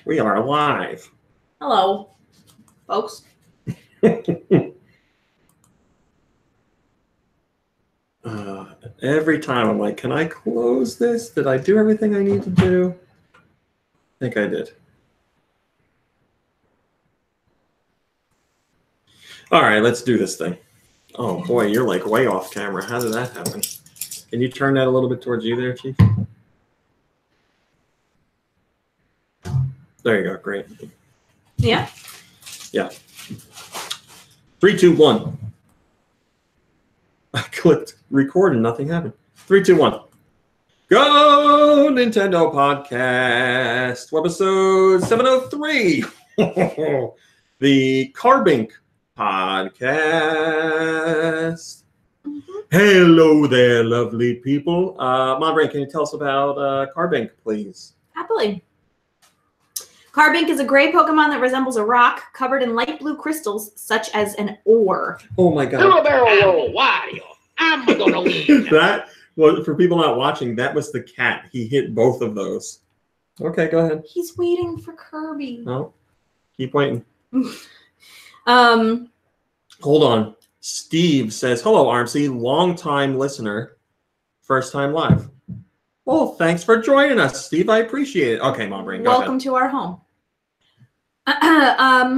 We are live. Hello, folks. Every time I'm like, can I close this? Did I do everything I need to do? I think I did. All right, let's do this thing. Oh boy, you're like way off camera. How did that happen? Can you turn that a little bit towards you there, Chief? There you go. Great. Yeah. Yeah. 3, 2, 1. I clicked record and nothing happened. 3, 2, 1. Go Nintendo Podcast. Webisode 703. The Carbink Podcast. Hello there, lovely people. Monbrain, can you tell us about Carbink, please? Happily. Carbink is a gray Pokemon that resembles a rock covered in light blue crystals, such as an ore. Oh my god. Hello there, Wario. I'm gonna win. That, well, for people not watching, that was the cat. He hit both of those. Okay, go ahead. He's waiting for Kirby. No, keep waiting. Um, Hold on. Steve says, hello, Armsy, long-time listener, first time live. Well, thanks for joining us, Steve. I appreciate it. Okay, Mom Brain, go welcome to our home. A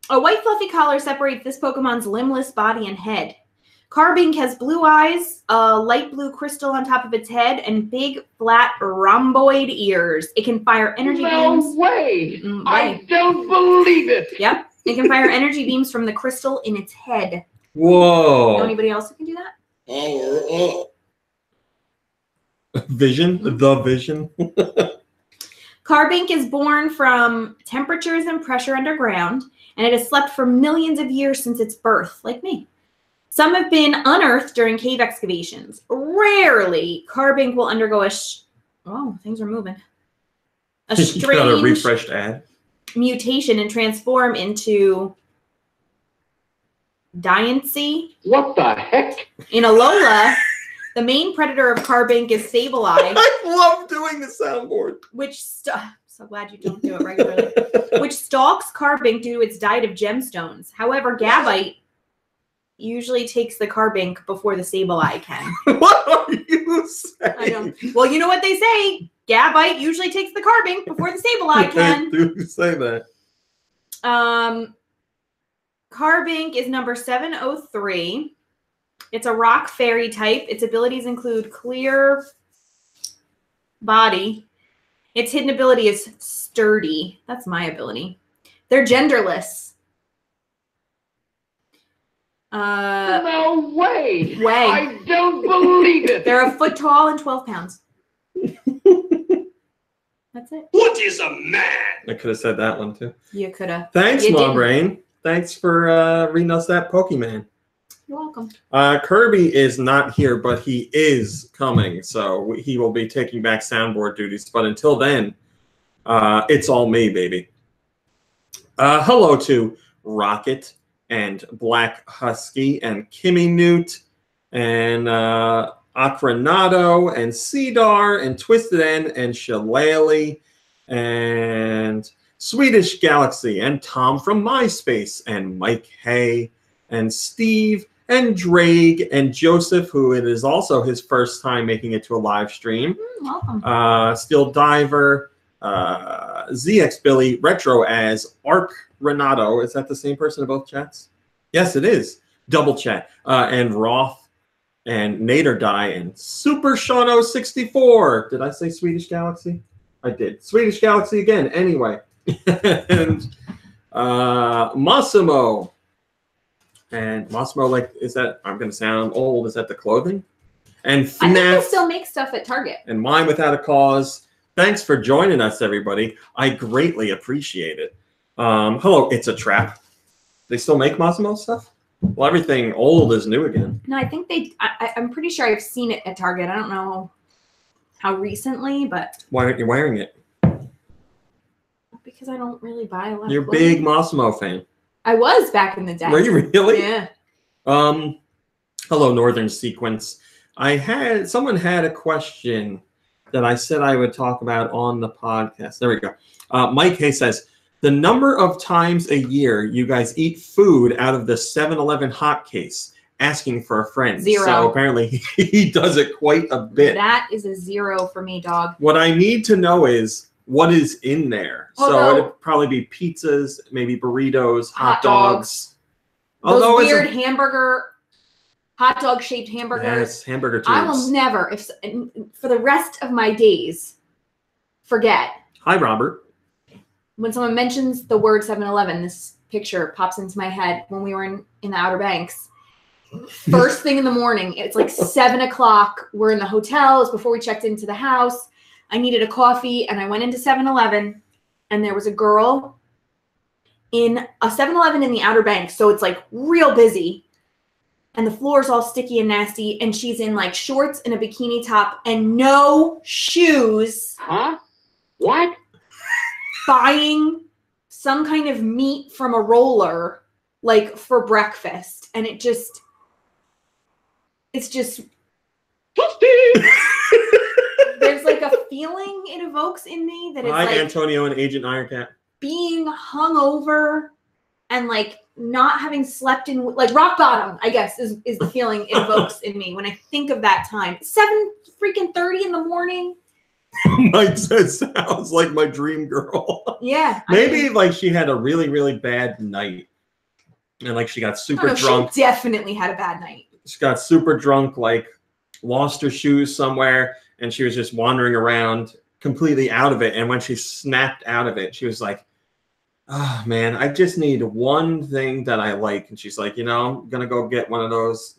white fluffy collar separates this Pokemon's limbless body and head. Carbink has blue eyes, a light blue crystal on top of its head, and big, flat, rhomboid ears. It can fire energy beams. No way! I don't believe it! Yep. It can fire energy beams from the crystal in its head. Whoa. Know anybody else who can do that? Vision? The Vision? Carbink is born from temperatures and pressure underground, and it has slept for millions of years since its birth, like me. Some have been unearthed during cave excavations. Rarely, Carbink will undergo oh, things are moving. A Got a strange refreshed ad. mutation and transform into Diancie. What the heck? In Alola, the main predator of Carbink is Sableye. I love doing the soundboard. Which so glad you don't do it regularly. Which stalks Carbink due to its diet of gemstones. However, Gabite usually takes the Carbink before the Sableye can. What are you saying? I know. Well, you know what they say. Gabite usually takes the Carbink before the Sableye can. They do say that. Carbink is number 703. It's a rock fairy type. Its abilities include clear body. Its hidden ability is sturdy. That's my ability. They're genderless. No way! Way. I don't believe it! They're a foot tall and 12 pounds. That's it. What is a man? I could have said that one too. You could have. Thanks, You Mom didn't. Brain. Thanks for reading us that Pokemon. You're welcome. Kirby is not here, but he is coming, so he will be taking back soundboard duties. But until then, it's all me, baby. Hello to Rocket and Black Husky and Kimmy Newt and Acronado and Cedar and Twisted End and Shillelagh and Swedish Galaxy and Tom from MySpace and Mike Hay and Steve and Drake and Joseph, who it is also his first time making it to a live stream. Welcome. Still Diver, ZX Billy, Retro as Arc Renato. Is that the same person in both chats? Yes, it is. Double chat. And Roth and Nader Die and Super Shano 64. Did I say Swedish Galaxy? I did. Swedish Galaxy again. Anyway. And Massimo. And Massimo, like, is that, I'm going to sound old, is that the clothing? And FNAF. I think they still make stuff at Target. And Mine Without a Cause. Thanks for joining us, everybody. I greatly appreciate it. Hello, It's a Trap. They still make Massimo stuff? Well, everything old is new again. No, I think I'm pretty sure I've seen it at Target. I don't know how recently, but. Why aren't you wearing it? Because I don't really buy a lot You're of a big Massimo fan. I was back in the day. Were you really? Yeah. Hello, Northern Sequence. Someone had a question that I said I would talk about on the podcast. There we go. Mike Hay says, the number of times a year you guys eat food out of the 7-Eleven hot case, asking for a friend. 0. So apparently he does it quite a bit. That is a 0 for me, dog. What I need to know is what is in there. So it'd probably be pizzas, maybe burritos, hot dogs. Those weird hot dog shaped hamburgers. Yes, hamburger tubes. I will never, for the rest of my days, forget. Hi, Robert. When someone mentions the word 7-Eleven, this picture pops into my head when we were in the Outer Banks. First thing in the morning, it's like 7 o'clock. We're in the hotel. It's before we checked into the house. I needed a coffee, and I went into 7-Eleven, and there was a girl in a 7-Eleven in the Outer Banks, so it's like real busy. And the floor is all sticky and nasty, and she's in like shorts and a bikini top and no shoes. Huh? What? Buying some kind of meat from a roller, like for breakfast. And it's just there's like a feeling it evokes in me that it's Hi, like Antonio and Agent Ironcat. being hungover and like not having slept in, like rock bottom, I guess, is the feeling it evokes in me when I think of that time. 7:30 in the morning. Mike says, sounds like my dream girl. Yeah. Maybe like she had a really, really bad night. And like she got super drunk. She definitely had a bad night. She got super drunk, like lost her shoes somewhere, and she was just wandering around completely out of it. And when she snapped out of it, she was like, oh man, I just need one thing that I like. And she's like, I'm gonna go get one of those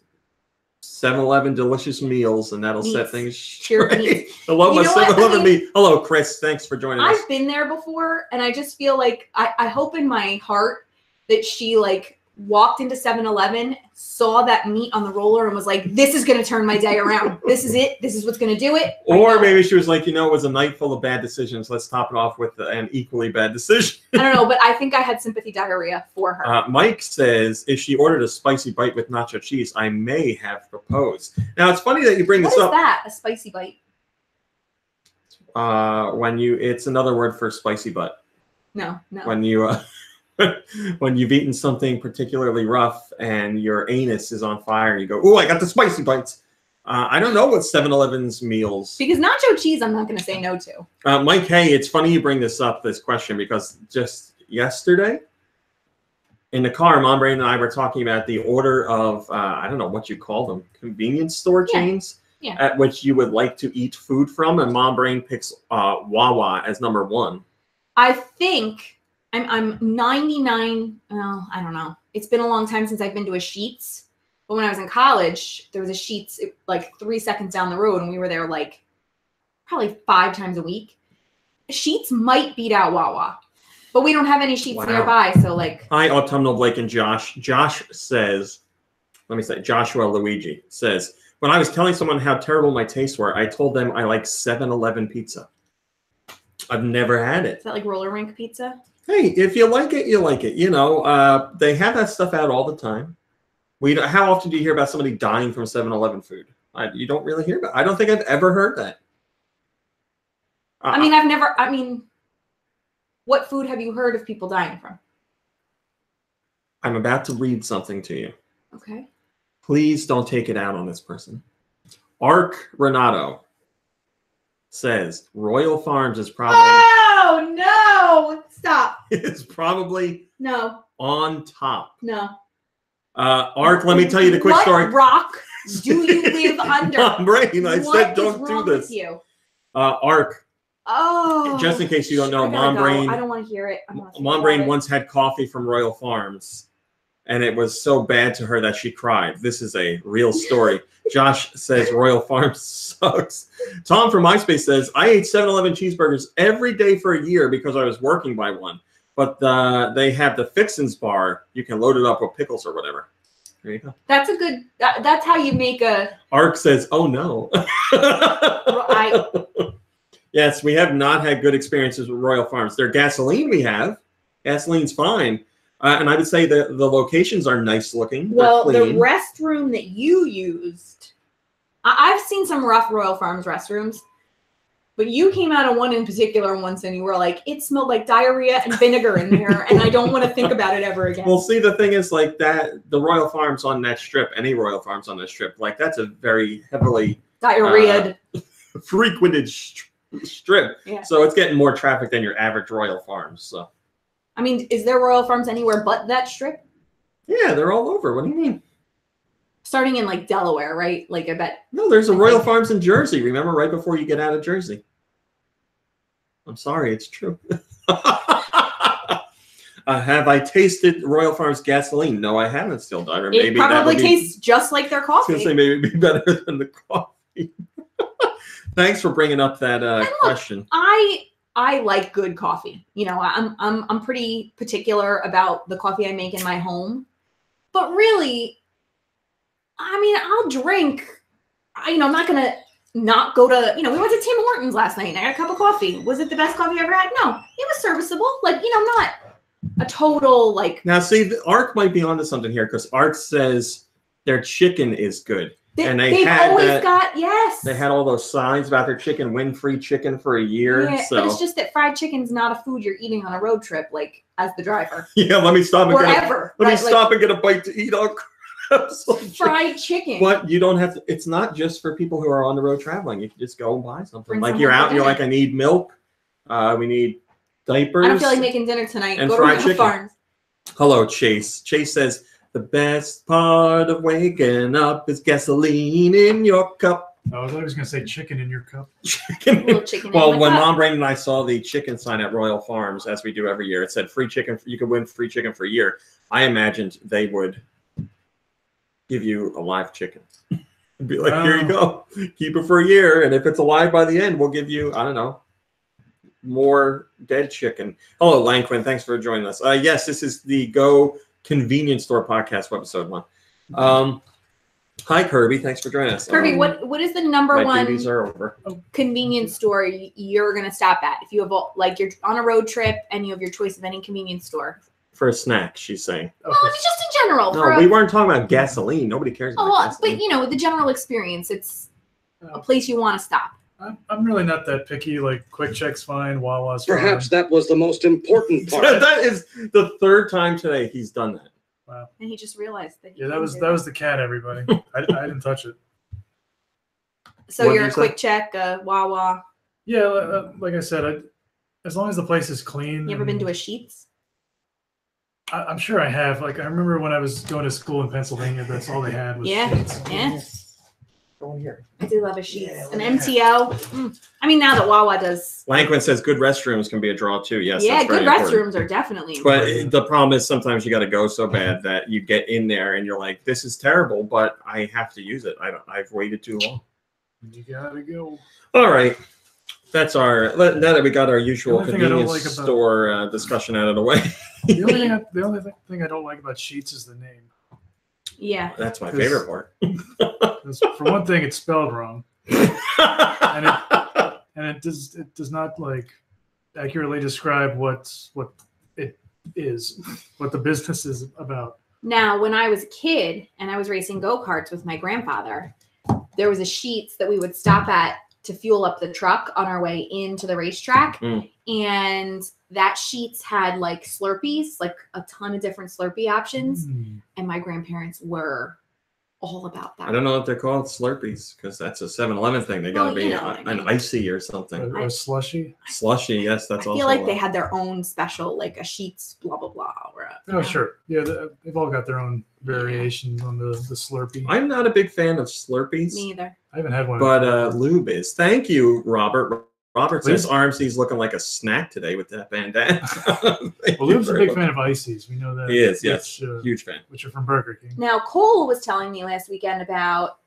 7-Eleven delicious meals, and that'll set things straight. Hello, my 7-Eleven meat. Hello, Chris. Thanks for joining us. I've been there before, and I just feel like I hope in my heart that she like walked into 7-Eleven, saw that meat on the roller, and was like, this is going to turn my day around. This is it. This is what's going to do it. Or maybe she was like, it was a night full of bad decisions. Let's top it off with an equally bad decision. I don't know, but I think I had sympathy diarrhea for her. Mike says, if she ordered a spicy bite with nacho cheese, I may have proposed. Now, it's funny that you bring this up. What is that, a spicy bite? It's another word for spicy butt. No. When you... when you've eaten something particularly rough and your anus is on fire, you go, oh, I got the spicy bites. I don't know what 7-Eleven's meals. Because nacho cheese, I'm not going to say no to. Mike, hey, it's funny you bring this question, because just yesterday in the car, Mom, Brain, and I were talking about the order of, I don't know what you call them, convenience store chains at which you would like to eat food from. And Mom Brain picks Wawa as number 1. I think... I'm 99. Well, I don't know. It's been a long time since I've been to a Sheetz. But when I was in college, there was a Sheetz like 3 seconds down the road, and we were there like probably 5 times a week. Sheetz might beat out Wawa, but we don't have any Sheetz nearby. So like. Hi, Autumnal Blake and Josh. Josh says, Joshua Luigi says, when I was telling someone how terrible my tastes were, I told them I like 7-Eleven pizza. I've never had it. Is that like roller rink pizza? Hey, if you like it, you like it. They have that stuff out all the time. How often do you hear about somebody dying from 7-Eleven food? You don't really hear about it. I don't think I've ever heard that. What food have you heard of people dying from? I'm about to read something to you. Okay. Please don't take it out on this person. Ark Renato says Royal Farms is probably... Oh, no! Stop. It's probably on top. No. Ark, let me tell you the quick story. What rock do you live under? Mom Brain, I said don't do this. With you? Ark. Oh. Just in case you don't know, Mom Brain. I don't want to hear it. Mom Brain once had coffee from Royal Farms, and it was so bad to her that she cried. This is a real story. Josh says Royal Farms sucks. Tom from MySpace says, I ate 7-Eleven cheeseburgers every day for a year because I was working by one. But they have the Fixins bar. You can load it up with pickles or whatever. There you go. That's a good, that's how you make a... Ark says, oh no. Yes, we have not had good experiences with Royal Farms. Their gasoline we have. Gasoline's fine. And I would say the locations are nice looking. Well, the restroom that you used, I've seen some rough Royal Farms restrooms. But you came out of one in particular once and you were like, it smelled like diarrhea and vinegar in there, and I don't want to think about it ever again. Well, see, the thing is, like, that the Royal Farms on that strip, any Royal Farms on that strip, like, that's a very heavily Diarrhea. frequented strip. Yeah. So it's getting more traffic than your average Royal Farms. So. I mean, is there Royal Farms anywhere but that strip? Yeah, they're all over. What do you mean? Starting in like Delaware, right? Like I bet. No, there's a Royal Farms in Jersey. Remember, right before you get out of Jersey. I'm sorry, it's true. Have I tasted Royal Farms gasoline? No, I haven't still, Diver. It probably tastes just like their coffee. I was going to say maybe it'd be better than the coffee. Thanks for bringing up that question. I like good coffee. You know, I'm pretty particular about the coffee I make in my home. But really, I mean, I'll drink. I'm not gonna not go to. We went to Tim Hortons last night and I got a cup of coffee. Was it the best coffee I ever had? No, it was serviceable. Like, not a total like. Now, see, Ark might be onto something here because Ark says their chicken is good. And they've always got, yes. They had all those signs about their chicken, win free chicken for a year. Yeah, so. But it's just that fried chicken's not a food you're eating on a road trip, like as the driver. Yeah, let me stop and stop and get a bite to eat on fried chicken. But you don't have to. It's not just for people who are on the road traveling. You can just go and buy something. Like you're out and you're like, I need milk. We need diapers. I don't feel like making dinner tonight. And go fried to chicken. Farms. Hello, Chase. Chase says, the best part of waking up is gasoline in your cup. I was always going to say chicken in your cup. Chicken well, when Mom, Brandon, and I saw the chicken sign at Royal Farms, as we do every year, it said free chicken. You could win free chicken for a year. I imagined they would give you a live chicken. Be like, here you go. Keep it for a year. And if it's alive by the end, we'll give you, I don't know, more dead chicken. Hello, Lanquin. Thanks for joining us. Yes, this is the Go Convenience Store podcast, Webisode 1. Hi, Kirby. Thanks for joining us. Kirby, what is the number one are over. convenience store you're going to stop at? If you have, like, you're on a road trip and you have your choice of any convenience store. For a snack, she's saying. Well, it's just in general. No, we weren't talking about gasoline. Nobody cares about gasoline. But, the general experience, it's a place you want to stop. I'm really not that picky. Like, Quick Check's fine, Wawa's fine. Perhaps that was the most important part. That is the third time today he's done that. Wow. And he just realized that. That was the cat, everybody. I didn't touch it. So you're a Quick Check, Wawa. Yeah, like I said, as long as the place is clean. You ever been to a Sheetz? I'm sure I have. Like, I remember when I was going to school in Pennsylvania, that's all they had was Sheetz. Yeah. Go in here. I do love a Sheetz. An MTO. I mean, now that Wawa does. Lanquin says good restrooms can be a draw too. Yes. Yeah, that's good very restrooms important. are definitely But important. the problem is sometimes you got to go so bad that you get in there and you're like, this is terrible, but I have to use it. I've waited too long. You gotta go. All right. That's now that we got our usual The only convenience store discussion out of the way. The only thing I don't like about Sheetz is the name. Yeah. That's my favorite part. For one thing, it's spelled wrong, and it does not like accurately describe what it is, what the business is about. Now, when I was a kid and I was racing go-karts with my grandfather, there was a Sheetz that we would stop at to fuel up the truck on our way into the racetrack. And that Sheetz had like Slurpees, like a ton of different Slurpee options. And my grandparents were all about that. I don't know if they're called Slurpees because that's a 7-Eleven thing. They got to be an icy or something. A slushy? Slushy, yes. That's also. I feel like they had their own special, like a Sheetz, blah, blah, blah. Oh, sure. Yeah, they've all got their own variations on the Slurpee. I'm not a big fan of Slurpees. Me either. I haven't had one. But Lube is. Thank you, Robert. Robert says RMC's looking like a snack today with that bandana. Well, Lube's a big fan of ices. We know that. He is, yes. Huge fan. Which are from Burger King. Now, Cole was telling me last weekend about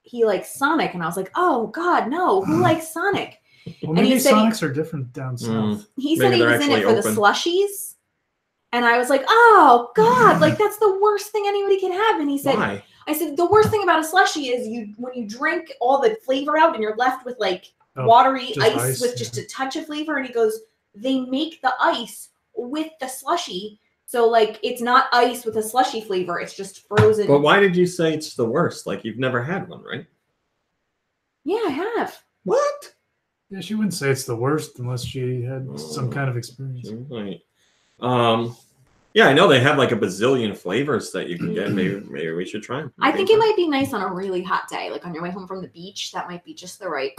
he likes Sonic, and I was like, oh, God, no. Who likes Sonic? Well, maybe Sonics are different down south. He said he was in it for the slushies. And I was like, oh, God, like that's the worst thing anybody can have. And he said, why? I said, the worst thing about a slushie is when you drink all the flavor out and you're left with like watery ice with just a touch of flavor. And he goes, they make the ice with the slushie. So like it's not ice with a slushy flavor. It's just frozen. But why did you say it's the worst? Like you've never had one, right? Yeah, I have. What? Yeah, she wouldn't say it's the worst unless she had some kind of experience. Right. Yeah, I know they have like a bazillion flavors that you can get. Maybe we should try them. I think it might be nice on a really hot day, like on your way home from the beach. That might be just the right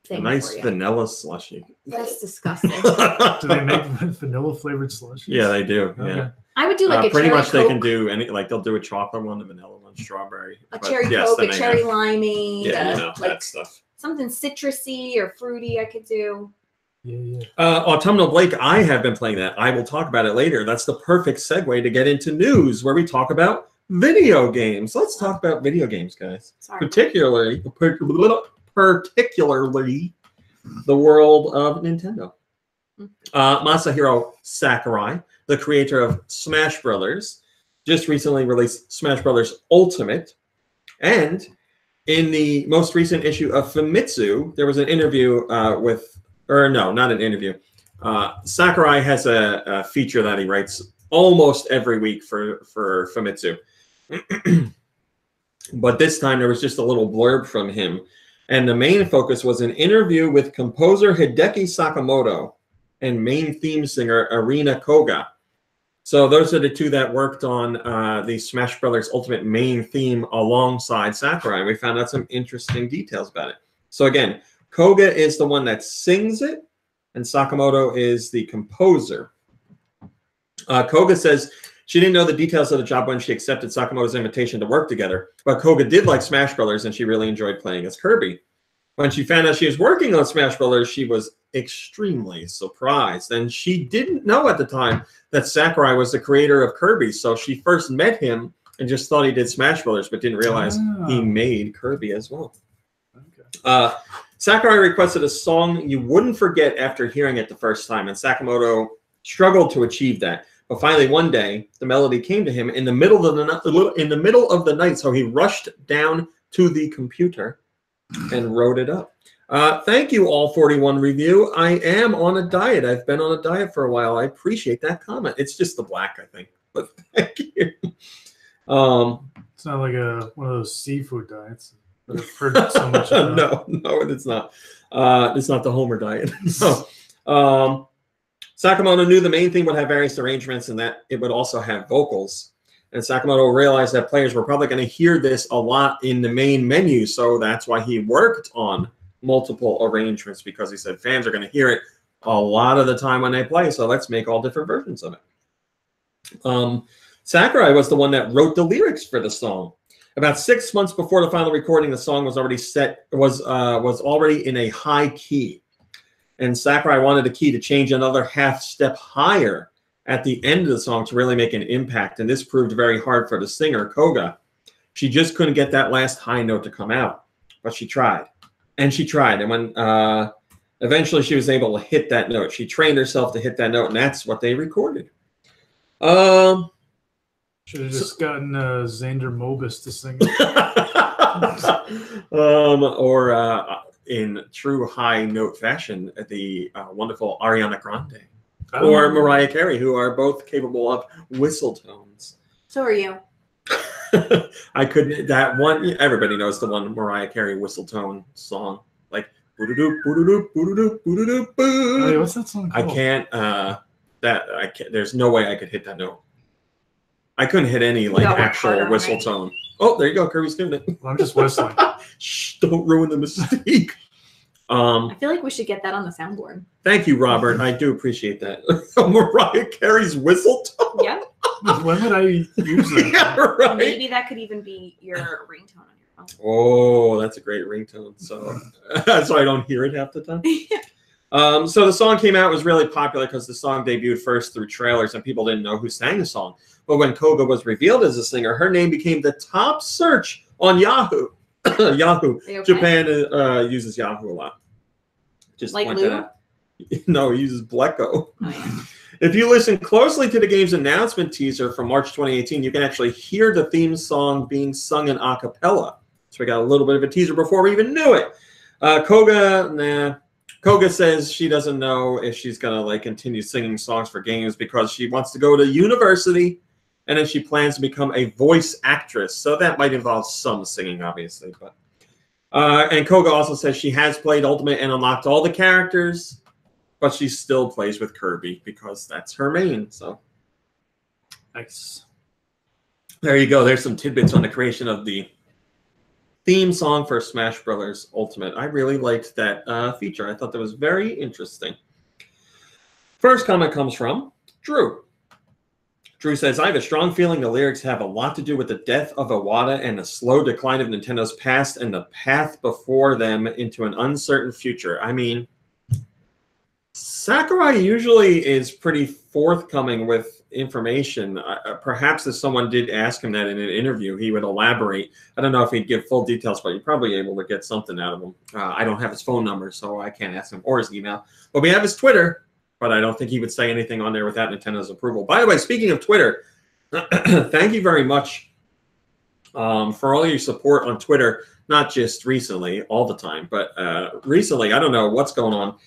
thing. A nice for you. vanilla slushy. That's disgusting. Do they make vanilla flavored slushies? Yeah, they do. Okay. Yeah. I would do like a pretty cherry much they can Coke, do any, like they'll do a chocolate one, a vanilla one, strawberry. a But cherry yes, Coke, then a they cherry have- limeade, Yeah, like that stuff. something citrusy or fruity. I could do. Yeah. Autumnal Blake, I have been playing that. I will talk about it later. That's the perfect segue to get into news where we talk about video games. Let's talk about video games, guys. Sorry. Particularly the world of Nintendo. Masahiro Sakurai, the creator of Smash Brothers, just recently released Smash Brothers Ultimate. And in the most recent issue of Famitsu, there was an interview not an interview. Sakurai has a feature that he writes almost every week for Famitsu. But this time there was just a little blurb from him. And the main focus was an interview with composer Hideki Sakamoto and main theme singer Arina Koga. So those are the two that worked on the Smash Brothers Ultimate main theme alongside Sakurai. We found out some interesting details about it. So again, Koga is the one that sings it, and Sakamoto is the composer. Koga says she didn't know the details of the job when she accepted Sakamoto's invitation to work together, but Koga did like Smash Brothers, and she really enjoyed playing as Kirby. When she found out she was working on Smash Brothers, she was extremely surprised, and she didn't know at the time that Sakurai was the creator of Kirby, so she first met him and just thought he did Smash Brothers, but didn't realize he made Kirby as well. Okay. Sakurai requested a song you wouldn't forget after hearing it the first time, and Sakamoto struggled to achieve that. But finally, one day, the melody came to him in the middle of the night, so he rushed down to the computer and wrote it up. Thank you, All 41 Review. I am on a diet. I've been on a diet for a while. I appreciate that comment. It's just the black, I think. But thank you. It's not like one of those seafood diets. But I've heard so much about. No, it's not. It's not the Homer diet. No. Sakamoto knew the main thing would have various arrangements and that it would also have vocals. And Sakamoto realized that players were probably going to hear this a lot in the main menu, so that's why he worked on multiple arrangements, because he said fans are going to hear it a lot of the time when they play, so let's make all different versions of it. Sakurai was the one that wrote the lyrics for the song. About 6 months before the final recording, the song was already in a high key. And Sakurai wanted the key to change another half step higher at the end of the song to really make an impact. And this proved very hard for the singer, Koga. She just couldn't get that last high note to come out. But she tried. And she tried. And when eventually she was able to hit that note, she trained herself to hit that note, and that's what they recorded. Should have just gotten Xander Mobus to sing it. In true high note fashion, the wonderful Ariana Grande or Mariah Carey, who are both capable of whistle tones. So are you. I couldn't. That one, everybody knows the one Mariah Carey whistle tone song, like boo-doo-doo, boo-doo-doo, boo-doo-doo, boo-doo-doo, boo. Hey, what's that song called? I can't. I can't. There's no way I could hit that note. I couldn't hit any like actual whistle tone. Oh, there you go. Kirby's doing it. Well, I'm just whistling. Shh, don't ruin the mystique. I feel like we should get that on the soundboard. Thank you, Robert. I do appreciate that. Mariah Carey's whistle tone. Yeah. When would I use that? Yeah, right. Maybe that could even be your ringtone on your phone. Oh, that's a great ringtone. So I don't hear it half the time. So the song came out, was really popular because the song debuted first through trailers and people didn't know who sang the song. But when Koga was revealed as a singer, her name became the top search on Yahoo. Yahoo. Okay? Japan uses Yahoo a lot. Just like Lou? No, he uses Bleco. Oh, yeah. If you listen closely to the game's announcement teaser from March 2018, you can actually hear the theme song being sung in a cappella. So we got a little bit of a teaser before we even knew it. Koga says she doesn't know if she's going to continue singing songs for games because she wants to go to university and then she plans to become a voice actress. So that might involve some singing, obviously. But And Koga also says she has played Ultimate and unlocked all the characters, but she still plays with Kirby because that's her main. So nice. There you go. There's some tidbits on the creation of the theme song for Smash Bros. Ultimate. I really liked that feature. I thought that was very interesting. First comment comes from Drew. Drew says, I have a strong feeling the lyrics have a lot to do with the death of Iwata and the slow decline of Nintendo's past and the path before them into an uncertain future. I mean, Sakurai usually is pretty forthcoming with information. Perhaps if someone did ask him that in an interview, he would elaborate. I don't know if he'd give full details, but you're probably able to get something out of him. I don't have his phone number, so I can't ask him, or his email. But we have his Twitter. But I don't think he would say anything on there without Nintendo's approval. By the way, speaking of Twitter, thank you very much for all your support on Twitter, not just recently, all the time, but recently, I don't know what's going on.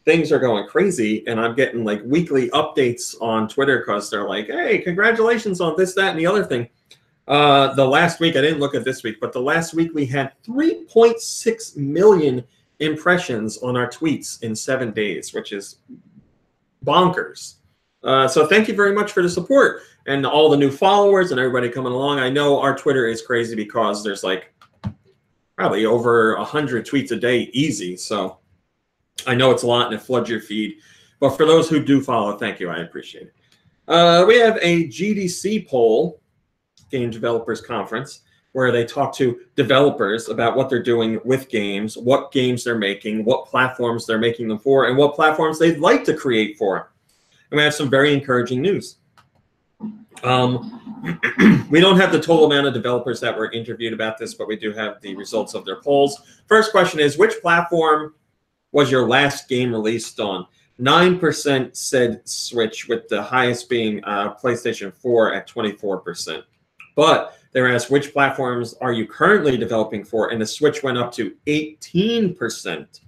Things are going crazy, and I'm getting like weekly updates on Twitter because they're like, hey, congratulations on this, that, and the other thing. The last week, I didn't look at this week, but the last week we had 3.6 million impressions on our tweets in 7 days, which is bonkers. So thank you very much for the support and all the new followers and everybody coming along. I know our Twitter is crazy because there's like probably over 100 tweets a day easy. So I know it's a lot and it floods your feed. But for those who do follow, thank you. I appreciate it. We have a GDC poll, Game Developers Conference, where they talk to developers about what they're doing with games, what games they're making, what platforms they're making them for, and what platforms they'd like to create for. And we have some very encouraging news. We don't have the total amount of developers that were interviewed about this, but we do have the results of their polls. First question is, which platform was your last game released on? 9% said Switch, with the highest being PlayStation 4 at 24%. But they were asked, which platforms are you currently developing for? And the Switch went up to 18%.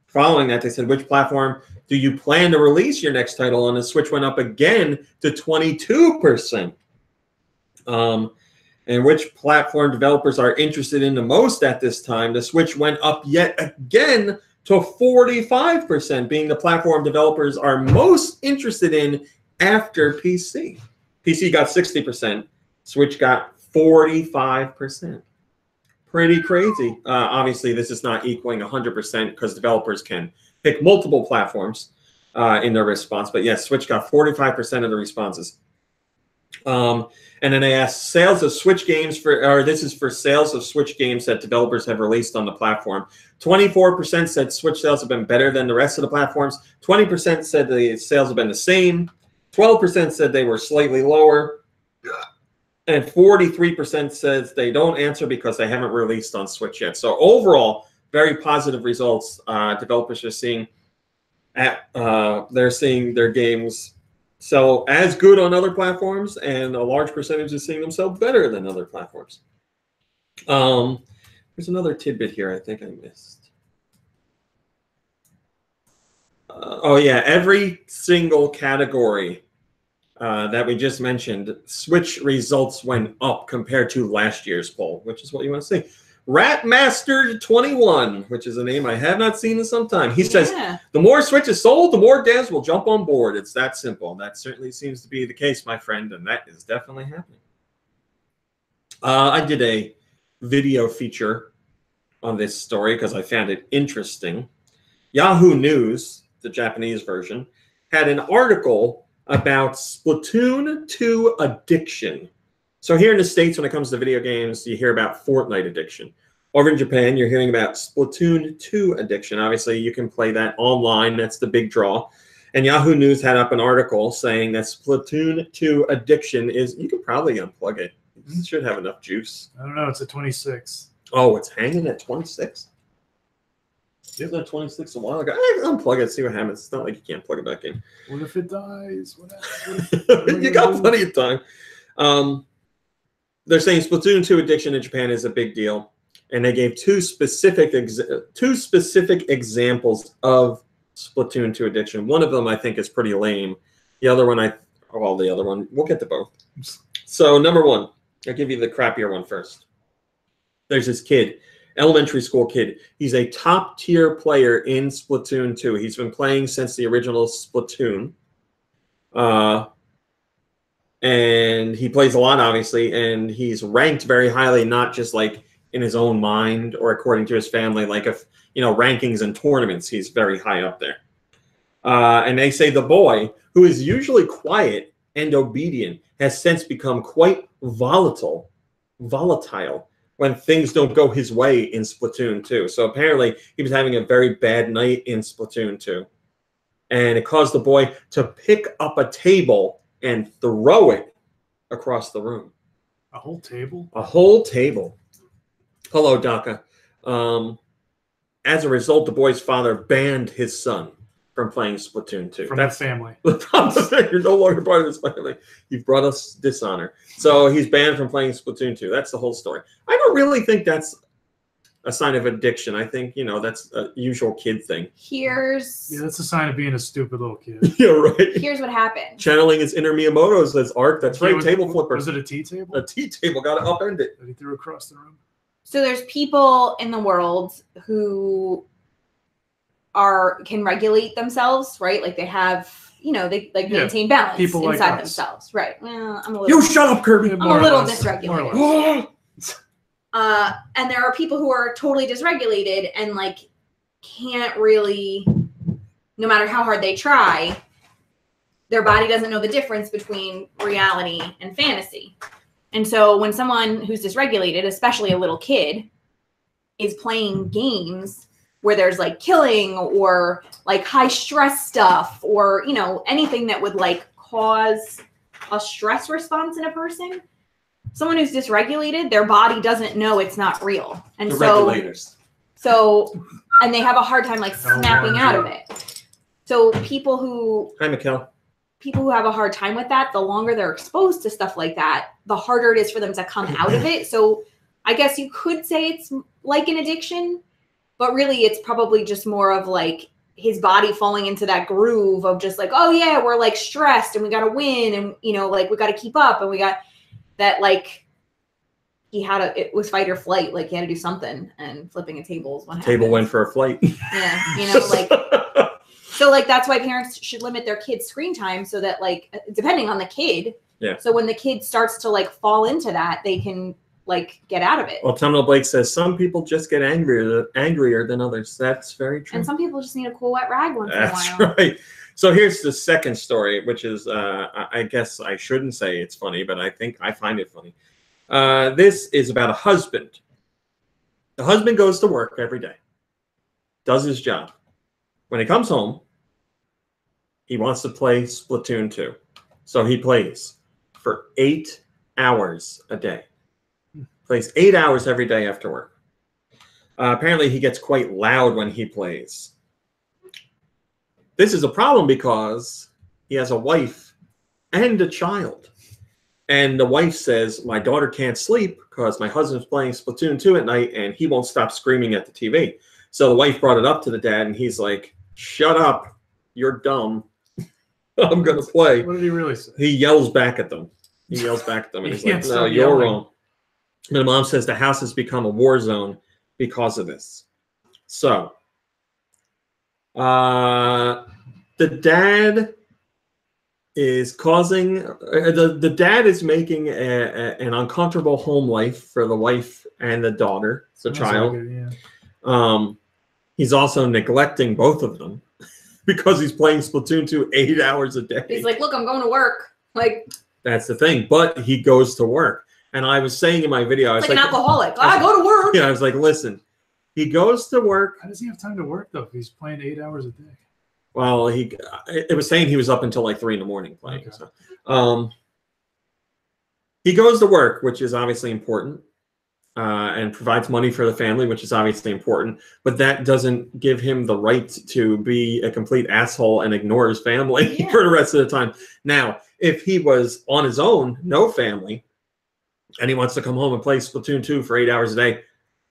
Following that, they said, which platform do you plan to release your next title on? The Switch went up again to 22%. And which platform developers are interested in the most at this time? The Switch went up yet again to 45%, being the platform developers are most interested in after PC. PC got 60%. Switch got 45%. Pretty crazy. Obviously, this is not equaling 100% because developers can pick multiple platforms in their response. But yes, Switch got 45% of the responses. And then they asked sales of Switch games this is for sales of Switch games that developers have released on the platform. 24% said Switch sales have been better than the rest of the platforms. 20% said the sales have been the same. 12% said they were slightly lower. And 43% says they don't answer because they haven't released on Switch yet. So overall, very positive results. Developers are seeing they're seeing their games sell as good on other platforms, and a large percentage is seeing them sell better than other platforms. There's another tidbit here I think I missed. Oh yeah, every single category that we just mentioned, Switch results went up compared to last year's poll, which is what you want to see. Ratmaster21, which is a name I have not seen in some time. He says, the more Switches sold, the more devs will jump on board. It's that simple. That certainly seems to be the case, my friend, and that is definitely happening. I did a video feature on this story because I found it interesting. Yahoo News, the Japanese version, had an article about Splatoon 2 addiction. So here in the States, when it comes to video games, you hear about Fortnite addiction. Over in Japan, you're hearing about Splatoon 2 addiction. Obviously, you can play that online. That's the big draw. And Yahoo News had up an article saying that Splatoon 2 addiction is, you can probably unplug it. It should have enough juice. I don't know. It's at 26. Oh, it's hanging at 26? It was at 26 a while ago. Unplug it, see what happens. It's not like you can't plug it back in. What if it dies? What you got plenty of time. They're saying Splatoon 2 addiction in Japan is a big deal, and they gave two specific examples of Splatoon 2 addiction. One of them I think is pretty lame. The other one, we'll get to both. So number one, I'll give you the crappier one first. There's this kid, elementary school kid. He's a top tier player in Splatoon 2. He's been playing since the original Splatoon. And he plays a lot, obviously, and he's ranked very highly, not just like in his own mind or according to his family, like if, rankings and tournaments, he's very high up there. And they say the boy, who is usually quiet and obedient, has since become quite volatile when things don't go his way in Splatoon 2. So apparently he was having a very bad night in Splatoon 2. And it caused the boy to pick up a table and throw it across the room. A whole table? A whole table. Hello, Daka. As a result, the boy's father banned his son from playing Splatoon 2. From that family. You're no longer part of this family. You've brought us dishonor. So he's banned from playing Splatoon 2. That's the whole story. I don't really think that's a sign of addiction. I think, that's a usual kid thing. Yeah, that's a sign of being a stupid little kid. Yeah, right. Here's what happened. Channeling his inner Miyamoto, says Ark. That's right, table flipper. Was it a tea table? A tea table, got to upend it. That he threw across the room. So there's people in the world who can regulate themselves, right? Like they have, they maintain balance people inside like themselves, right? Well, I'm a little. You shut up, Kirby. I'm a little dysregulated. More and there are people who are totally dysregulated and like can't really, no matter how hard they try, their body doesn't know the difference between reality and fantasy. And so when someone who's dysregulated, especially a little kid, is playing games where there's like killing or like high stress stuff or, anything that would like cause a stress response in a person, someone who's dysregulated, their body doesn't know it's not real. And the regulators. And they have a hard time like snapping out of it. So people who have a hard time with that, the longer they're exposed to stuff like that, the harder it is for them to come out of it. So I guess you could say it's like an addiction, but really it's probably just more of like his body falling into that groove of just like, oh yeah, we're like stressed and we got to win and, like we got to keep up and we got that, like it was fight or flight. Like he had to do something and flipping a table is what happened. Table went for a flight. Yeah. So like that's why parents should limit their kids' screen time so that like depending on the kid. Yeah. So when the kid starts to like fall into that, they can like get out of it. Well, Terminal Blake says some people just get angrier than others. That's very true. And some people just need a cool wet rag once in a while. That's right. So here's the second story, which is I guess I shouldn't say it's funny, but I find it funny. This is about a husband. The husband goes to work every day, does his job. When he comes home, he wants to play Splatoon 2. So he plays for 8 hours a day. Plays 8 hours every day after work. Apparently, he gets quite loud when he plays. This is a problem because he has a wife and a child. And the wife says, my daughter can't sleep because my husband's playing Splatoon 2 at night and he won't stop screaming at the TV. So the wife brought it up to the dad and he's like, shut up. You're dumb. I'm going to play. What did he really say? He yells back at them. And he's like, no, you're wrong. And the mom says the house has become a war zone because of this. So the dad is causing the dad is making an uncomfortable home life for the wife and the daughter, the child. Good, yeah. He's also neglecting both of them because he's playing Splatoon 2 8 hours a day. He's like, look, I'm going to work. Like, that's the thing. But he goes to work. And I was saying in my video, I was like an alcoholic. I go to work. Yeah, I was like, listen, he goes to work. How does he have time to work though if he's playing 8 hours a day? Well, it was saying he was up until like 3 in the morning playing. Okay. So, he goes to work, which is obviously important, and provides money for the family, which is obviously important. But that doesn't give him the right to be a complete asshole and ignore his family for the rest of the time. Now, if he was on his own, no family, and he wants to come home and play Splatoon 2 for 8 hours a day,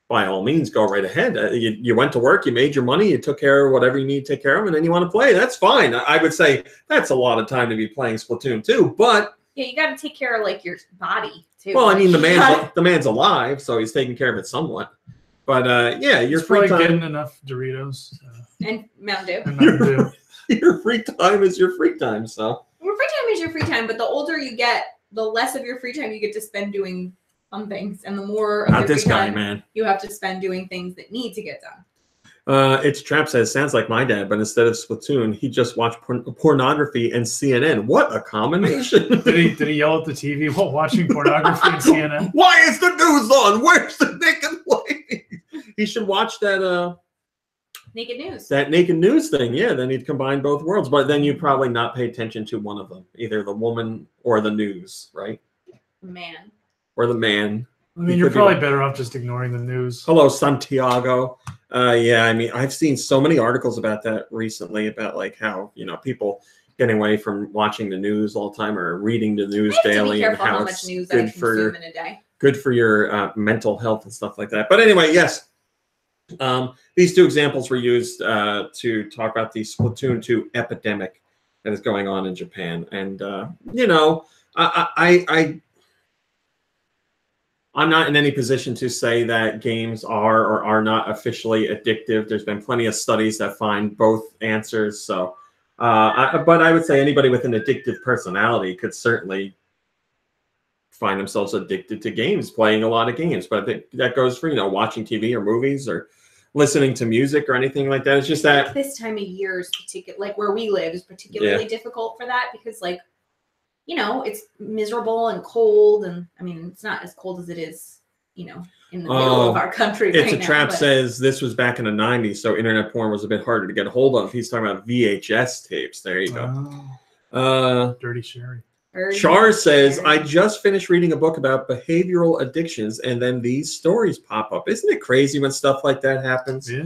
by all means, go right ahead. You went to work, you made your money, you took care of whatever you need to take care of, and then you want to play. That's fine. I would say that's a lot of time to be playing Splatoon 2, but yeah, you got to take care of like your body too. Well, I mean, the man's alive, so he's taking care of it somewhat. But yeah, your He's free probably time. getting enough Doritos. And Mountain Dew. And Mountain Dew. Your free time is your free time. So Your free time is your free time, but the older you get, the less of your free time you get to spend doing fun things, and the more of not your this free guy, time man. you have to spend doing things that need to get done. It's Trap says, sounds like my dad, but instead of Splatoon, he just watched pornography and CNN. What a combination. Did he yell at the TV while watching pornography and CNN? Why is the news on? Where's the naked lady? He should watch that Naked news. that naked news thing. Yeah, then he'd combine both worlds. But then you'd probably not pay attention to one of them, either the woman or the news, right? Man. Or the man. I mean, you're probably better off just ignoring the news. Hello, Santiago. Yeah, I mean, I've seen so many articles about that recently, about like how, you know, people getting away from watching the news all the time or reading the news daily, and how much it's news I good consume in a day. good for your mental health and stuff like that. But anyway, yes, these two examples were used to talk about the Splatoon 2 epidemic that is going on in Japan. And, you know, I'm not in any position to say that games are or are not officially addictive. There's been plenty of studies that find both answers. So, but I would say anybody with an addictive personality could certainly find themselves addicted to games, playing a lot of games. But I think that goes for, you know, watching TV or movies or listening to music or anything like that. It's just that this time of year is particular, like where we live, is particularly difficult for that because, like, you know, it's miserable and cold, and I mean, it's not as cold as it is, you know, in the middle of our country. It's right a now, Trap but says this was back in the 90s, so internet porn was a bit harder to get a hold of. He's talking about VHS tapes. There you go. Dirty Sherry. Char says, I just finished reading a book about behavioral addictions, and then these stories pop up. Isn't it crazy when stuff like that happens? Yeah.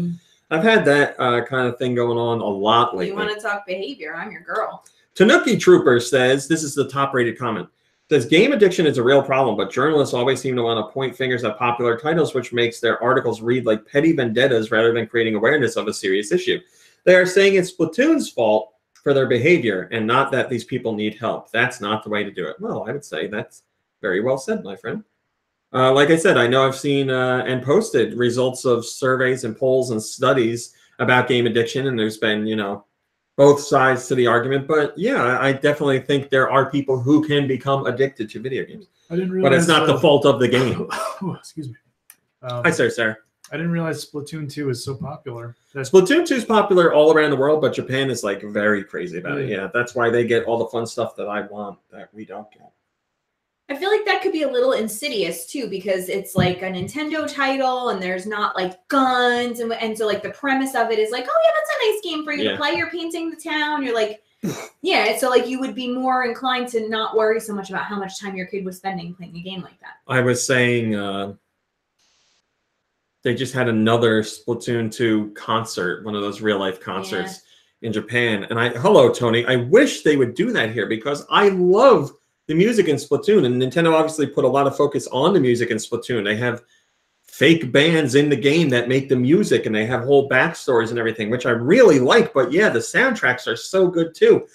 I've had that kind of thing going on a lot lately. You want to talk behavior? I'm your girl. Tanuki Trooper says, this is the top-rated comment, says, game addiction is a real problem, but journalists always seem to want to point fingers at popular titles, which makes their articles read like petty vendettas rather than creating awareness of a serious issue. They are saying it's Splatoon's fault for their behavior and not that these people need help. That's not the way to do it. Well, I would say that's very well said, my friend. Like I said, I know I've seen and posted results of surveys and polls and studies about game addiction, and there's been, you know, both sides to the argument. But yeah, I definitely think there are people who can become addicted to video games. I didn't realize, but it's not the fault of the game. Excuse me. Hi, sir. I didn't realize Splatoon 2 is so popular. Splatoon 2 is popular all around the world, but Japan is like very crazy about it. Yeah, that's why they get all the fun stuff that I want that we don't get. I feel like that could be a little insidious too, because it's like a Nintendo title and there's not like guns. And so like the premise of it is like, oh yeah, that's a nice game for you to play. You're painting the town. You're like, yeah. So like you would be more inclined to not worry so much about how much time your kid was spending playing a game like that. I was saying they just had another Splatoon 2 concert, one of those real life concerts in Japan. And hello, Tony. I wish they would do that here because I love the music in Splatoon, and Nintendo obviously put a lot of focus on the music in Splatoon. They have fake bands in the game that make the music, and they have whole backstories and everything, which I really like. But yeah, the soundtracks are so good too.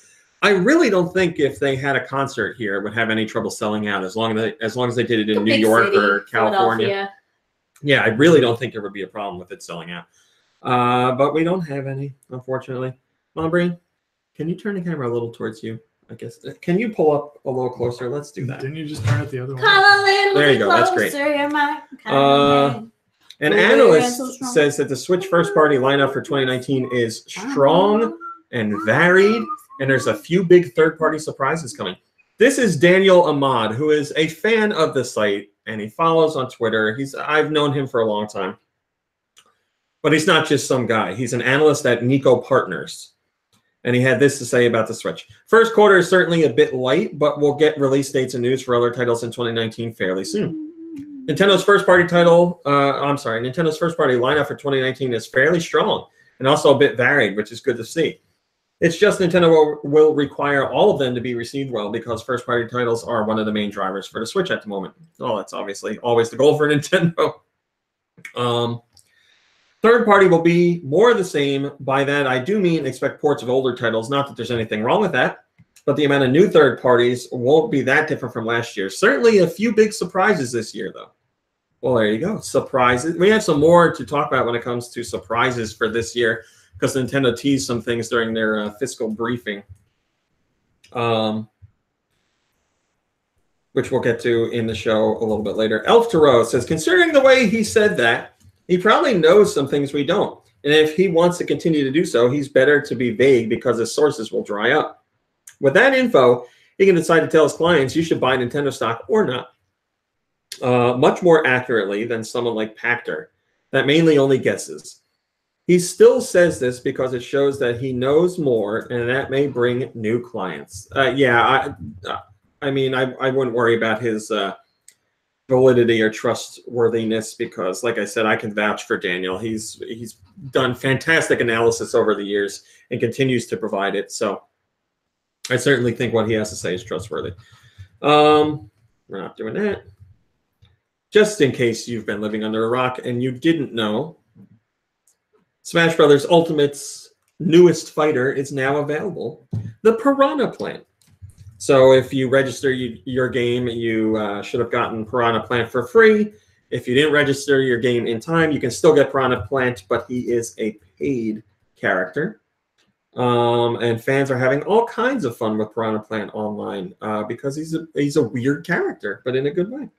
I really don't think if they had a concert here, it would have any trouble selling out as long as they did it in New York or California. Yeah, I really don't think there would be a problem with it selling out. But we don't have any, unfortunately. Brian, can you turn the camera a little towards you? I guess. Can you pull up a little closer? Let's do that. Didn't you just turn it the other way? There you go. That's great. An analyst says that the Switch first-party lineup for 2019 is strong and varied, and there's a few big third-party surprises coming. This is Daniel Ahmad, who is a fan of the site, and he follows on Twitter. I've known him for a long time. But he's not just some guy. He's an analyst at Nico Partners. And he had this to say about the Switch. First quarter is certainly a bit light, but we'll get release dates and news for other titles in 2019 fairly soon. Nintendo first-party lineup for 2019 is fairly strong and also a bit varied, which is good to see. It's just Nintendo will require all of them to be received well because first-party titles are one of the main drivers for the Switch at the moment. Oh, that's obviously always the goal for Nintendo. Third party will be more of the same. By that, I do mean expect ports of older titles. Not that there's anything wrong with that, but the amount of new third parties won't be that different from last year. Certainly a few big surprises this year, though. Well, there you go. Surprises. We have some more to talk about when it comes to surprises for this year because Nintendo teased some things during their fiscal briefing, which we'll get to in the show a little bit later. Elf Tarot says, considering the way he said that, he probably knows some things we don't. And if he wants to continue to do so, he's better to be vague because his sources will dry up. With that info, he can decide to tell his clients you should buy Nintendo stock or not. Much more accurately than someone like Pactor that mainly only guesses. He still says this because it shows that he knows more, and that may bring new clients. I mean, I wouldn't worry about his validity or trustworthiness because, like I said, I can vouch for Daniel. He's done fantastic analysis over the years and continues to provide it. So I certainly think what he has to say is trustworthy. We're not doing that. Just in case you've been living under a rock and you didn't know, Smash Brothers Ultimate's newest fighter is now available, the Piranha Plant. So if you register your game, you should have gotten Piranha Plant for free. If you didn't register your game in time, you can still get Piranha Plant, but he is a paid character. And fans are having all kinds of fun with Piranha Plant online because he's a weird character, but in a good way.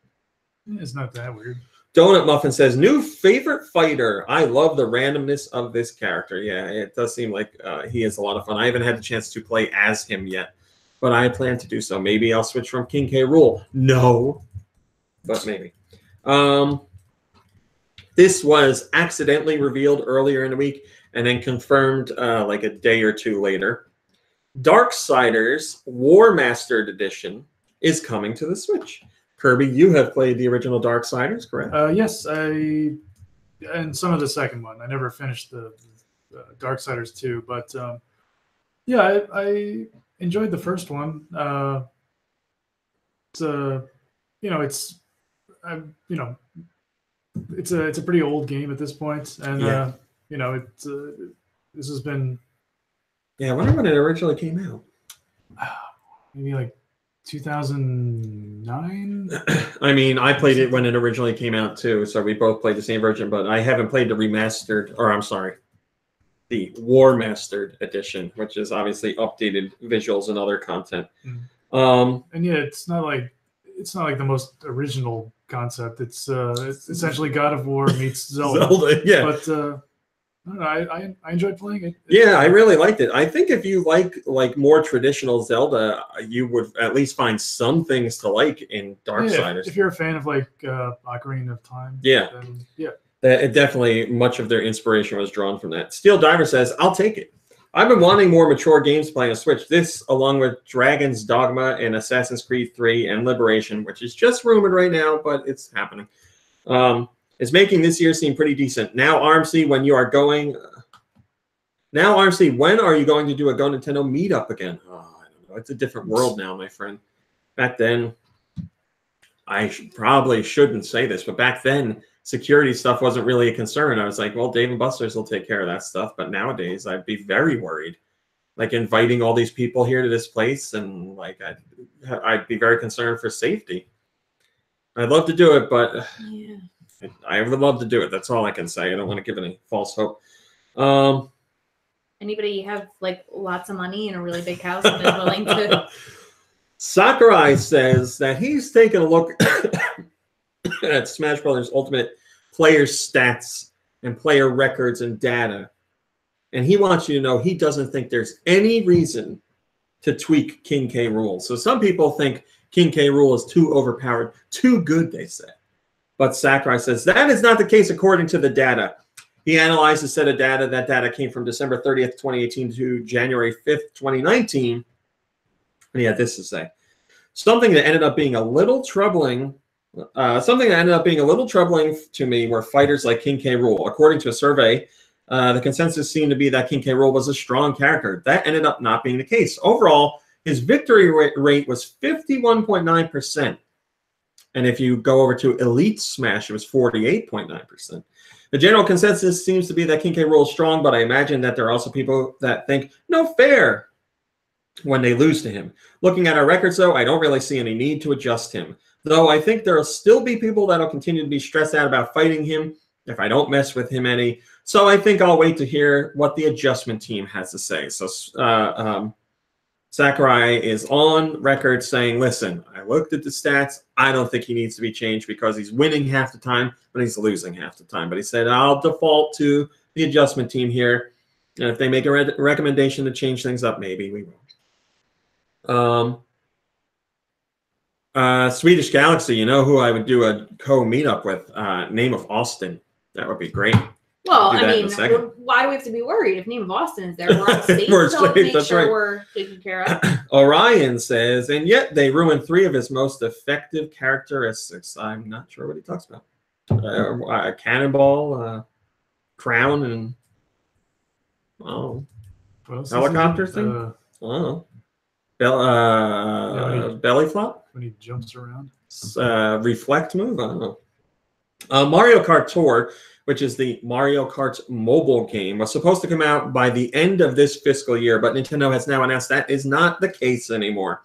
It's not that weird. Donut Muffin says, new favorite fighter. I love the randomness of this character. Yeah, it does seem like he is a lot of fun. I haven't had the chance to play as him yet, but I plan to do so. Maybe I'll switch from King K. Rool. No, but maybe. This was accidentally revealed earlier in the week and then confirmed like a day or two later. Darksiders War Mastered Edition is coming to the Switch. Kirby, you have played the original Darksiders, correct? Yes, and some of the second one. I never finished the Darksiders 2, but yeah, I enjoyed the first one. It's it's a pretty old game at this point, and Yeah. This has been Yeah, I wonder when it originally came out. maybe like 2009. I mean, I played it when it originally came out too, so we both played the same version, but I haven't played the remastered, or I'm sorry, the War Mastered Edition, which is obviously updated visuals and other content. And yeah, it's not like the most original concept. It's essentially God of War meets Zelda. Yeah. But I don't know, I enjoyed playing it. Yeah, I really liked it. I think if you like more traditional Zelda, you would at least find some things to like in Darksiders. Yeah, if you're a fan of like Ocarina of Time, Yeah. then yeah. It definitely, much of their inspiration was drawn from that. Steel Diver says, I'll take it. I've been wanting more mature games to play on Switch. This, along with Dragon's Dogma and Assassin's Creed 3 and Liberation, which is just rumored right now, but it's happening, is making this year seem pretty decent. Now, RMC, when are you going to do a GoNintendo meetup again? Oh, I don't know. It's a different world now, my friend. Back then, I probably shouldn't say this, but back then, security stuff wasn't really a concern. I was like, well, Dave & Buster's will take care of that stuff. But nowadays, I'd be very worried. Like inviting all these people here to this place, and like I'd be very concerned for safety. I'd love to do it, but Yeah. I would love to do it. That's all I can say. I don't want to give any false hope. Anybody have like lots of money and a really big house and is willing to? Sakurai says that he's taken a look at Smash Brothers Ultimate player stats and player records and data, and he wants you to know he doesn't think there's any reason to tweak King K. Rool. So some people think King K. Rool is too overpowered, too good, they say. But Sakurai says that is not the case according to the data. He analyzed a set of data. That data came from December 30th, 2018 to January 5th, 2019. And he had this to say. Something that ended up being a little troubling to me were fighters like King K. Rool. According to a survey, the consensus seemed to be that King K. Rool was a strong character. That ended up not being the case. Overall, his victory rate was 51.9%. And if you go over to Elite Smash, it was 48.9%. The general consensus seems to be that King K. Rool is strong, but I imagine that there are also people that think, no fair, when they lose to him. Looking at our records, though, I don't really see any need to adjust him. Though I think there'll still be people that'll continue to be stressed out about fighting him if I don't mess with him any. So I think I'll wait to hear what the adjustment team has to say. So Sakurai is on record saying, listen, I looked at the stats. I don't think he needs to be changed because he's winning half the time, but he's losing half the time. But he said, I'll default to the adjustment team here. And if they make a recommendation to change things up, maybe we will. Swedish Galaxy, you know who I would do a co-meetup with? Name of Austin. That would be great. Well, I mean, why do we have to be worried if Name of Austin is there? We're on safe, so make sure we're taken care of. Orion says, and yet they ruined 3 of his most effective characteristics. I'm not sure what he talks about. Cannonball, crown, and helicopter thing. Belly flop. When he jumps around. Reflect move. I don't know. Mario Kart Tour, which is the Mario Kart mobile game, was supposed to come out by the end of this fiscal year, but Nintendo has now announced that is not the case anymore.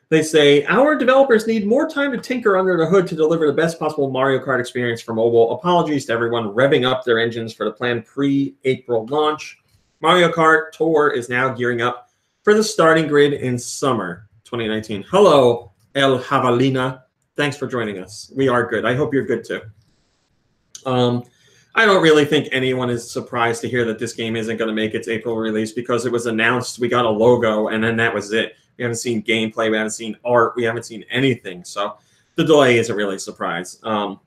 They say, our developers need more time to tinker under the hood to deliver the best possible Mario Kart experience for mobile. Apologies to everyone revving up their engines for the planned pre-April launch. Mario Kart Tour is now gearing up for the starting grid in summer 2019. Hello, El Javelina. Thanks for joining us. We are good. I hope you're good too. I don't really think anyone is surprised to hear that this game isn't going to make its April release because it was announced, we got a logo, and then that was it. We haven't seen gameplay, we haven't seen art, we haven't seen anything. So the delay isn't really a surprise. But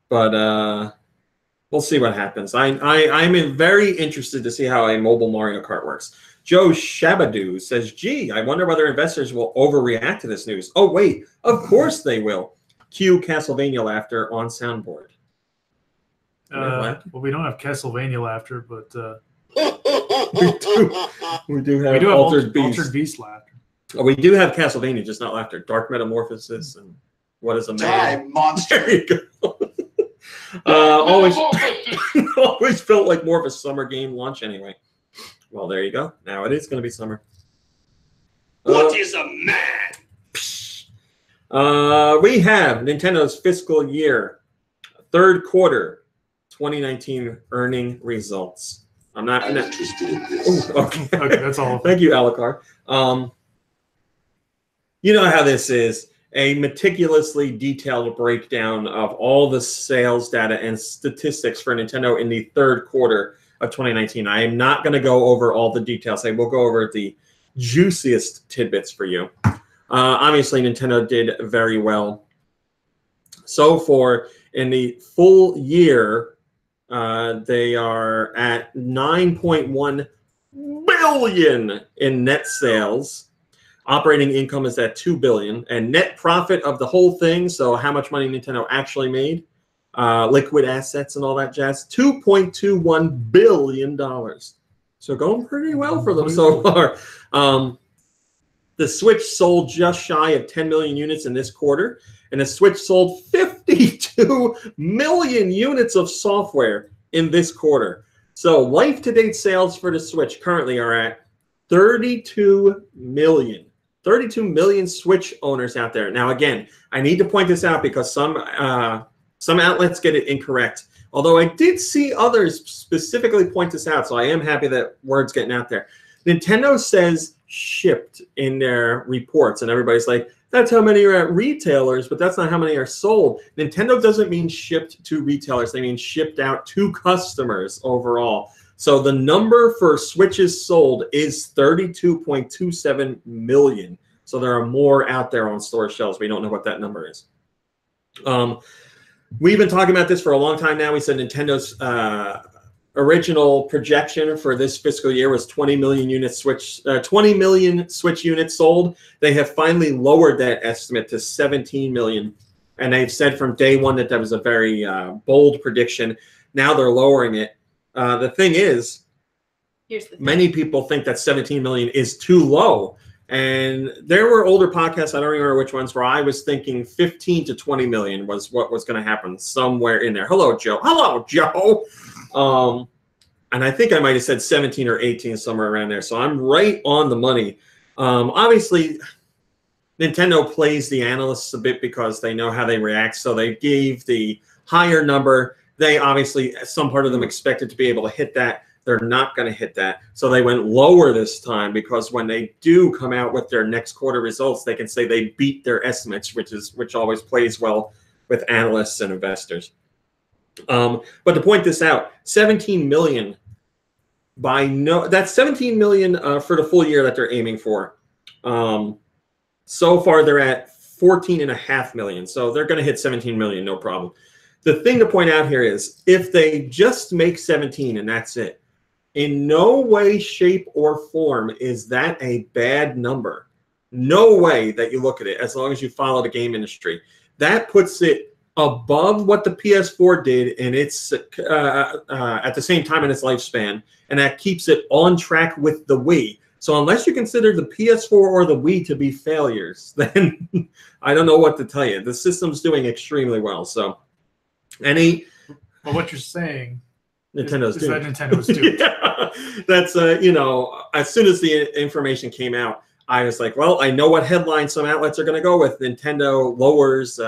we'll see what happens. I'm very interested to see how a mobile Mario Kart works. Joe Shabadoo says, gee, I wonder whether investors will overreact to this news. Oh, wait, of course they will. Cue Castlevania laughter on soundboard. Well, we don't have Castlevania laughter, but we do have Altered Beast laughter. Oh, we do have Castlevania, just not laughter. Dark Metamorphosis and What is a Man? Die, monster. There you go. Always felt like more of a summer game launch anyway. Well, there you go. Now it is going to be summer. What is a man? We have Nintendo's fiscal year, third quarter, 2019 earning results. I'm not interested in this. Okay, that's all. Thank you, Alucard. You know how this is. A meticulously detailed breakdown of all the sales data and statistics for Nintendo in the third quarter of 2019. I am not going to go over all the details. I will go over the juiciest tidbits for you. Obviously, Nintendo did very well. So for in the full year, they are at 9.1 billion in net sales. Operating income is at $2 billion, and net profit of the whole thing, so how much money Nintendo actually made, liquid assets and all that jazz, $2.21 billion. So going pretty well for them so far. The Switch sold just shy of 10 million units in this quarter, and the Switch sold 52 million units of software in this quarter. So life-to-date sales for the Switch currently are at 32 million. 32 million Switch owners out there. Now, again, I need to point this out because some outlets get it incorrect. Although I did see others specifically point this out, so I am happy that word's getting out there. Nintendo says shipped in their reports, and everybody's like, that's how many are at retailers, but that's not how many are sold. Nintendo doesn't mean shipped to retailers. They mean shipped out to customers overall. So the number for Switches sold is 32.27 million. So there are more out there on store shelves. We don't know what that number is. We've been talking about this for a long time now. We said Nintendo's original projection for this fiscal year was 20 million units 20 million Switch units sold. They have finally lowered that estimate to 17 million. And they've said from day one that was a very bold prediction. Now they're lowering it. The thing is, many people think that 17 million is too low. And there were older podcasts, I don't remember which ones, where I was thinking 15 to 20 million was what was going to happen somewhere in there. Hello, Joe. Hello, Joe. And I think I might have said 17 or 18, somewhere around there. So I'm right on the money. Obviously, Nintendo plays the analysts a bit because they know how they react. So they gave the higher number. They obviously, some part of them expected to be able to hit that. They're not going to hit that. So they went lower this time because when they do come out with their next quarter results, they can say they beat their estimates, which always plays well with analysts and investors. But to point this out, 17 million that's 17 million for the full year that they're aiming for. So far they're at 14.5 million. So they're going to hit 17 million, no problem. The thing to point out here is if they just make 17 and that's it, in no way, shape, or form is that a bad number. No way that you look at it, as long as you follow the game industry. That puts it above what the PS4 did in its at the same time in its lifespan, and that keeps it on track with the Wii. So unless you consider the PS4 or the Wii to be failures, then I don't know what to tell you. The system's doing extremely well. So, But what you're saying Nintendo's is that doomed. Nintendo's doomed. Yeah, that's as soon as the information came out, I was like, well, I know what headline some outlets are going to go with. Nintendo lowers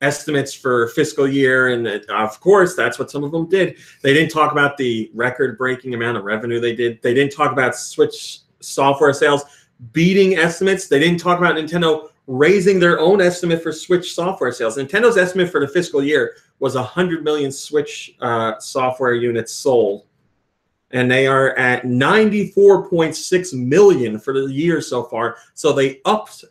estimates for fiscal year, and of course, that's what some of them did. They didn't talk about the record-breaking amount of revenue they did. They didn't talk about Switch software sales beating estimates. They didn't talk about Nintendo raising their own estimate for Switch software sales. Nintendo's estimate for the fiscal year was 100 million Switch software units sold, and they are at 94.6 million for the year so far. So they upped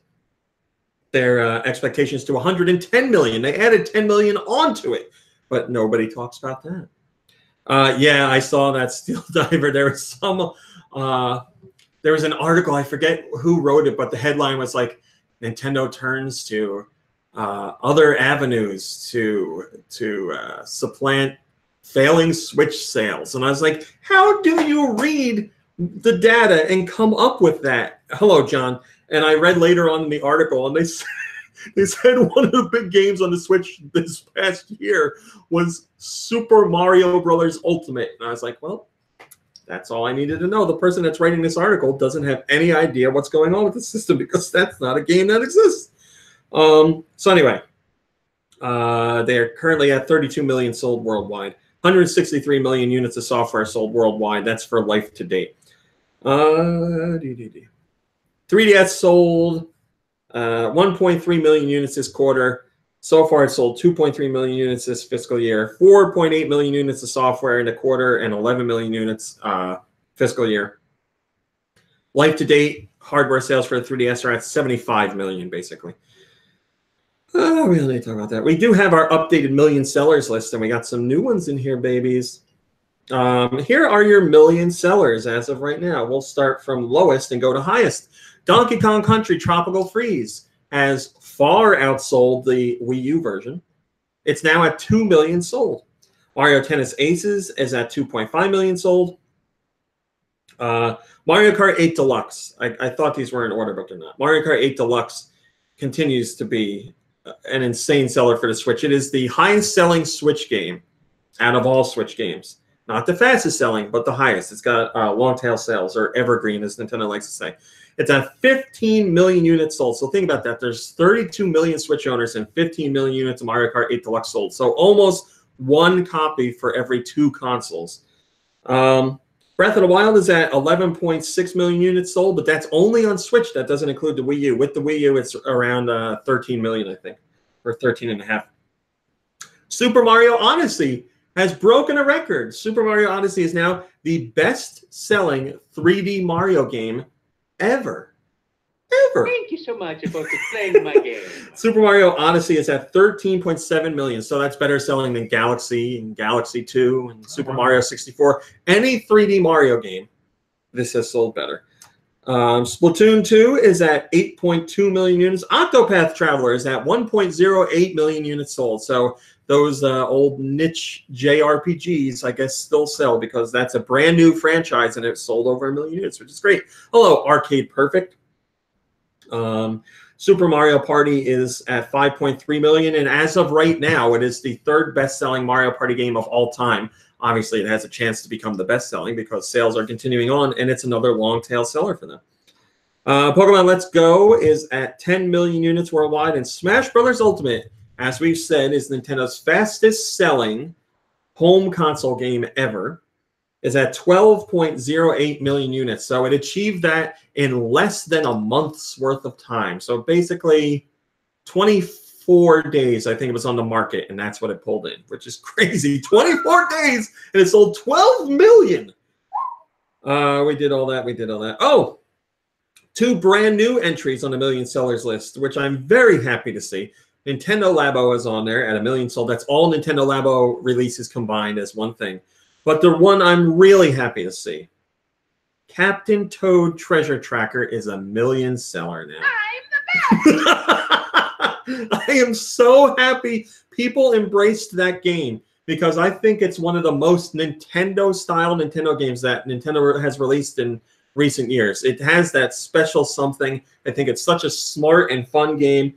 their expectations to 110 million. They added 10 million onto it, but nobody talks about that. Yeah, I saw that Steel Diver. There was there was an article, I forget who wrote it, but the headline was like, Nintendo turns to other avenues to supplant failing Switch sales. And I was like, how do you read the data and come up with that? Hello, John. And I read later on in the article, and they said one of the big games on the Switch this past year was Super Mario Brothers Ultimate. And I was like, well, that's all I needed to know. The person that's writing this article doesn't have any idea what's going on with the system because that's not a game that exists. So anyway, they're currently at 32 million sold worldwide. 163 million units of software sold worldwide. That's for life to date. 3DS sold 1.3 million units this quarter. So far, it sold 2.3 million units this fiscal year, 4.8 million units of software in the quarter, and 11 million units fiscal year. Life to date, hardware sales for the 3DS are at 75 million, basically. We don't need to talk about that. We do have our updated million sellers list, and we got some new ones in here, babies. Here are your million sellers as of right now. We'll start from lowest and go to highest. Donkey Kong Country Tropical Freeze has far outsold the Wii U version. It's now at 2 million sold. Mario Tennis Aces is at 2.5 million sold. Mario Kart 8 Deluxe. I thought these were in order, but they're not. Mario Kart 8 Deluxe continues to be an insane seller for the Switch. It is the highest selling Switch game out of all Switch games. Not the fastest selling, but the highest. It's got long tail sales, or evergreen, as Nintendo likes to say. It's at 15 million units sold. So think about that. There's 32 million Switch owners and 15 million units of Mario Kart 8 Deluxe sold. So almost one copy for every 2 consoles. Breath of the Wild is at 11.6 million units sold, but that's only on Switch. That doesn't include the Wii U. With the Wii U, it's around 13 million, I think, or 13.5. Super Mario Odyssey has broken a record. Super Mario Odyssey is now the best-selling 3D Mario game ever. Thank you so much for playing my game. Super Mario Odyssey is at 13.7 million, so that's better selling than Galaxy and Galaxy 2 and Super Mario 64. Any 3D Mario game, this has sold better. Splatoon 2 is at 8.2 million units. Octopath Traveler is at 1.08 million units sold. So those old niche JRPGs, I guess, still sell because that's a brand new franchise and it sold over 1 million units, which is great. Hello, Arcade Perfect. Super Mario Party is at 5.3 million, and as of right now, it is the 3rd best-selling Mario Party game of all time. Obviously, it has a chance to become the best-selling because sales are continuing on, and it's another long-tail seller for them. Pokemon Let's Go is at 10 million units worldwide, and Smash Bros. Ultimate, as we've said, is Nintendo's fastest-selling home console game ever, is at 12.08 million units. So it achieved that in less than a month's worth of time. So basically 24 days, I think it was on the market, and that's what it pulled in, which is crazy. 24 days, and it sold 12 million. We did all that. We did all that. Oh, 2 brand new entries on the million sellers list, which I'm very happy to see. Nintendo Labo is on there at 1 million sold. That's all Nintendo Labo releases combined as one thing. But the one I'm really happy to see, Captain Toad Treasure Tracker is 1 million seller now. I'm the best. I am so happy people embraced that game because I think it's one of the most Nintendo-style Nintendo games that Nintendo has released in recent years. It has that special something. I think it's such a smart and fun game,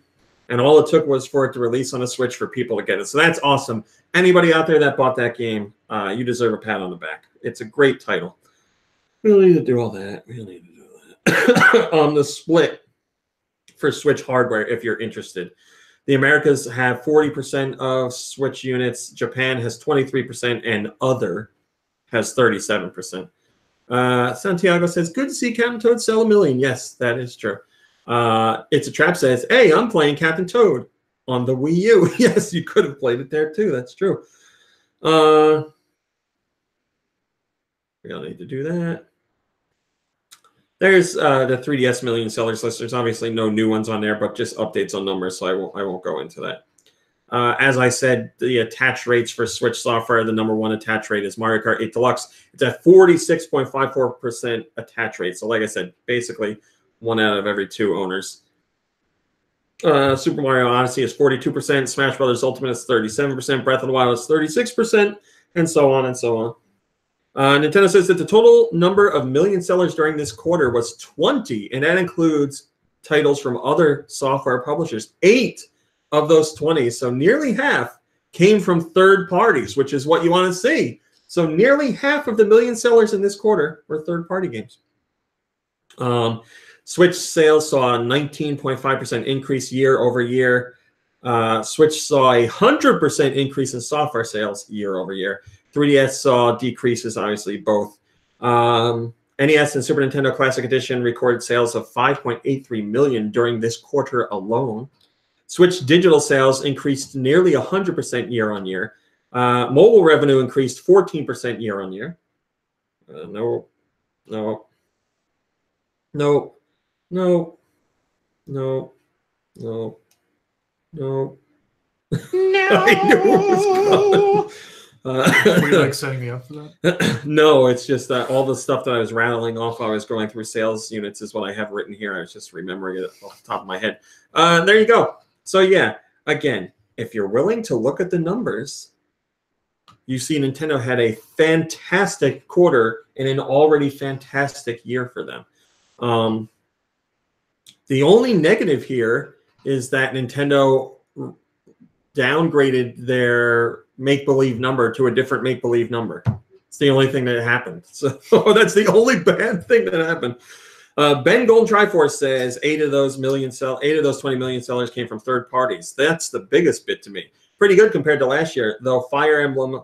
and all it took was for it to release on a Switch for people to get it. So that's awesome. Anybody out there that bought that game, you deserve a pat on the back. It's a great title. We don't need to do all that. We don't need to do that. The split for Switch hardware, if you're interested. The Americas have 40% of Switch units. Japan has 23%, and other has 37%. Santiago says, good to see Captain Toad sell 1 million. Yes, that is true. It's a Trap says, hey, I'm playing Captain Toad on the Wii U. Yes, you could have played it there too. That's true. We don't need to do that. There's the 3DS million sellers list. There's obviously no new ones on there, but just updates on numbers, so I won't go into that. As I said, the attach rates for Switch software, the #1 attach rate is Mario Kart 8 Deluxe. It's at 46.54% attach rate. So like I said, basically 1 out of every 2 owners. Super Mario Odyssey is 42%. Smash Bros. Ultimate is 37%. Breath of the Wild is 36%, and so on and so on. Nintendo says that the total number of million sellers during this quarter was 20, and that includes titles from other software publishers. 8 of those 20, so nearly half, came from third parties, which is what you want to see. So nearly half of the million sellers in this quarter were third-party games. Switch sales saw a 19.5% increase year over year. Switch saw a 100% increase in software sales year over year. 3DS saw decreases, obviously, both. NES and Super Nintendo Classic Edition recorded sales of 5.83 million during this quarter alone. Switch digital sales increased nearly 100% year on year. Mobile revenue increased 14% year on year. No. I knew it was coming. Were you like setting me up for that? No, it's just that all the stuff that I was rattling off while I was going through sales units is what I have written here. I was just remembering it off the top of my head. There you go. So yeah, again, if you're willing to look at the numbers, you see Nintendo had a fantastic quarter and an already fantastic year for them. The only negative here is that Nintendo downgraded their make-believe number to a different make-believe number. It's the only thing that happened. So that's the only bad thing that happened. Ben Golden Triforce says 8 of those 20 million sellers came from third parties. That's the biggest bit to me. Pretty good compared to last year, though. Fire Emblem,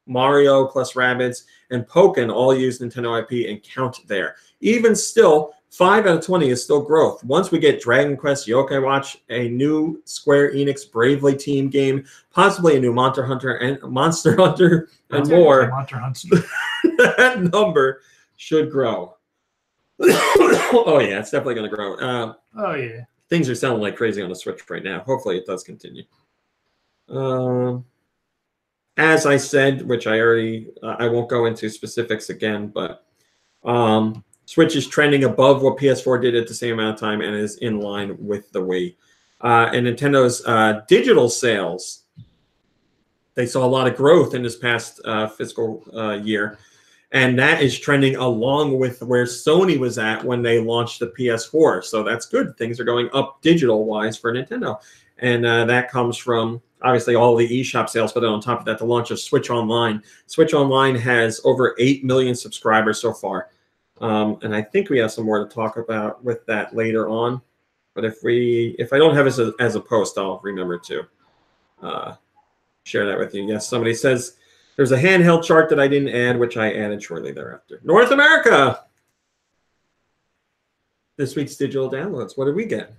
Mario plus Rabbids, and Pokken all use Nintendo IP and count there. Even still, 5 out of 20 is still growth. Once we get Dragon Quest, Yokai Watch, a new Square Enix Bravely Team game, possibly a new Monster Hunter and more, that number should grow. Oh yeah, it's definitely going to grow. Oh yeah, things are sounding like crazy on the Switch right now. Hopefully, it does continue. As I said, which I won't go into specifics again, but Switch is trending above what PS4 did at the same amount of time and is in line with the Wii. And Nintendo's digital sales, they saw a lot of growth in this past fiscal year. And that is trending along with where Sony was at when they launched the PS4. So that's good. Things are going up digital-wise for Nintendo. And that comes from, obviously, all the eShop sales. But then on top of that, the launch of Switch Online. Switch Online has over 8 million subscribers so far. And I think we have some more to talk about with that later on. But if I don't have it as a post, I'll remember to share that with you. Yes, somebody says there's a handheld chart that I didn't add, which I added shortly thereafter. North America. This week's digital downloads. What did we get?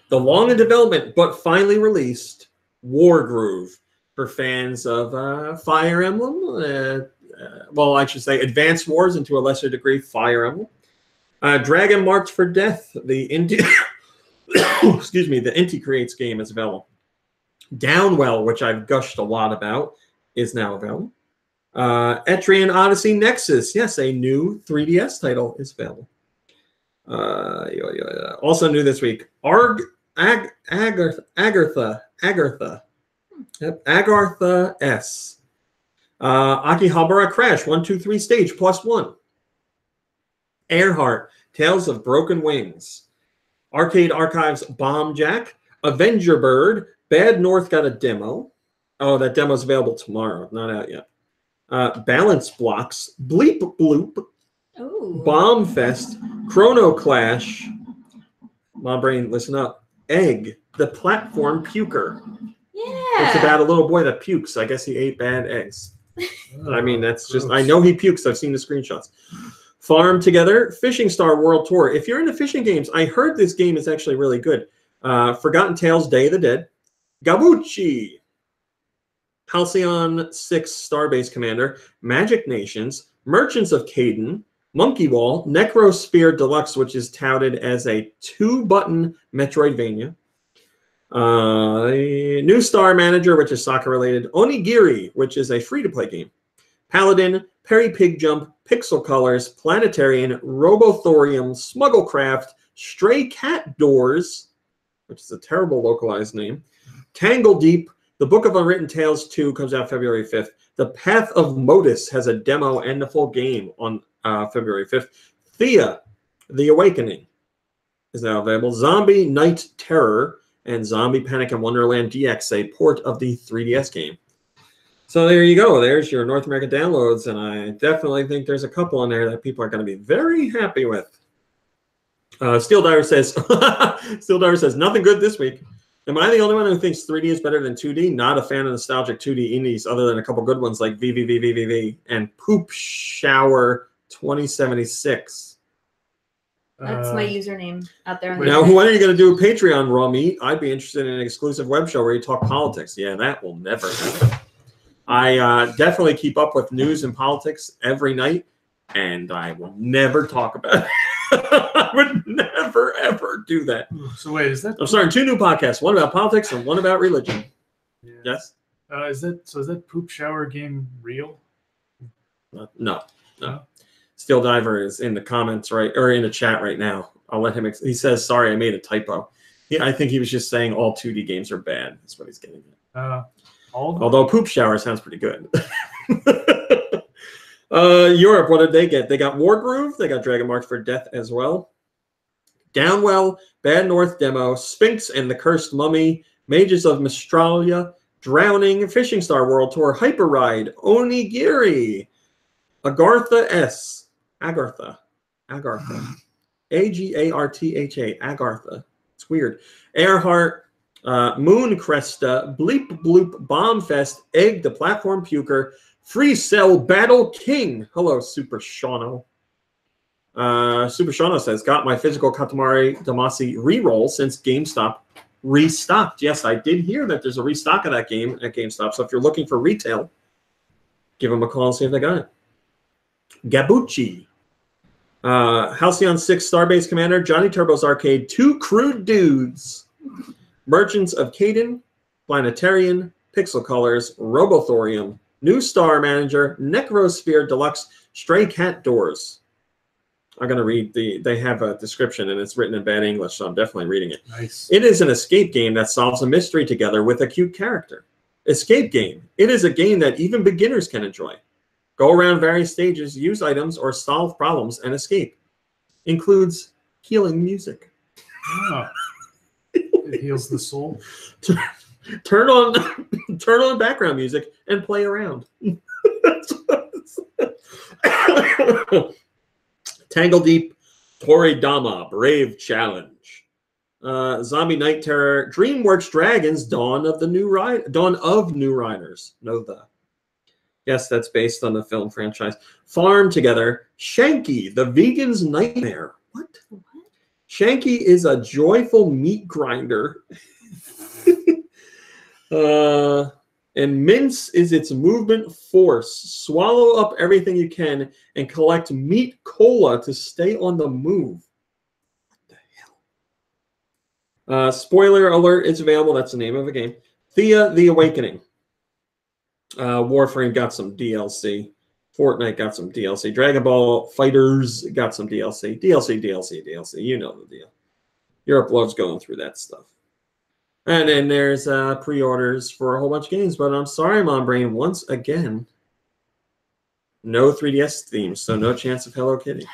The long in development but finally released Wargroove for fans of Fire Emblem. Well, I should say Advanced Wars, and to a lesser degree, Fire Emblem. Dragon Marked for Death, the Inti excuse me, the Inti Creates game is available. Downwell, which I've gushed a lot about, is now available. Etrian Odyssey Nexus, yes, a new 3DS title is available. Also new this week, Agartha. Yep, Agartha S. Akihabara Crash 123 Stage +1. Earhart Tales of Broken Wings. Arcade Archives Bomb Jack. Avenger Bird. Bad North got a demo. Oh, that demo's available tomorrow. Not out yet. Balance Blocks. Bleep Bloop. Ooh. Bomb Fest. Chrono Clash. My brain, listen up. Egg. The Platform Puker. Yeah. It's about a little boy that pukes. I guess he ate bad eggs. I mean, that's just, I know he pukes. I've seen the screenshots. Farm Together, Fishing Star World Tour. If you're into fishing games, I heard this game is actually really good. Forgotten Tales, Day of the Dead. Gabuchi. Halcyon 6 Starbase Commander. Magic Nations. Merchants of Caden. Monkey Wall. Necrosphere Deluxe, which is touted as a 2-button Metroidvania. New Star Manager, which is soccer-related. Onigiri, which is a free-to-play game. Paladin, Perry Pig Jump, Pixel Colors, Planetarian, Robothorium, Smugglecraft, Stray Cat Doors, which is a terrible localized name. Tangle Deep, The Book of Unwritten Tales 2 comes out February 5th. The Path of Modus has a demo and the full game on February 5th. Thea, The Awakening is now available. Zombie Night Terror and Zombie Panic in Wonderland DX, a port of the 3DS game. So there you go. There's your North American downloads, and I definitely think there's a couple in there that people are going to be very happy with. Steel Diver says, nothing good this week. Am I the only one who thinks 3D is better than 2D? Not a fan of nostalgic 2D indies, other than a couple good ones like VVVVVV and Poop Shower 2076. That's my username out there. Now, when are you going to do a Patreon, Raw Meat? I'd be interested in an exclusive web show where you talk politics. Yeah, that will never happen. I definitely keep up with news and politics every night, and I will never talk about it. I would never, ever do that. So wait, is that... I'm starting 2 new podcasts, one about politics and one about religion. Yeah. Yes? Is that Poop Shower game real? No. Steel Diver is in the comments or in the chat right now. I'll let him. He says, "Sorry, I made a typo." I think he was just saying all 2D games are bad. That's what he's getting at. Although Poop Shower sounds pretty good. Europe, what did they get? They got Wargroove. They got Dragon Marked for Death as well. Downwell, Bad North demo, Sphinx and the Cursed Mummy, Mages of Mistralia, Drowning, Fishing Star World Tour, Hyper Ride, Onigiri, Agartha S. Agartha. Agartha. Agartha. It's weird. Earhart, Moon Cresta, Bleep Bloop, Bomb Fest, Egg, the Platform Puker, Free Cell Battle King. Hello, Super Shauno. Super Shauno says, got my physical Katamari Damacy reroll since GameStop restocked. Yes, I did hear that there's a restock of that game at GameStop. So if you're looking for retail, give them a call and see if they got it. Gabuchi. Halcyon 6 Starbase Commander, Johnny Turbo's Arcade, 2 Crude Dudes, Merchants of Caden, Planetarian, Pixel Colors, Robothorium, New Star Manager, Necrosphere Deluxe, Stray Cat Doors. I'm going to read they have a description, and it's written in bad English, so I'm definitely reading it. Nice. It is an escape game that solves a mystery together with a cute character. Escape game. It is a game that even beginners can enjoy. Go around various stages, use items, or solve problems and escape. Includes healing music. Oh. It heals the soul. Turn on background music and play around. Tangle Deep, Toridama, Brave Challenge. Zombie Night Terror, DreamWorks Dragons, Dawn of New Riders. Know that. Yes, that's based on the film franchise. Farm Together, Shanky, the Vegan's Nightmare. What? Shanky is a joyful meat grinder. And Mince is its movement force. Swallow up everything you can and collect meat cola to stay on the move. What the hell? Spoiler alert, it's available. That's the name of the game. Thea the Awakening. Warframe got some DLC. Fortnite got some DLC. Dragon Ball Fighters got some DLC. DLC. You know the deal. Europe loves going through that stuff. And then there's pre-orders for a whole bunch of games. But I'm sorry, Mom Brain, once again, no 3DS themes, so no chance of Hello Kitty.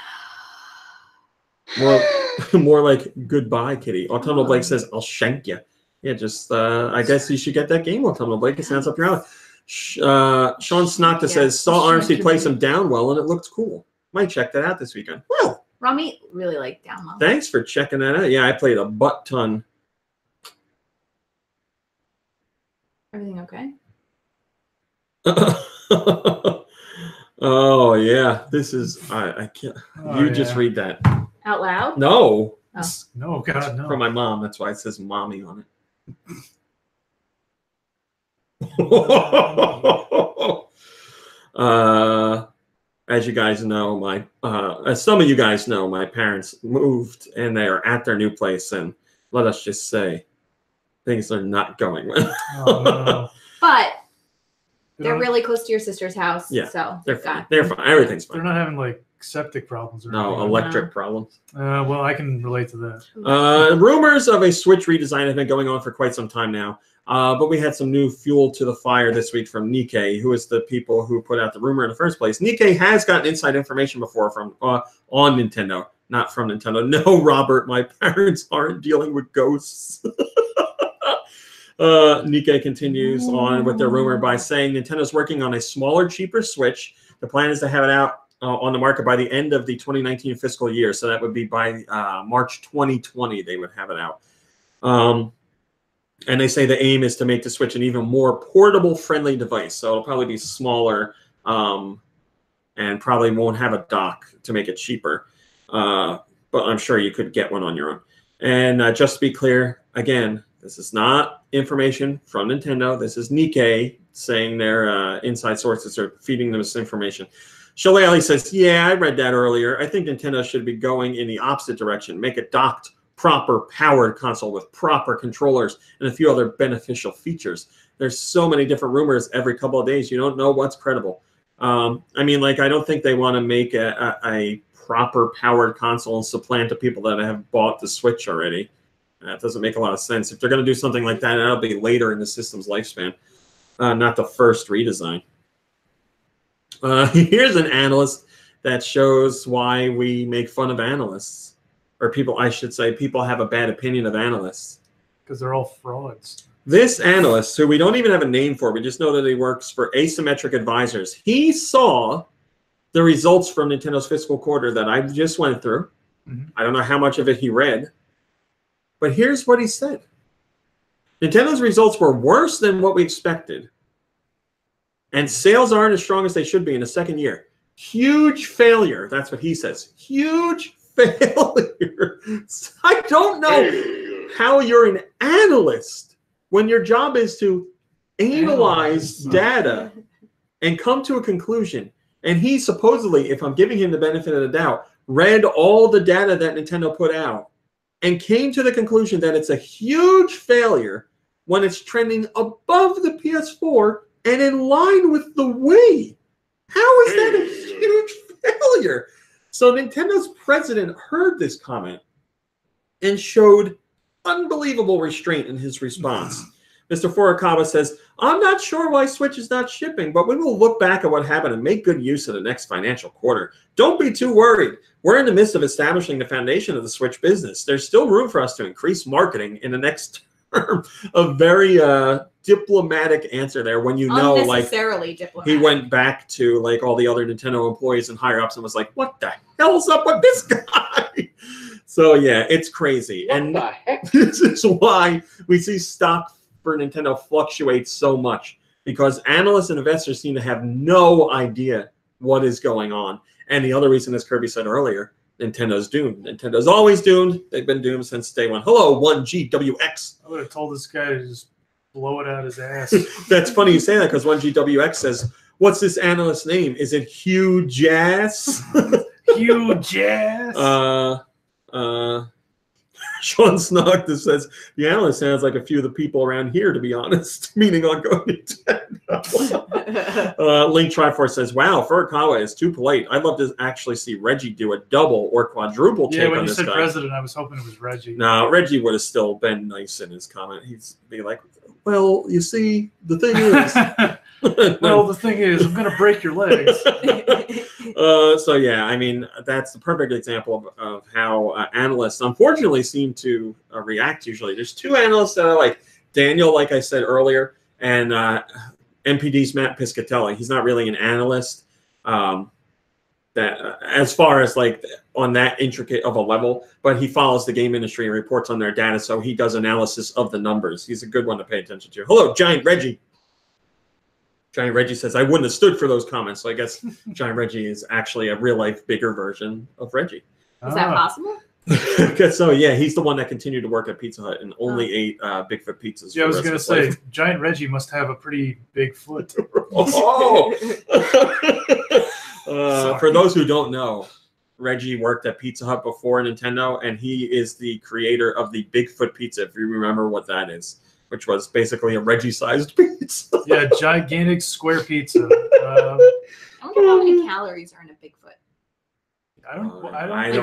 More like Goodbye Kitty. Autumnal Blake says, I'll shank you. Yeah, just, I guess you should get that game, Autumnal Blake. It sounds up your alley. Sean Snocta says, saw RMC play some Downwell, and it looked cool. Might check that out this weekend. Well, Rami really liked Downwell. Thanks for checking that out. Yeah, I played a butt ton. Everything okay? Oh yeah, this is I can't. You just read that out loud. No. Oh. No, God, no. From my mom. That's why it says "mommy" on it. As you guys know, as some of you guys know, my parents moved and they are at their new place, and let us just say, things are not going well. Oh, no. But they're really close to your sister's house. Yeah, so they're fine. They're fine. Everything's fine. They're not having like septic problems or no anything. electric problems. Well, I can relate to that. Rumors of a Switch redesign have been going on for quite some time now. But we had some new fuel to the fire this week from Nikkei, who is the people who put out the rumor in the first place. Nikkei has gotten inside information before from on Nintendo, not from Nintendo. No, Robert, my parents aren't dealing with ghosts. Nikkei continues on with their rumor by saying Nintendo's working on a smaller, cheaper Switch. The plan is to have it out on the market by the end of the 2019 fiscal year. So that would be by March 2020 they would have it out. And they say the aim is to make the Switch an even more portable-friendly device. So it'll probably be smaller and probably won't have a dock to make it cheaper. But I'm sure you could get one on your own. And just to be clear, again, this is not information from Nintendo. This is Nikkei saying their inside sources are feeding them this information. Shillelagh says, yeah, I read that earlier. I think Nintendo should be going in the opposite direction. Make a docked, proper powered console with proper controllers and a few other beneficial features. There's so many different rumors every couple of days. You don't know what's credible. I mean, like, I don't think they want to make a proper powered console and supplant the people that have bought the Switch already. That doesn't make a lot of sense. If they're going to do something like that, that'll be later in the system's lifespan, not the first redesign. Here's an analyst that shows why we make fun of analysts. Or people, I should say, people have a bad opinion of analysts. Because they're all frauds. This analyst, who we don't even have a name for, we just know that he works for Asymmetric Advisors. He saw the results from Nintendo's fiscal quarter that I just went through. Mm-hmm. I don't know how much of it he read. But here's what he said. Nintendo's results were worse than what we expected. And sales aren't as strong as they should be in the second year. Huge failure. That's what he says. Huge failure. I don't know how you're an analyst when your job is to analyze data and come to a conclusion. And he supposedly, if I'm giving him the benefit of the doubt, read all the data that Nintendo put out and came to the conclusion that it's a huge failure when it's trending above the PS4 and in line with the Wii. How is that a huge failure? So Nintendo's president heard this comment and showed unbelievable restraint in his response. Mr. Furukawa says, I'm not sure why Switch is not shipping, but we will look back at what happened and make good use of the next financial quarter. Don't be too worried. We're in the midst of establishing the foundation of the Switch business. There's still room for us to increase marketing in the next a very diplomatic answer there when you know, like, unnecessarily diplomatic. he went back to like all the other Nintendo employees and higher ups and was like, "What the hell's up with this guy?" So yeah, it's crazy, What and the heck? this is why we see stock for Nintendo fluctuate so much, because analysts and investors seem to have no idea what is going on. And the other reason, as Kirby said earlier, Nintendo's doomed. Nintendo's always doomed. They've been doomed since day one. Hello, 1GWX. I would have told this guy to just blow it out his ass. That's funny you say that, because 1GWX says, "What's this analyst's name? Is it Huge Ass?" Huge ass. Sean Snug that says, "The analyst sounds like a few of the people around here, to be honest," meaning on GoNintendo. Link Triforce says, "Wow, Furukawa is too polite. I'd love to actually see Reggie do a double or quadruple take when on you this said guy." president, I was hoping it was Reggie. No, Reggie would have still been nice in his comment. He'd be like, "Well, you see, the thing is..." Well, the thing is, I'm going to break your legs. So yeah, I mean, that's the perfect example of how analysts unfortunately seem to react usually. There's two analysts that are like Daniel, like I said earlier, and MPD's Matt Piscatelli. He's not really an analyst as far as like on that intricate of a level, but he follows the game industry and reports on their data, so he does analysis of the numbers. He's a good one to pay attention to. Hello, Giant Reggie. Giant Reggie says, "I wouldn't have stood for those comments." So I guess Giant Reggie is actually a real-life bigger version of Reggie. Is that possible? So yeah, he's the one that continued to work at Pizza Hut and only ate Bigfoot pizzas. Yeah, I was going to say, Giant Reggie must have a pretty big foot. Oh! For those who don't know, Reggie worked at Pizza Hut before Nintendo, and he is the creator of the Bigfoot pizza, if you remember what that is, which was basically a Reggie-sized pizza. Yeah, gigantic square pizza. I wonder how many calories are in a Bigfoot. I don't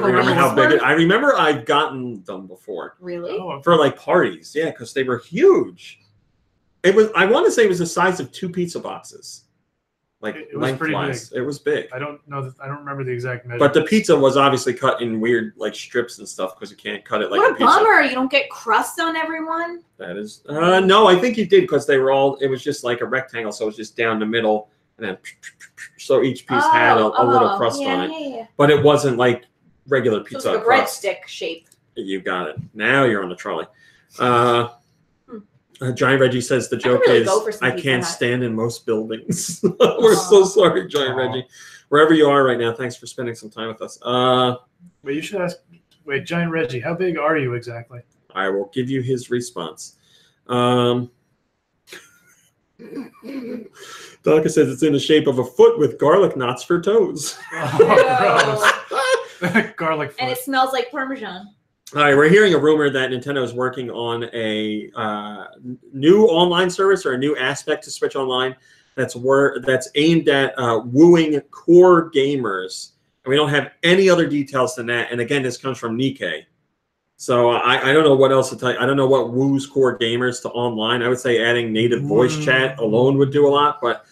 remember how big I remember I've gotten them before. Really? Oh, For like parties, yeah, because they were huge. It was, I want to say it was the size of 2 pizza boxes. Like it was pretty big. It was big. I don't know. I don't remember the exact measure. But the pizza was obviously cut in weird like strips and stuff, because you can't cut it like What a a pizza. bummer! You don't get crust on everyone. That is no, I think you did, because they were all. It was just like a rectangle, so it was just down the middle, and then so each piece had a little crust on it. Yeah. But it wasn't like regular So pizza it's like a crust. breadstick shape. You got it. Now you're on the trolley. Giant Reggie says the joke really is, go for some "I Pizza can't Hut." stand in most buildings." We're so sorry, Giant Reggie. Wherever you are right now, thanks for spending some time with us. Wait, you should ask. Wait, Giant Reggie, how big are you exactly? I will give you his response. Donka says it's in the shape of a foot with garlic knots for toes. Oh, gross. Garlic foot. And it smells like Parmesan. All right, we're hearing a rumor that Nintendo is working on a new online service or a new aspect to Switch Online that's aimed at wooing core gamers. And we don't have any other details than that. And again, this comes from Nikkei. So I don't know what else to tell you. I don't know what woos core gamers to online. I would say adding native voice chat alone would do a lot, but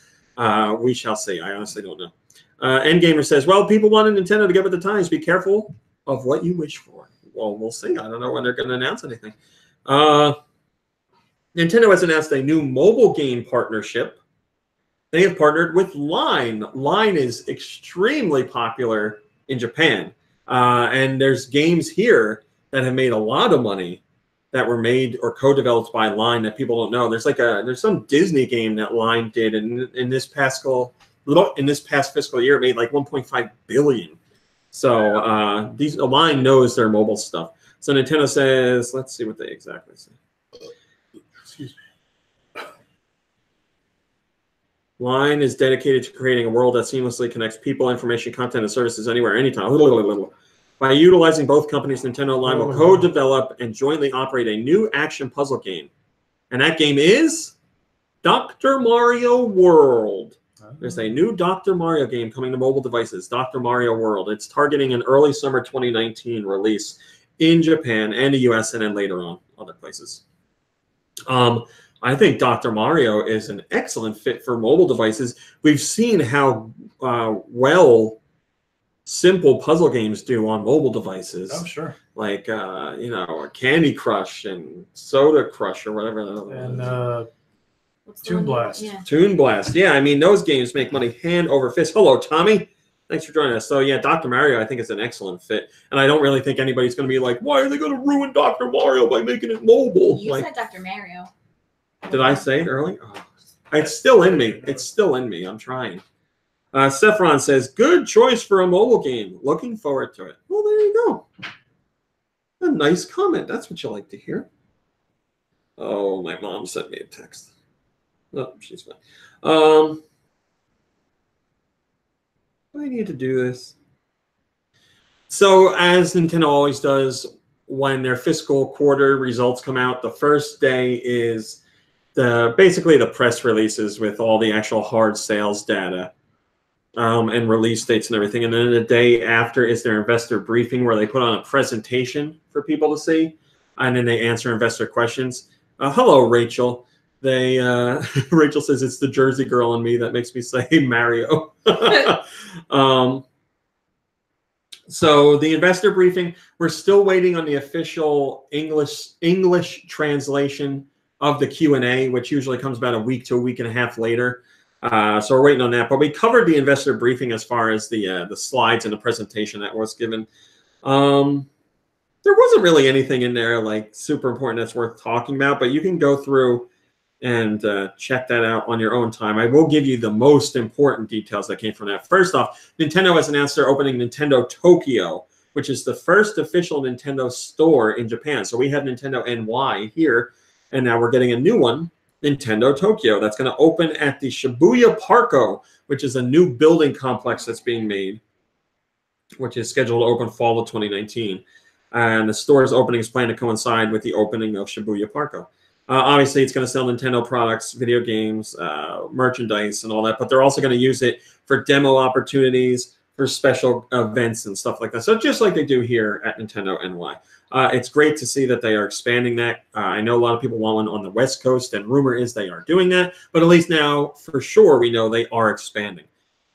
we shall see. I honestly don't know. Endgamer says, "Well, people wanted Nintendo to get with the times. Be careful of what you wish for." Well, we'll see. I don't know when they're going to announce anything. Nintendo has announced a new mobile game partnership. They have partnered with Line. Line is extremely popular in Japan. And there's games here that have made a lot of money that were made or co-developed by Line that people don't know. There's some Disney game that Line did in this past fiscal year. It made like 1.5 billion. So Line knows their mobile stuff. So Nintendo says, let's see what they exactly say. Excuse me. Line is dedicated to creating a world that seamlessly connects people, information, content, and services anywhere, anytime. By utilizing both companies, Nintendo and Line will co-develop and jointly operate a new action puzzle game. And that game is Dr. Mario World. There's a new Dr. Mario game coming to mobile devices, Dr. Mario World. It's targeting an early summer 2019 release in Japan and the US, and then later on other places. I think Dr. Mario is an excellent fit for mobile devices. We've seen how well simple puzzle games do on mobile devices. Oh, sure. Like, you know, Candy Crush and Soda Crush or whatever. And Toon Blast. Yeah. Toon Blast. Yeah, I mean, those games make money hand over fist. Hello, Tommy. Thanks for joining us. So, yeah, Dr. Mario, I think, is an excellent fit. And I don't really think anybody's going to be like, why are they going to ruin Dr. Mario by making it mobile? You like, said Dr. Mario. did I say it early? Oh, it's still in me. It's still in me. I'm trying. Sephron says, good choice for a mobile game. Looking forward to it. Well, there you go. A nice comment. That's what you like to hear. Oh, my mom sent me a text. Oh, she's fine. I need to do this. So, as Nintendo always does, when their fiscal quarter results come out, the first day is basically the press releases with all the actual hard sales data and release dates and everything. And then the day after is their investor briefing where they put on a presentation for people to see, and then they answer investor questions. Hello, Rachel. Rachel says it's the Jersey girl in me that makes me say Mario. So the investor briefing, we're still waiting on the official English translation of the Q&A, which usually comes about a week to a week and a half later. So we're waiting on that. But we covered the investor briefing as far as the slides and the presentation that was given. There wasn't really anything in there like super important that's worth talking about, but you can go through and check that out on your own time. I will give you the most important details that came from that. First off, Nintendo has announced they're opening Nintendo Tokyo, which is the first official Nintendo store in Japan. So we have Nintendo NY here, and now we're getting a new one, Nintendo Tokyo. That's going to open at the Shibuya Parco, which is a new building complex that's being made, which is scheduled to open fall of 2019. And the store's opening is planned to coincide with the opening of Shibuya Parco. Obviously, it's going to sell Nintendo products, video games, merchandise, and all that. But they're also going to use it for demo opportunities, for special events and stuff like that. So just like they do here at Nintendo NY. It's great to see that they are expanding that. I know a lot of people want one on the West Coast, and rumor is they are doing that. But at least now, for sure, we know they are expanding.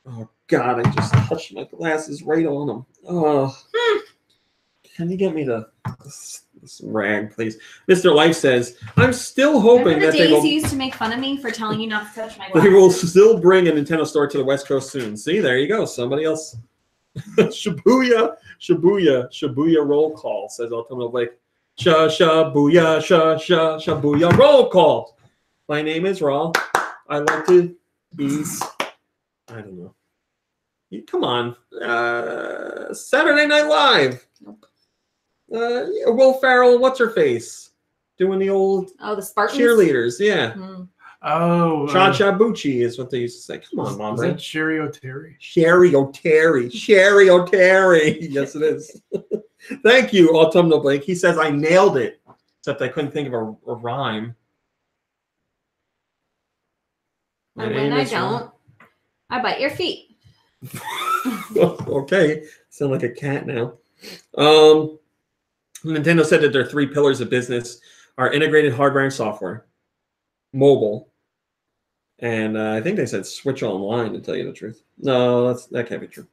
Oh, God, I just touched my glasses right on them. Oh. Can you get me this rag, please? Mr. Life says, I'm still hoping that they will... you used to make fun of me for telling you not to touch my They glasses. will still bring a Nintendo store to the West Coast soon. See, there you go. Somebody else. Shibuya roll call, says Autumnal Blake. Shibuya roll call. My name is Raw. I like to eat... I don't know. Come on. Saturday Night Live. Nope. Will Ferrell, what's her face? Doing the old the Spartans cheerleaders, yeah. Mm. Oh, Cha-Cha Bucci is what they used to say. Come on, Mom. Is that Sherry O'Terry? Sherry O'Terry. Sherry O'Terry. Yes, it is. Thank you, Autumnal Blake. He says I nailed it, except I couldn't think of a rhyme. And when I don't, I bite your feet. Okay. Sound like a cat now. Nintendo said that their 3 pillars of business are integrated hardware and software, mobile, and I think they said Switch Online, to tell you the truth. No, that can't be true.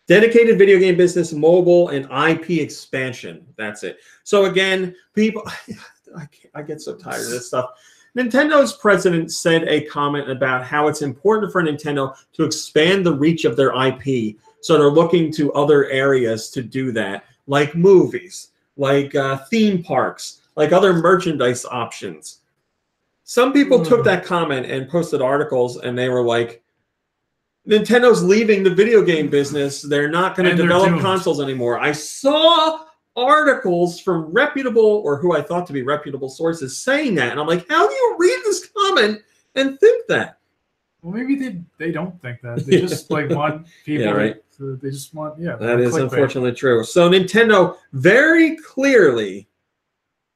Dedicated video game business, mobile, and IP expansion. That's it. So again, people, I get so tired of this stuff. Nintendo's president said a comment about how it's important for Nintendo to expand the reach of their IP. So they're looking to other areas to do that, like movies, like theme parks, like other merchandise options. Some people took that comment and posted articles, and they were like, Nintendo's leaving the video game business. They're not going to develop consoles anymore. I saw articles from reputable, or who I thought to be reputable sources, saying that. And I'm like, how do you read this comment and think that? Well, maybe they don't think that. They just like want people. Yeah, right. They just want, yeah. That is unfortunately true. So Nintendo very clearly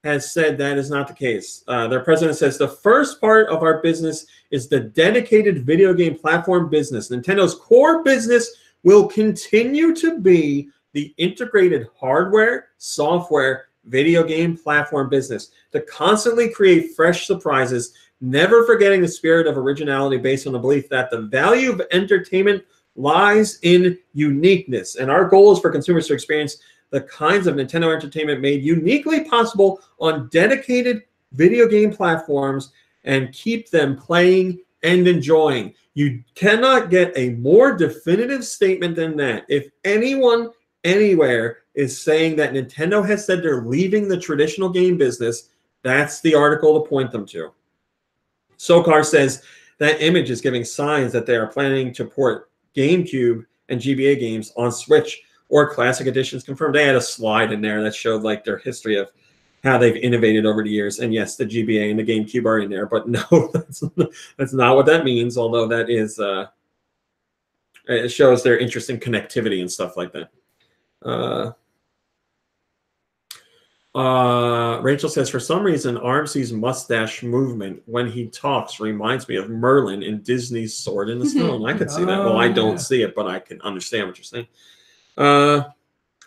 has said that is not the case. Their president says the first part of our business is the dedicated video game platform business. Nintendo's core business will continue to be the integrated hardware, software, video game platform business to constantly create fresh surprises, never forgetting the spirit of originality based on the belief that the value of entertainment lies in uniqueness. And our goal is for consumers to experience the kinds of Nintendo entertainment made uniquely possible on dedicated video game platforms and keep them playing and enjoying. You cannot get a more definitive statement than that. If anyone anywhere is saying that Nintendo has said they're leaving the traditional game business, that's the article to point them to. Sokar says that Image is giving signs that they are planning to port GameCube and GBA games on Switch or Classic Editions confirmed. They had a slide in there that showed like their history of how they've innovated over the years. And yes, the GBA and the GameCube are in there, but no, that's not what that means, although that is, it shows their interest in connectivity and stuff like that. Rachel says, for some reason, Armsy's mustache movement when he talks reminds me of Merlin in Disney's Sword in the Stone. I could see that. Well, I don't see it, but I can understand what you're saying.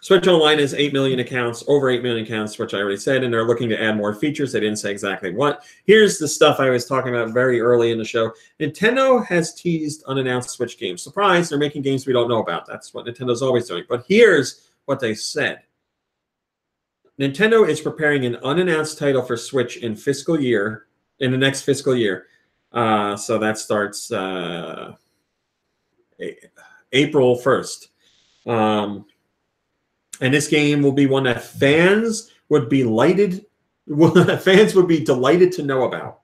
Switch Online is 8 million accounts, over 8 million accounts, which I already said, and they're looking to add more features. They didn't say exactly what. Here's the stuff I was talking about very early in the show. Nintendo has teased unannounced Switch games. Surprise, they're making games we don't know about. That's what Nintendo's always doing. But here's what they said. Nintendo is preparing an unannounced title for Switch in the next fiscal year. So that starts April 1st. And this game will be one that fans would be delighted to know about.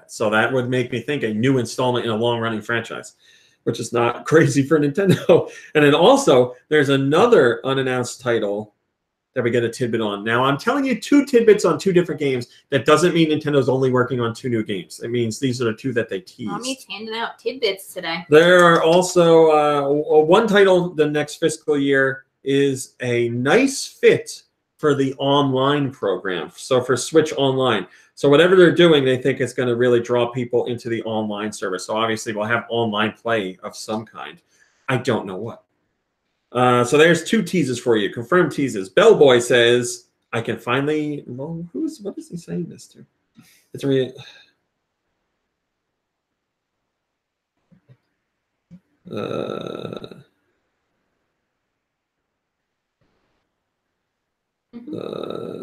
So that would make me think a new installment in a long-running franchise, which is not crazy for Nintendo. And then also, there's another unannounced title that we get a tidbit on. Now, I'm telling you 2 tidbits on 2 different games. That doesn't mean Nintendo's only working on 2 new games. It means these are the 2 that they teased. Mommy's handing out tidbits today. There are also one title the next fiscal year is a nice fit for the online program. So for Switch Online. So whatever they're doing, they think it's going to really draw people into the online service. So obviously we'll have online play of some kind. I don't know what. So there's 2 teases for you. Confirmed teases. Bellboy says, I can finally... Well, what is he saying this to? It's really...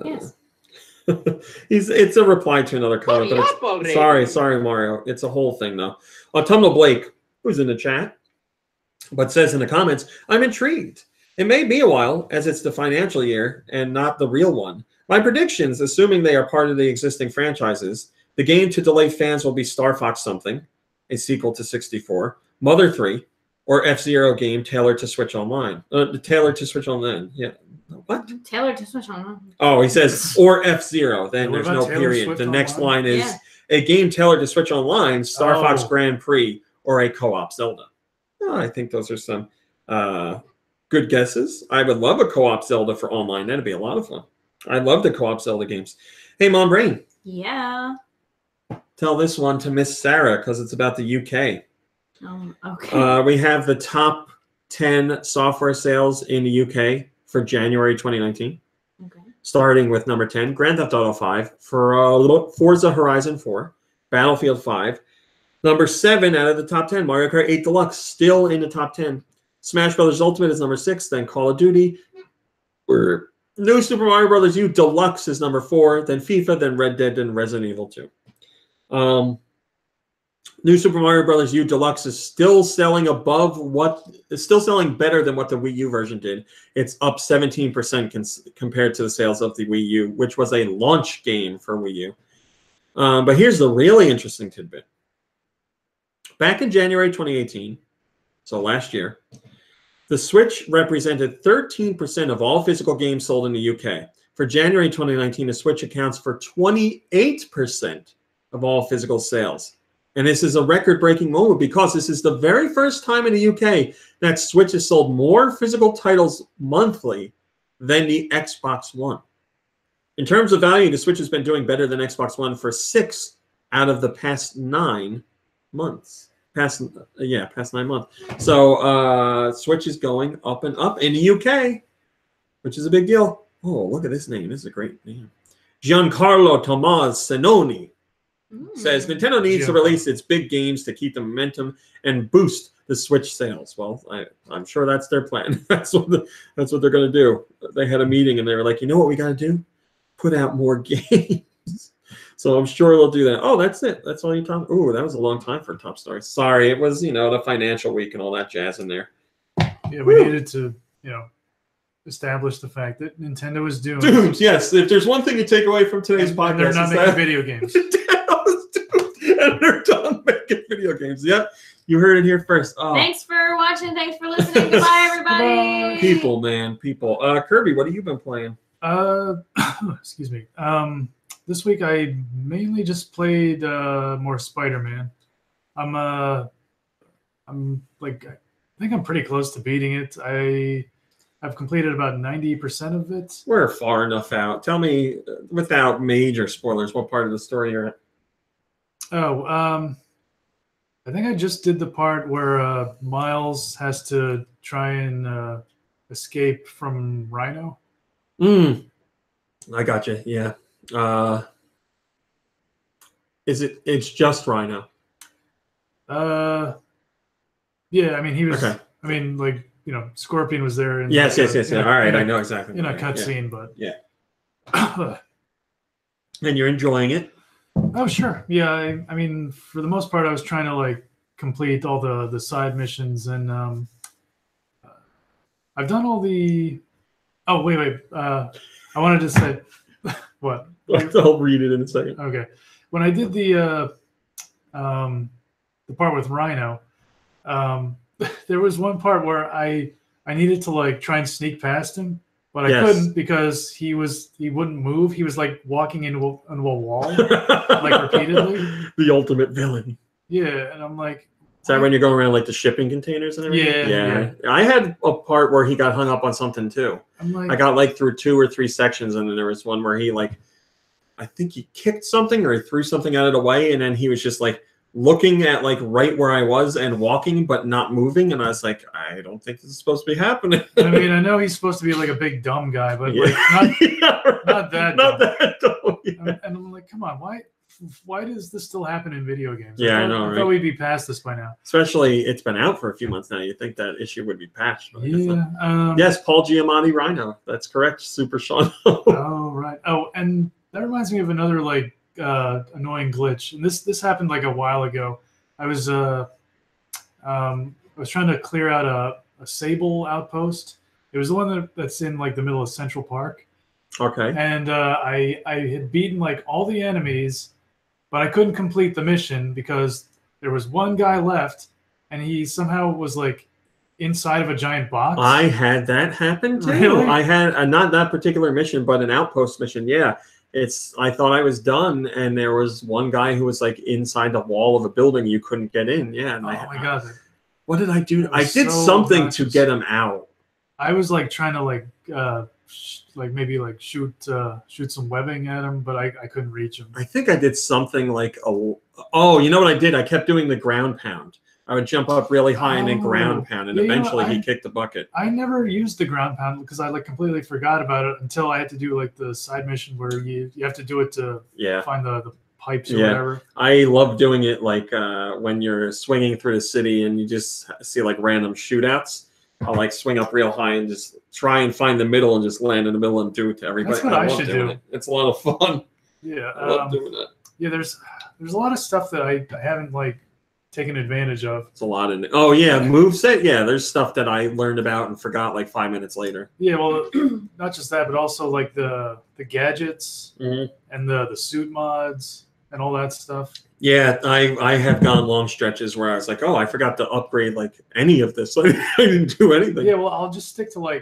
Yes. It's a reply to another comment. But sorry, Mario. It's a whole thing, though. Autumnal Blake, who's in the chat, but says in the comments, I'm intrigued. It may be a while, as it's the financial year and not the real one. My predictions, assuming they are part of the existing franchises, the game to delay fans will be Star Fox something, a sequel to 64, Mother 3, or F-Zero game tailored to Switch Online. Tailored to Switch Online, yeah. What? Tailored to Switch Online. Oh, he says, or F-Zero. Then there's no period. The next line is a game tailored to Switch Online, Star Fox Grand Prix, or a co-op Zelda. Oh, I think those are some good guesses. I would love a co-op Zelda for online. That'd be a lot of fun. I love the co-op Zelda games. Hey, Mom Brain. Yeah. Tell this one to Miss Sarah because it's about the UK. Okay. We have the top 10 software sales in the UK for January 2019. Okay. Starting with number 10, Grand Theft Auto 5, for Forza Horizon 4, Battlefield 5. Number 7 out of the top 10, Mario Kart 8 Deluxe, still in the top 10. Smash Brothers Ultimate is number 6, then Call of Duty. New Super Mario Brothers U Deluxe is number 4, then FIFA, then Red Dead, then Resident Evil 2. New Super Mario Brothers U Deluxe is still selling selling better than what the Wii U version did. It's up 17% compared to the sales of the Wii U, which was a launch game for Wii U. But here's the really interesting tidbit. Back in January 2018, so last year, the Switch represented 13% of all physical games sold in the UK. For January 2019, the Switch accounts for 28% of all physical sales. And this is a record-breaking moment because this is the very first time in the UK that Switch has sold more physical titles monthly than the Xbox One. In terms of value, the Switch has been doing better than Xbox One for 6 out of the past 9 months. Past 9 months. So Switch is going up and up in the UK, which is a big deal. Oh, look at this name. This is a great name. Giancarlo Tomas Senoni says Nintendo needs to release its big games to keep the momentum and boost the Switch sales. Well, I'm sure that's their plan. That's what they're going to do. They had a meeting and they were like, you know what we got to do? Put out more games. So I'm sure they'll do that. Oh, that's it. That's all you talk. Oh, that was a long time for top story. Sorry, it was the financial week and all that jazz in there. Yeah, we needed to establish the fact that Nintendo is doomed. Dude, yes. If there's one thing you take away from today's podcast, they're not making video games. Nintendo is doomed, and they're done making video games. Yep, you heard it here first. Oh. Thanks for watching. Thanks for listening. Goodbye, everybody. People, man, people. Kirby, what have you been playing? Excuse me. This week I mainly just played more Spider-Man. I think I'm pretty close to beating it. I've completed about 90% of it. We're far enough out. Tell me, without major spoilers, what part of the story you're at? Oh, I think I just did the part where Miles has to try and escape from Rhino. I got you. Yeah. It's just Rhino? Yeah. I mean, he was. Okay. I mean, Scorpion was there. Yes. All right, I know exactly. In a cutscene, but yeah. And you're enjoying it? Oh, sure. Yeah. I mean, for the most part, I was trying to complete all the side missions, and I've done all the. Oh, wait. I wanted to say what? I'll read it in a second. Okay. When I did the part with Rhino, there was one part where I needed to try and sneak past him, but I couldn't because he wouldn't move. He was walking into a wall repeatedly. The ultimate villain. Yeah, and I'm like, is that when you're going around the shipping containers and everything? Yeah. I had a part where he got hung up on something too. I got through 2 or 3 sections, and then there was one where he I think he kicked something or he threw something out of the way, and then he was just looking at right where I was and walking but not moving, and I was like, I don't think this is supposed to be happening. I mean, I know he's supposed to be a big dumb guy, but not that dumb. Yeah. And I'm like, come on, why does this still happen in video games? Yeah, I know, I thought we'd be past this by now. Especially, it's been out for a few months now. You think that issue would be patched. Yeah. Yes, Paul Giamatti Rhino. That's correct. Super Sean. Oh, right. Oh, and that reminds me of another annoying glitch. And this happened a while ago. I was trying to clear out a Sable outpost. It was the one that's in the middle of Central Park. Okay. And I had beaten all the enemies, but I couldn't complete the mission because there was one guy left, and he somehow was inside of a giant box. I had that happen too. Really? I had not that particular mission, but an outpost mission. Yeah. I thought I was done, and there was one guy who was inside the wall of a building you couldn't get in. Yeah. And my God. What did I do? I did something to get him out. I was trying to maybe shoot some webbing at him, but I couldn't reach him. I think I did something oh, you know what I did? I kept doing the ground pound. I would jump up really high and then ground pound, and eventually he kicked the bucket. I never used the ground pound because I completely forgot about it until I had to do the side mission where you have to do it to find the pipes or whatever. I love doing it when you're swinging through the city and you just see random shootouts. I'll swing up real high and just try and find the middle and just land in the middle and do it to everybody. That's what I should do. It's a lot of fun. Yeah, I love doing that. Yeah, there's a lot of stuff that I haven't taken advantage of. It's a lot in it. Oh yeah, moveset. Yeah, there's stuff that I learned about and forgot 5 minutes later. Yeah, well, not just that, but also the gadgets and the suit mods and all that stuff. Yeah, I have gone long stretches where I was oh, I forgot to upgrade any of this. I didn't do anything. Yeah, well, I'll just stick to a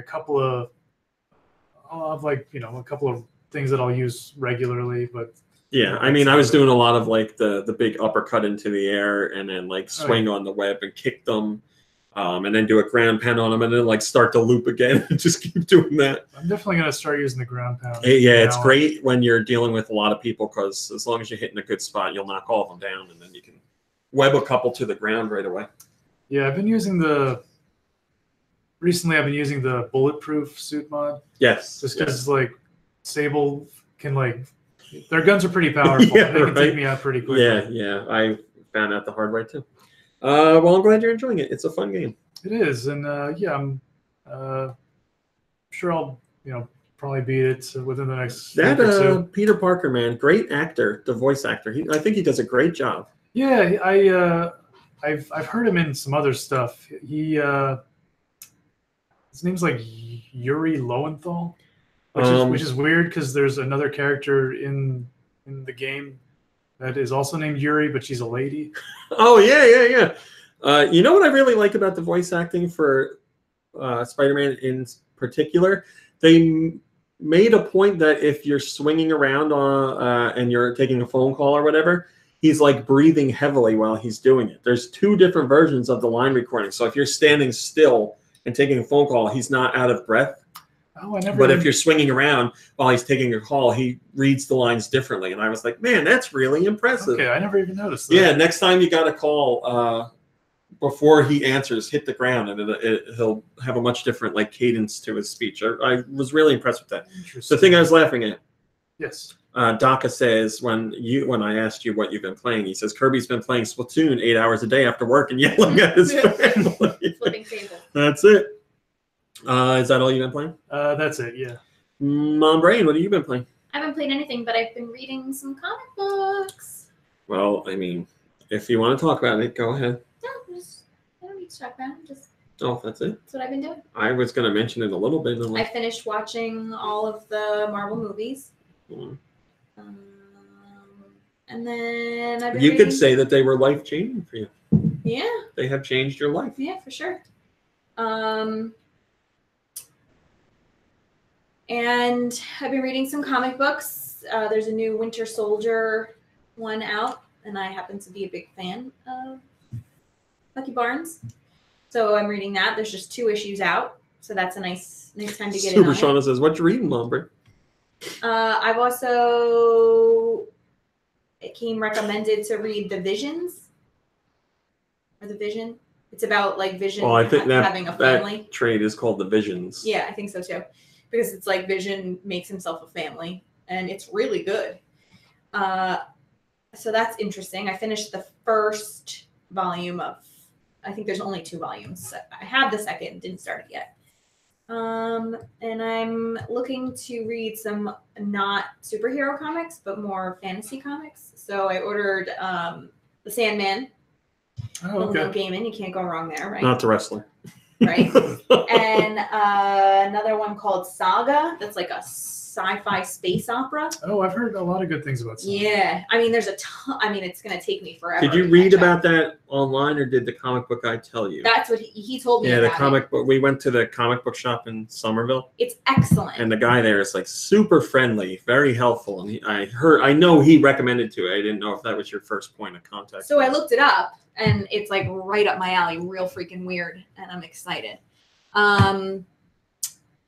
couple of a couple of things that I'll use regularly, but. Yeah, I mean, I was doing a lot of the big uppercut into the air and then swing on the web and kick them, and then do a ground pound on them and then start the loop again and just keep doing that. I'm definitely gonna start using the ground pound. Yeah, it's great when you're dealing with a lot of people because as long as you're hitting a good spot, you'll knock all of them down and then you can web a couple to the ground right away. Yeah, I've been using recently I've been using the bulletproof suit mod. Yes. Just because Sable can their guns are pretty powerful. They can take me out pretty quickly. Yeah. I found out the hard way too. Well, I'm glad you're enjoying it. It's a fun game. It is, and yeah, I'm sure I'll probably beat it within the next week or two. Peter Parker, man, great actor, the voice actor. I think he does a great job. Yeah, I've heard him in some other stuff. His name's like Yuri Lowenthal, which is weird because there's another character in the game that is also named Yuri, but she's a lady. Oh yeah. You know what I really like about the voice acting for Spider-Man in particular? They made a point that if you're swinging around and you're taking a phone call or whatever, he's like breathing heavily while he's doing it. There's 2 different versions of the line recording. So if you're standing still and taking a phone call, he's not out of breath. Oh, I never. But if you're swinging around while he's taking a call, he reads the lines differently. And I was like, man, that's really impressive. Okay, I never even noticed that. Yeah, next time you got a call, before he answers, hit the ground, and he'll have a much different cadence to his speech. I was really impressed with that. The thing I was laughing at. Yes. Daka says when I asked you what you've been playing, he says Kirby's been playing Splatoon 8 hours a day after work and yelling at his family. Flipping table. That's it. Is that all you've been playing? That's it. Yeah. Mom Brain, what have you been playing? I haven't played anything, but I've been reading some comic books. Well, I mean, if you want to talk about it, go ahead. No, I don't need to talk about it. Oh, that's it? That's what I've been doing. I was going to mention it a little bit. I finished watching all of the Marvel movies. And then I've been You could say that they were life-changing for you. Yeah. They have changed your life. Yeah, for sure. And I've been reading some comic books. There's a new Winter Soldier one out, and I happen to be a big fan of Bucky Barnes. So I'm reading that. There's just 2 issues out, so that's a nice time to get in on it. Super Shauna says, what you reading, Mom Brain? I've also... It came recommended to read The Visions. Or The Vision. It's about Vision having a family. That trade is called The Visions. Yeah, I think so too. Because it's Vision makes himself a family. And it's really good. So that's interesting. I finished the first volume of... I think there's only 2 volumes. I have the second, didn't start it yet. And I'm looking to read some not superhero comics, but more fantasy comics. So I ordered The Sandman. Oh, okay. Neil Gaiman, you can't go wrong there, right? Not the wrestler. Right. And another one called Saga. That's like a sci-fi space opera. Oh, I've heard a lot of good things about Saga. Yeah. I mean, there's a ton. I mean, it's going to take me forever. Did you read about that online, or did the comic book guy tell you? That's what he told me. Yeah, about the comic book. We went to the comic book shop in Somerville. It's excellent. And the guy there is super friendly, very helpful. And I know he recommended to it. I didn't know if that was your first point of contact. So I looked it up, and it's right up my alley, real freaking weird, and I'm excited.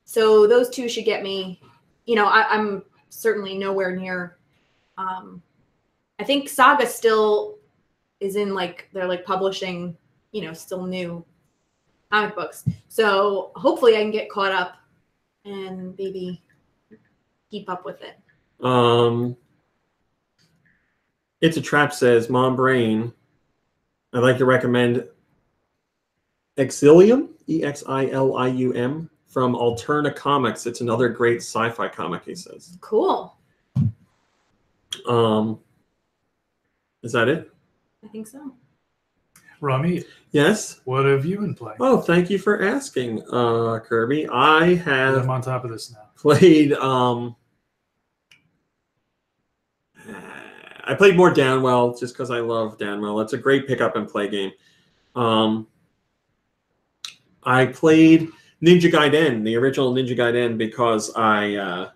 So those 2 should get me. I'm certainly nowhere near. I think Saga still is in they're publishing, still new comic books. So hopefully I can get caught up and maybe keep up with it. It's a Trap says, Mom Brain, I'd like to recommend Exilium, Exilium. From Alterna Comics. It's another great sci-fi comic, he says. Cool. Is that it? I think so. Rami? Yes? What have you been playing? Oh, thank you for asking, Kirby. I have... I'm on top of this now. Played... I played more Downwell just because I love Downwell. It's a great pick-up-and-play game. I played... Ninja Gaiden, the original Ninja Gaiden, because I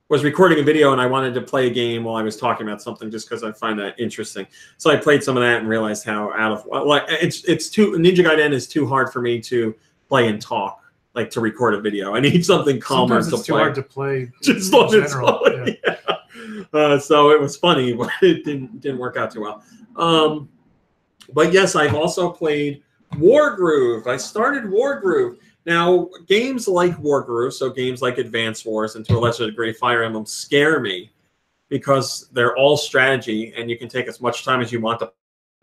was recording a video and I wanted to play a game while I was talking about something just because I find that interesting. So I played some of that and realized how it's too Ninja Gaiden is too hard for me to play and talk, to record a video. I need something calmer to play. Sometimes it's too hard to play. Just in general. Yeah. So it was funny, but it didn't work out too well. But yes, I've also played Wargroove. I started Wargroove. Now, games like Wargroove, so games like Advance Wars and to a lesser degree Fire Emblem, scare me because they're all strategy and you can take as much time as you want to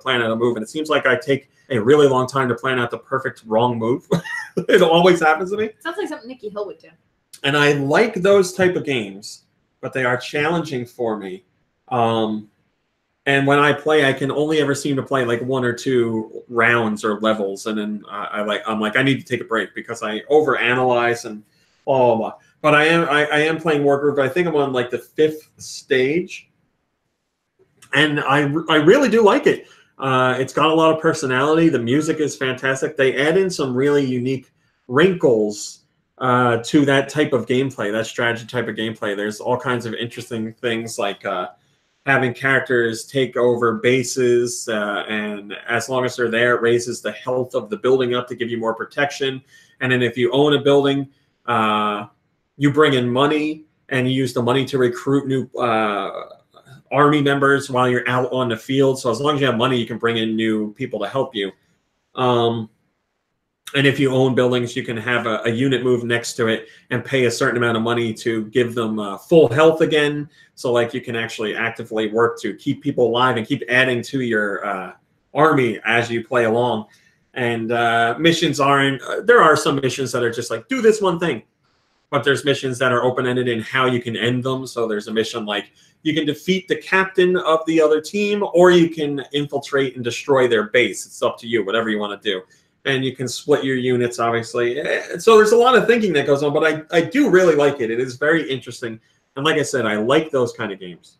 plan out a move, and it seems like I take a really long time to plan out the perfect wrong move. It always happens to me. Sounds like something Nikki Hill would do. And I like those type of games, but they are challenging for me. And when I play, I can only ever seem to play like 1 or 2 rounds or levels, and then I'm like, I need to take a break because I overanalyze and blah blah blah. But I am playing Wargroove. I think I'm on like the 5th stage, and I really do like it. It's got a lot of personality. The music is fantastic. They add in some really unique wrinkles to that type of gameplay, that strategy type of gameplay. There's all kinds of interesting things like having characters take over bases, and as long as they're there, it raises the health of the building up to give you more protection. And then if you own a building, you bring in money, and you use the money to recruit new army members while you're out on the field. So as long as you have money, you can bring in new people to help you. And if you own buildings, you can have a unit move next to it and pay a certain amount of money to give them full health again. So like you can actually actively work to keep people alive and keep adding to your army as you play along. And missions aren't, there are some missions that are just like, do this one thing. But there's missions that are open-ended in how you can end them. So there's a mission like you can defeat the captain of the other team, or you can infiltrate and destroy their base. It's up to you, whatever you want to do. And you can split your units, obviously. So there's a lot of thinking that goes on, but I do really like it. It is very interesting. And like I said, I like those kind of games.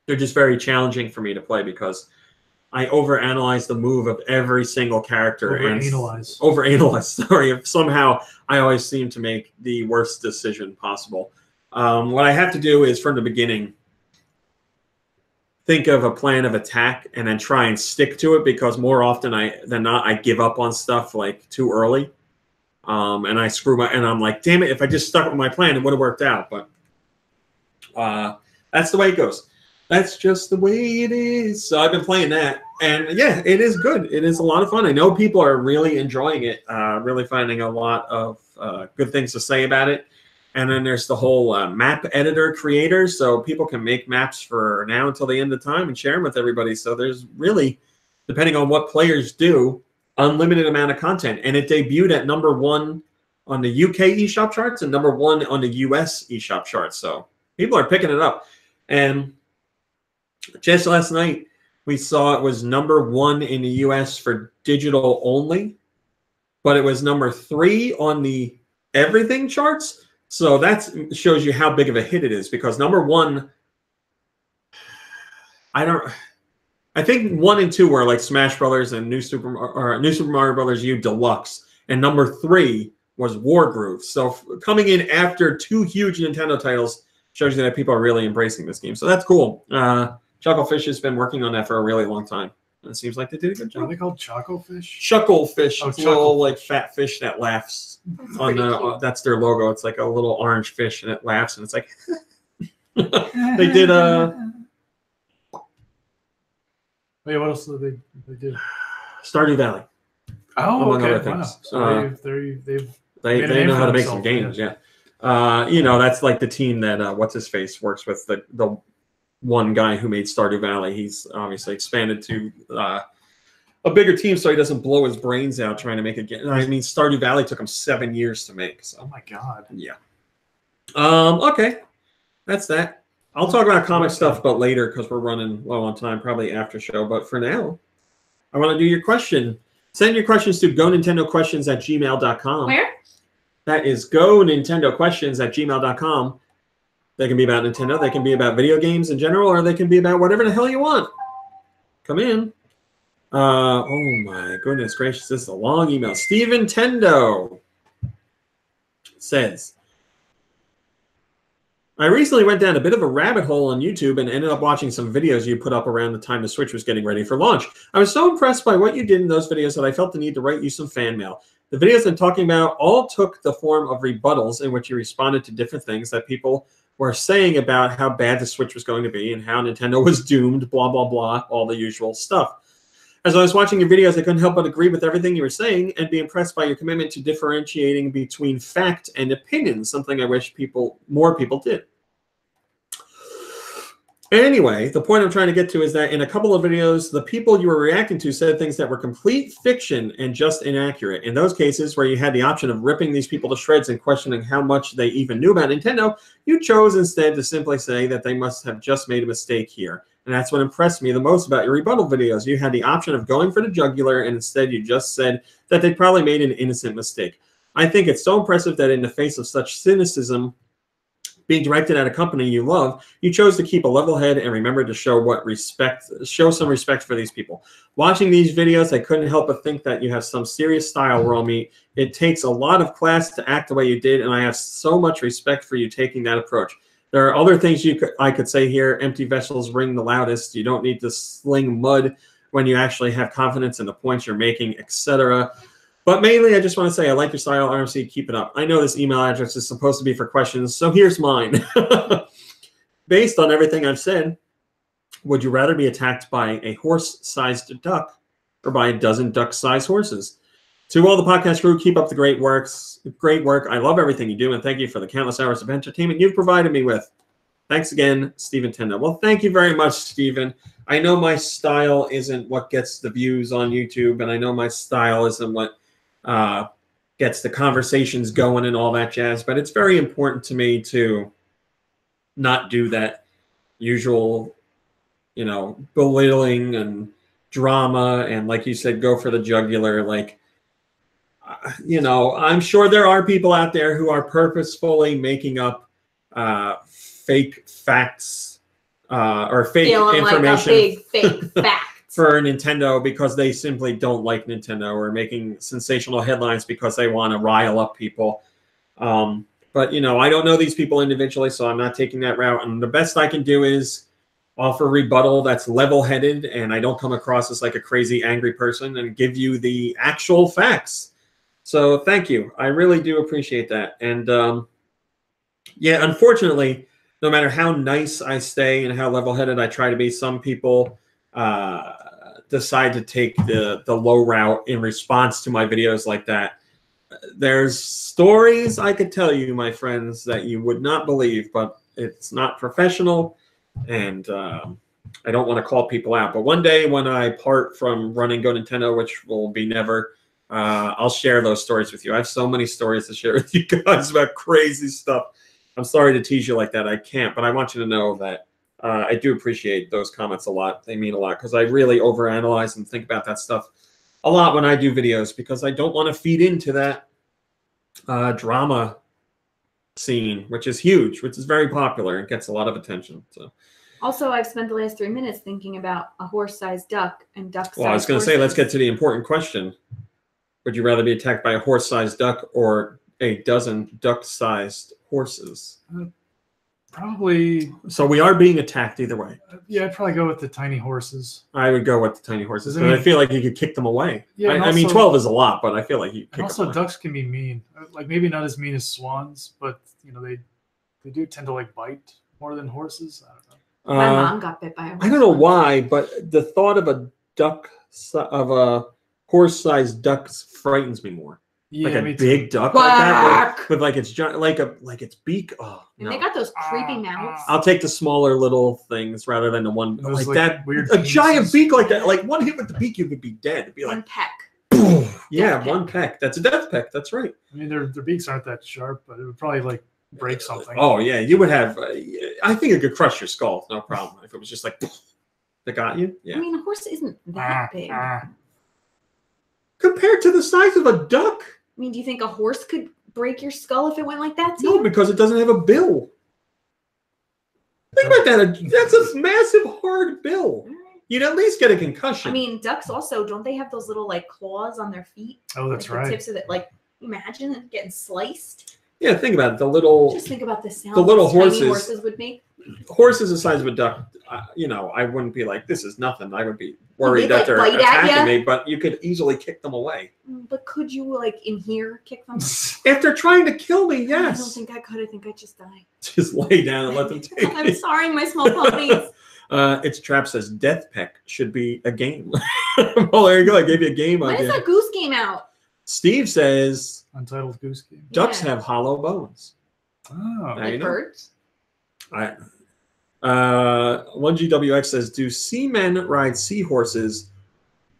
They're just very challenging for me to play because I overanalyze the move of every single character. Overanalyze, sorry. Somehow I always seem to make the worst decision possible. What I have to do is, from the beginning, think of a plan of attack and then try and stick to it, because more often than not, I give up on stuff like too early. And I screw and I'm like, damn it, if I just stuck with my plan, it would have worked out. But that's the way it goes. That's just the way it is. So I've been playing that, and yeah, it is good. It is a lot of fun. I know people are really enjoying it, really finding a lot of good things to say about it. And then there's the whole map editor creator, so people can make maps for now until the end of time and share them with everybody. So there's really, depending on what players do, unlimited amount of content. And it debuted at #1 on the UK eShop charts and #1 on the US eShop charts. So people are picking it up. And just last night, we saw it was #1 in the US for digital only, but it was #3 on the everything charts. So that shows you how big of a hit it is, because #1, I think 1 and 2 were like Smash Brothers and New Super Mario Brothers U Deluxe, and #3 was Wargroove. So coming in after 2 huge Nintendo titles shows you that people are really embracing this game. So that's cool. Chucklefish has been working on that for a really long time. It seems like they did a good job. Are they called Chocofish? Chucklefish. Oh, it's a little like fat fish that laughs. On the that's their logo. It's like a little orange fish, and it laughs, and it's like they did Oh, yeah, what else did they do? Stardew Valley. Oh, among okay. other things. Wow. So they know how to make some games. Yeah. You know, that's like the team that what's his face works with, the one guy who made Stardew Valley. He's obviously expanded to a bigger team, so he doesn't blow his brains out trying to make it. I mean, Stardew Valley took him 7 years to make. So. Oh my god. Yeah. Okay, that's that. I'll talk about comic stuff, but later, because we're running low on time, probably after show. But for now, I want to do your question. Send your questions to GoNintendoQuestions@gmail.com. Where? That is GoNintendoQuestions@gmail.com. They can be about Nintendo. They can be about video games in general, or they can be about whatever the hell you want. Come in. Oh my goodness gracious, this is a long email. Steven Tendo says, I recently went down a bit of a rabbit hole on YouTube and ended up watching some videos you put up around the time the Switch was getting ready for launch. I was so impressed by what you did in those videos that I felt the need to write you some fan mail. The videos I'm talking about all took the form of rebuttals in which you responded to different things that people were saying about how bad the Switch was going to be and how Nintendo was doomed, blah, blah, blah, all the usual stuff. As I was watching your videos, I couldn't help but agree with everything you were saying and be impressed by your commitment to differentiating between fact and opinion, something I wish more people did. Anyway, the point I'm trying to get to is that in a couple of videos, the people you were reacting to said things that were complete fiction and just inaccurate. In those cases where you had the option of ripping these people to shreds and questioning how much they even knew about Nintendo, you chose instead to simply say that they must have just made a mistake here. And that's what impressed me the most about your rebuttal videos. You had the option of going for the jugular, and instead you just said that they probably made an innocent mistake. I think it's so impressive that in the face of such cynicism being directed at a company you love, you chose to keep a level head and remember to show some respect for these people. Watching these videos, I couldn't help but think that you have some serious style, Raw Meat. It takes a lot of class to act the way you did, and I have so much respect for you taking that approach. There are other things I could say here. Empty vessels ring the loudest. You don't need to sling mud when you actually have confidence in the points you're making, etc. But mainly, I just want to say I like your style, RMC. Keep it up. I know this email address is supposed to be for questions, so here's mine. Based on everything I've said, would you rather be attacked by a horse-sized duck or by a dozen duck-sized horses? To all the podcast crew, keep up the great work. I love everything you do, and thank you for the countless hours of entertainment you've provided me with. Thanks again, Stephen Tenda. Well, thank you very much, Stephen. I know my style isn't what gets the views on YouTube, and I know my style isn't what gets the conversations going and all that jazz, but it's very important to me to not do that usual, belittling and drama, and like you said, go for the jugular. Like, I'm sure there are people out there who are purposefully making up fake facts or fake information, like a big fake fact for Nintendo because they simply don't like Nintendo, or making sensational headlines because they want to rile up people. But I don't know these people individually, so I'm not taking that route. And the best I can do is offer rebuttal that's level-headed, and I don't come across as like a crazy angry person, and give you the actual facts. So thank you. I really do appreciate that. And yeah, unfortunately, no matter how nice I stay and how level-headed I try to be, some people decide to take the low route in response to my videos like that. There's stories I could tell you, my friends, that you would not believe, but it's not professional, and I don't want to call people out. But one day when I part from running GoNintendo, which will be never, I'll share those stories with you. I have so many stories to share with you guys about crazy stuff. I'm sorry to tease you like that. I can't, but I want you to know that I do appreciate those comments a lot. They mean a lot, because I really overanalyze and think about that stuff a lot when I do videos, because I don't want to feed into that drama scene, which is huge, which is very popular and gets a lot of attention. So, also, I've spent the last 3 minutes thinking about a horse-sized duck and duck-sized well, I was going to say, let's get to the important question. Would you rather be attacked by a horse-sized duck or a dozen duck-sized horses? Probably. So we are being attacked either way. Yeah, I'd probably go with the tiny horses. I would go with the tiny horses, but I feel like you could kick them away. Yeah, I mean, 12 is a lot, but I feel like you kick them away. Also, ducks can be mean. Like, maybe not as mean as swans, but they do tend to like bite more than horses. I don't know. My mom got bit by a horse. I don't know why, but the thought of a horse-sized duck frightens me more. Yeah, like a big duck like that, with like its its beak. Oh, and they got those creepy mouths. I'll take the smaller little things rather than the one like that. Weird a giant beak like that. Like one hit with the beak, you could be dead. It'd be like one peck. Yeah, one peck. That's a death peck. That's right. I mean, their beaks aren't that sharp, but it would probably like break something. Oh yeah, you would have. I think it could crush your skull, no problem. If it was just like that got you. Yeah. I mean, a horse isn't that big compared to the size of a duck. I mean, do you think a horse could break your skull if it went like that too? No, because it doesn't have a bill. Think about that. That's a massive, hard bill. You'd at least get a concussion. I mean, ducks also, don't they have those little like claws on their feet? Oh, that's right. The tips of it, like, imagine it getting sliced. Yeah, think about it. Just think about the sound the little horses would make. Horses the size of a duck, I wouldn't be like, this is nothing. I would be worried that they're attacking me, but you could easily kick them away. But could you, like, in here, kick them? If they're trying to kill me, yes. I don't think I could. I think I'd just die. Just lay down and let them take I'm me. Sorry, my small ponies. It's Trap says Death Peck should be a game. Well, there you go. I gave you a game idea. When is that Goose Game out? Steve says Untitled Goose Game. Ducks have hollow bones. Oh, like birds? 1GWX says, do seamen ride seahorses?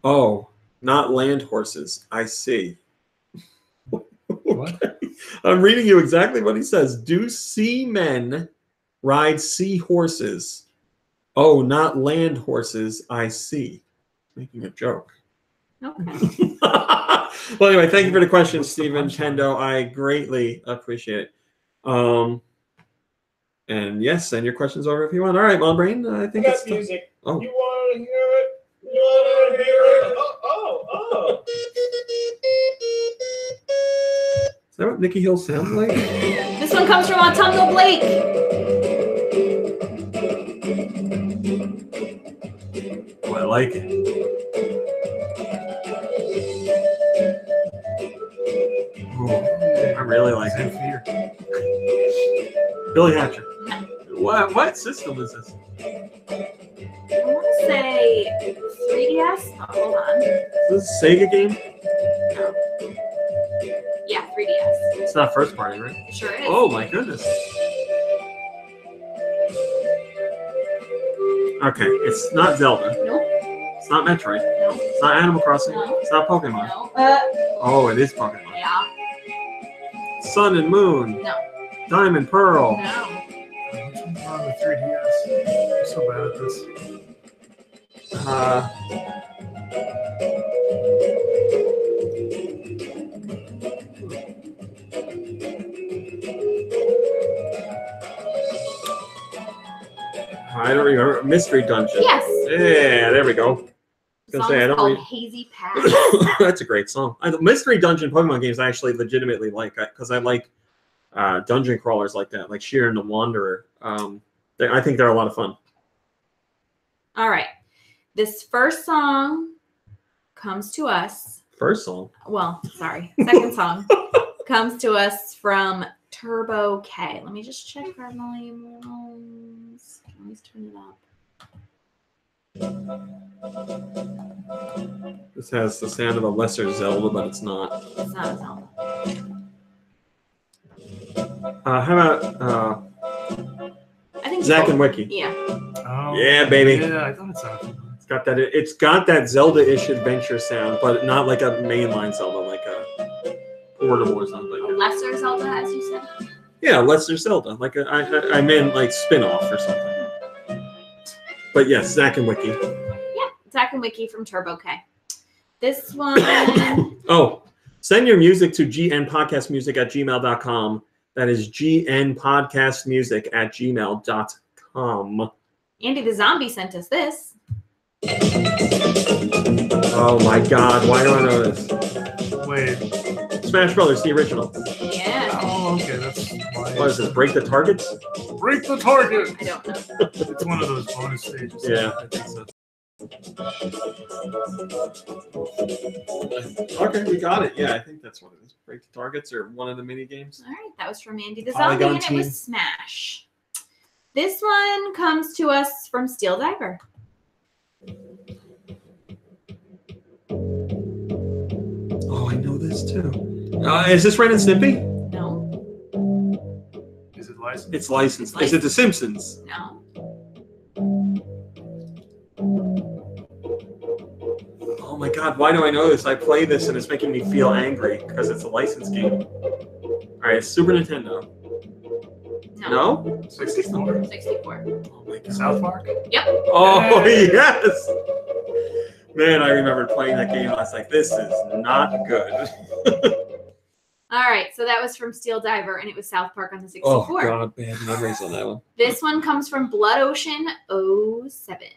Oh, not land horses. I see. What? I'm reading you exactly what he says. Do seamen ride seahorses? Oh, not land horses. I see. Making a joke. Okay. Well, anyway, thank you for the question, Stephen Tendo. I greatly appreciate it. And yes, send your questions over if you want. All right, well, Brain, I think it's music. Oh. You want to hear it? You want to hear it? Oh. Is that what Nikki Hill sounds like? This one comes from Autumnal Blake. Oh, I like it. Ooh, I really like it. Billy Hatcher. What system is this? I want to say 3DS. Oh, hold on. Is this a Sega game? No. Yeah, 3DS. It's not first party, right? It sure is. Oh my goodness. Okay, it's not Zelda. Nope. It's not Metroid. No. It's not Animal Crossing. No. It's not Pokemon. No. Oh, it is Pokemon. Yeah. Sun and Moon. No. Diamond Pearl. No. Which one's on the 3DS? I'm so bad at this. I don't remember. Mystery Dungeon. Yes. Yeah, there we go. The Gonna song say, I is don't called read- Hazy Pass. That's a great song. Mystery Dungeon Pokemon games I actually legitimately like because I like dungeon crawlers like that, like Sheer and the Wanderer. I think they're a lot of fun. All right. This first song comes to us. First song. Well, sorry. Second song comes to us from Turbo K. Let me just check our volume. Let's turn it up. This has the sound of a lesser Zelda, but it's not. It's not a Zelda. How about I think Zack and Wiki? Yeah. Oh, Yeah, baby. Yeah, I thought it sounded. It's got that Zelda-ish adventure sound, but not like a mainline Zelda, like a portable or something like A that. lesser Zelda, as you said. Yeah, lesser Zelda. Like I meant like spin-off or something. But yes, Zack and Wiki. Yeah, Zack and Wiki from Turbo K. This one. Oh, send your music to gnpodcastmusic@gmail.com. That is gnpodcastmusic@gmail.com. Andy the Zombie sent us this. Oh my God! Why do I know this? Wait. Smash Brothers, the original. Yeah. Oh, okay. That's why. What is it? Break the targets? Break the target. I don't know. It's one of those bonus stages. Yeah. I think so. Okay, we got it. Yeah, I think that's what it is. Break the targets or one of the mini games. All right, that was from Andy the Polygon Zombie, and Team. it was Smash. This one comes to us from Steel Diver. Oh, I know this too. Is this Ren and Snippy? No, Is it licensed? It's licensed. It's Is it The Simpsons? no. Oh my God, why do I know this? I play this and it's making me feel angry because it's a licensed game. All right, Super Nintendo. No? 64. 64. Oh my God. South Park? Yep. Oh, yes. Man, I remember playing that game. I was like, this is not good. All right, so that was from Steel Diver, and it was South Park on the 64. Oh, God, bad memories on that one. This one comes from Blood Ocean 07.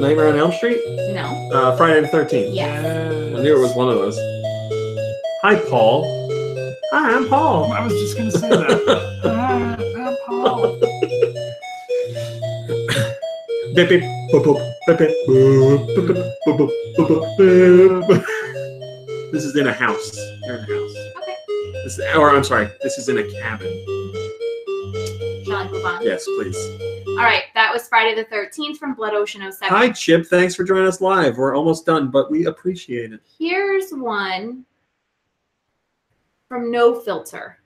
Nightmare on Elm Street? No. Friday the 13th. Yes. I knew it was one of those. Hi, Paul. Hi, I'm Paul. I was just going to say that. I'm Paul. Beep, beep, boop, boop, beep, beep, boop, boop, boop, boop, boop, boop, boop. This is in a house. You're in a house. Okay. I'm sorry. This is in a cabin. Shall I move on? Yes, please. All right, that was Friday the 13th from Blood Ocean 07. Hi, Chip. Thanks for joining us live. We're almost done, but we appreciate it. Here's one from No Filter.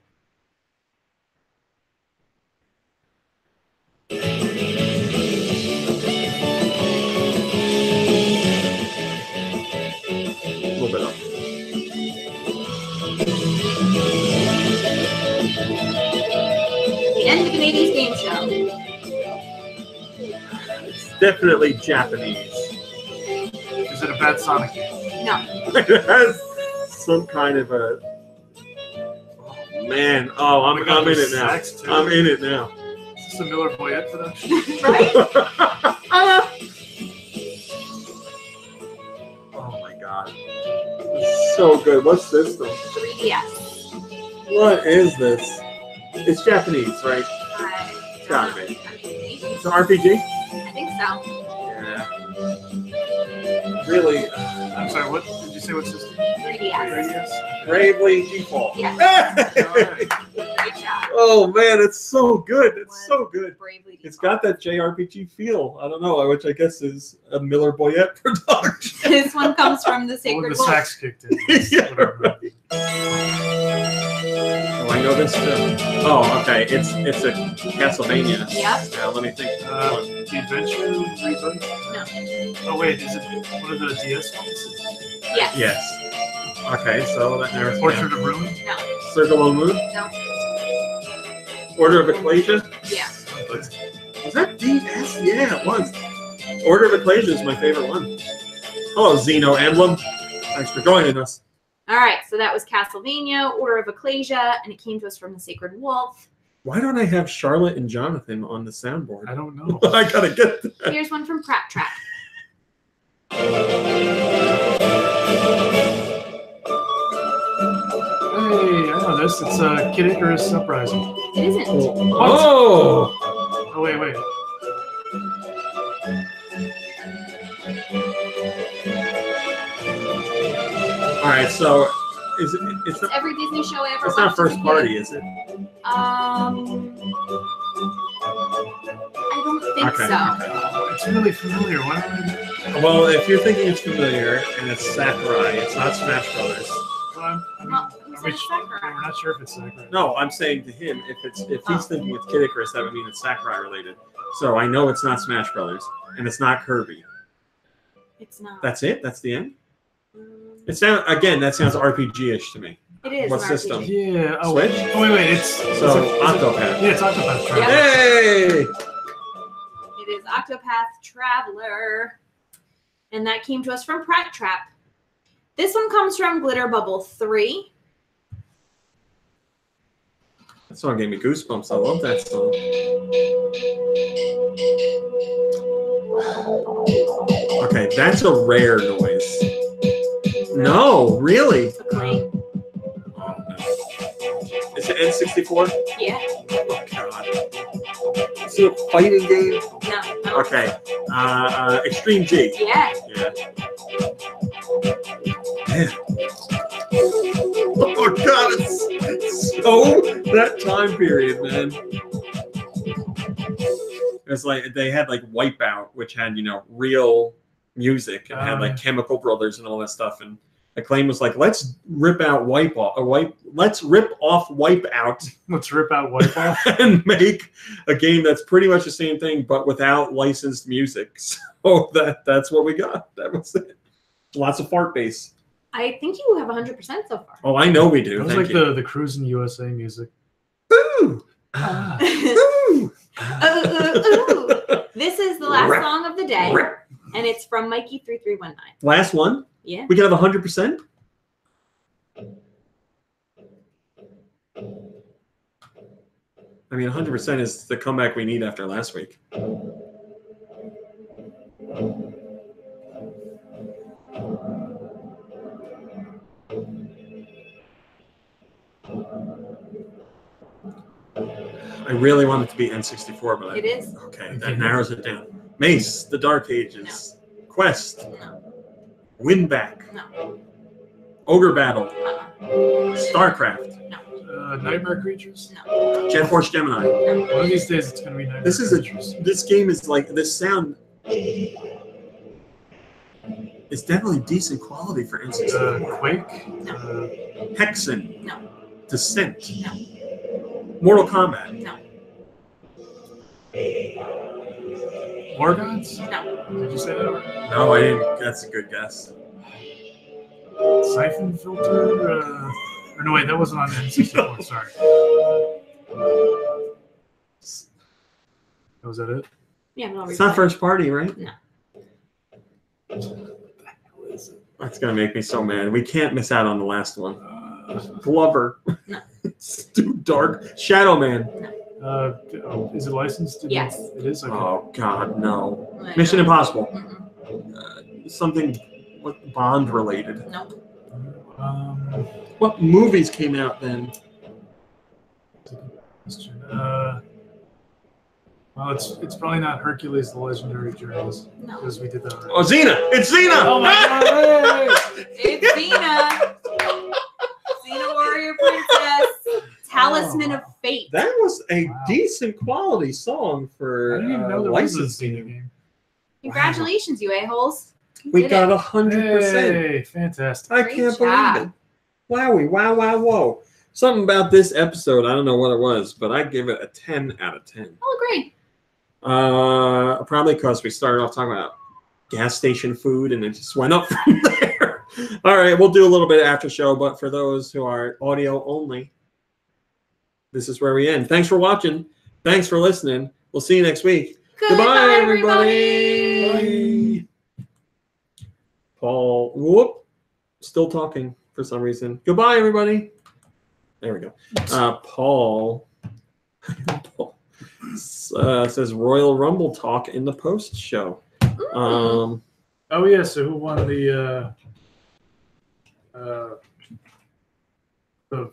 little bit up. The end of an 80s game show. It's definitely Japanese. Is it a bad Sonic game? No. It has some kind of a. Oh man! Oh, I'm in it now. I'm in it now. Is this a Miller Boyette production? Right? Oh my god! It's so good. What's system? 3DS. What is this? It's Japanese, right? It's gotta be. It's an RPG? I think so. Yeah. Really? I'm sorry, what did you say? What system? 3DS. Bravely Default. Yeah. Alright. Great job. Oh man, it's so good. It's so good. Bravely It's Default. got that JRPG feel. I don't know, which I guess is a Miller Boyette production. This one comes from the When Sacred the Wolf. sax kicked in. Yeah, Whatever. right. Oh, I know this too. Oh, okay. It's a Castlevania. Yep. Yeah, let me think. The Adventure reboot? No. Oh wait, is it one of the DS ones? Yes. Yes. Okay, so that narrows it down. Portrait of Ruin? No. Circle of the Moon? No. Order of Ecclesia? Yeah. Was that DS? Yeah, it was. Order of Ecclesia is my favorite one. Hello, Xeno Emblem. Thanks for joining us. All right, so that was Castlevania, Order of Ecclesia, and it came to us from the Sacred Wolf. Why don't I have Charlotte and Jonathan on the soundboard? I don't know. I gotta get that. Here's one from Prat Trap. Hey, I know this. It's Kid Icarus Uprising. It isn't. Oh! Oh, wait. All right, so is it? It's not, Every Disney show I ever it's watched. not first as a party, kid. is it? I don't think Okay. so. It's really familiar. Why don't I... Well, if you're thinking it's familiar and it's Sakurai, it's not Smash Brothers. Well, Well, who said it's Sakurai? we're not sure if it's Sakurai. No, I'm saying to him, if he's thinking it's Kid Icarus, that would mean it's Sakurai related. So I know it's not Smash Brothers, and it's not Kirby. It's not. That's it. That's the end. It sounds that sounds RPG-ish to me. It is. What an system? RPG. Yeah. Oh, Switch? wait. It's So Octopath. Yeah, it's Octopath Traveler. Yeah. Hey! It is Octopath Traveler. And that came to us from Prat Trap. This one comes from Glitter Bubble 3. That song gave me goosebumps. I love that song. Okay, that's a rare noise. No, really? Acclaim. Oh, no. Is it N64? Yeah. Oh, God. Is it a fighting game? No. Okay. Extreme G. Yeah. Yeah. Man. Oh, God. It's so that time period, man. It's like they had like Wipeout, which had, real music and had like Chemical Brothers and all that stuff. And Acclaim was like, let's rip off Wipeout. Let's rip out Wipeout. And make a game that's pretty much the same thing, but without licensed music. So that's what we got. That was it. Lots of fart bass. I think you have 100% so far. Oh, I know we do. It was Thank like you. the Cruisin' USA music. Ooh. Ah. Ooh. Ooh. This is the last song of the day, and it's from Mikey3319. Last one? Yeah. We can have 100%? I mean, 100% is the comeback we need after last week. I really want it to be N64, but It is. okay, that narrows it down. Mace, The Dark Ages, Quest, No. Winback, No. Ogre Battle, Uh-uh. StarCraft, Nightmare Creatures. No. Jet Force Gemini. One of these days it's going to be Nightmare Creatures. This game is like, this sound is definitely decent quality for N64. Quake. Hexen, No. Descent, No. Mortal Kombat, No. War Gods? No. Did you say that already? no, I didn't, that's a good guess. Siphon filter? Or no, wait, that wasn't on N64. Sorry. Was that it? Yeah, no, It's not first party, right? No. That's gonna make me so mad. We can't miss out on the last one. Glover. No. It's too dark. Shadow Man. Is it licensed? Yes. It is? Okay. Oh God, no. No. Mission Impossible. Mm-mm. Something Bond related. Nope. What movies came out then? Well, it's probably not Hercules: The Legendary Journeys No. because we did that already. Oh, Xena! It's Xena! Oh my God! It's Xena. Xena Warrior Princess. Talisman of Fate. That was a Wow. decent quality song for I didn't even know there was a licensing. Xena game. Congratulations, you a-holes. You We did got it. 100%. Hey, fantastic. I Great can't job. believe it. Wowie, wow, wow, whoa. Something about this episode, I don't know what it was, but I give it a 10 out of 10. Oh, great. Probably because we started off talking about gas station food and it just went up from there. All right, we'll do a little bit of after show, but for those who are audio only, this is where we end. Thanks for watching. Thanks for listening. We'll see you next week. Goodbye, everybody. Paul, whoop, still talking for some reason. Goodbye, everybody. There we go. Paul says Royal Rumble talk in the post show. Oh yeah. So who won the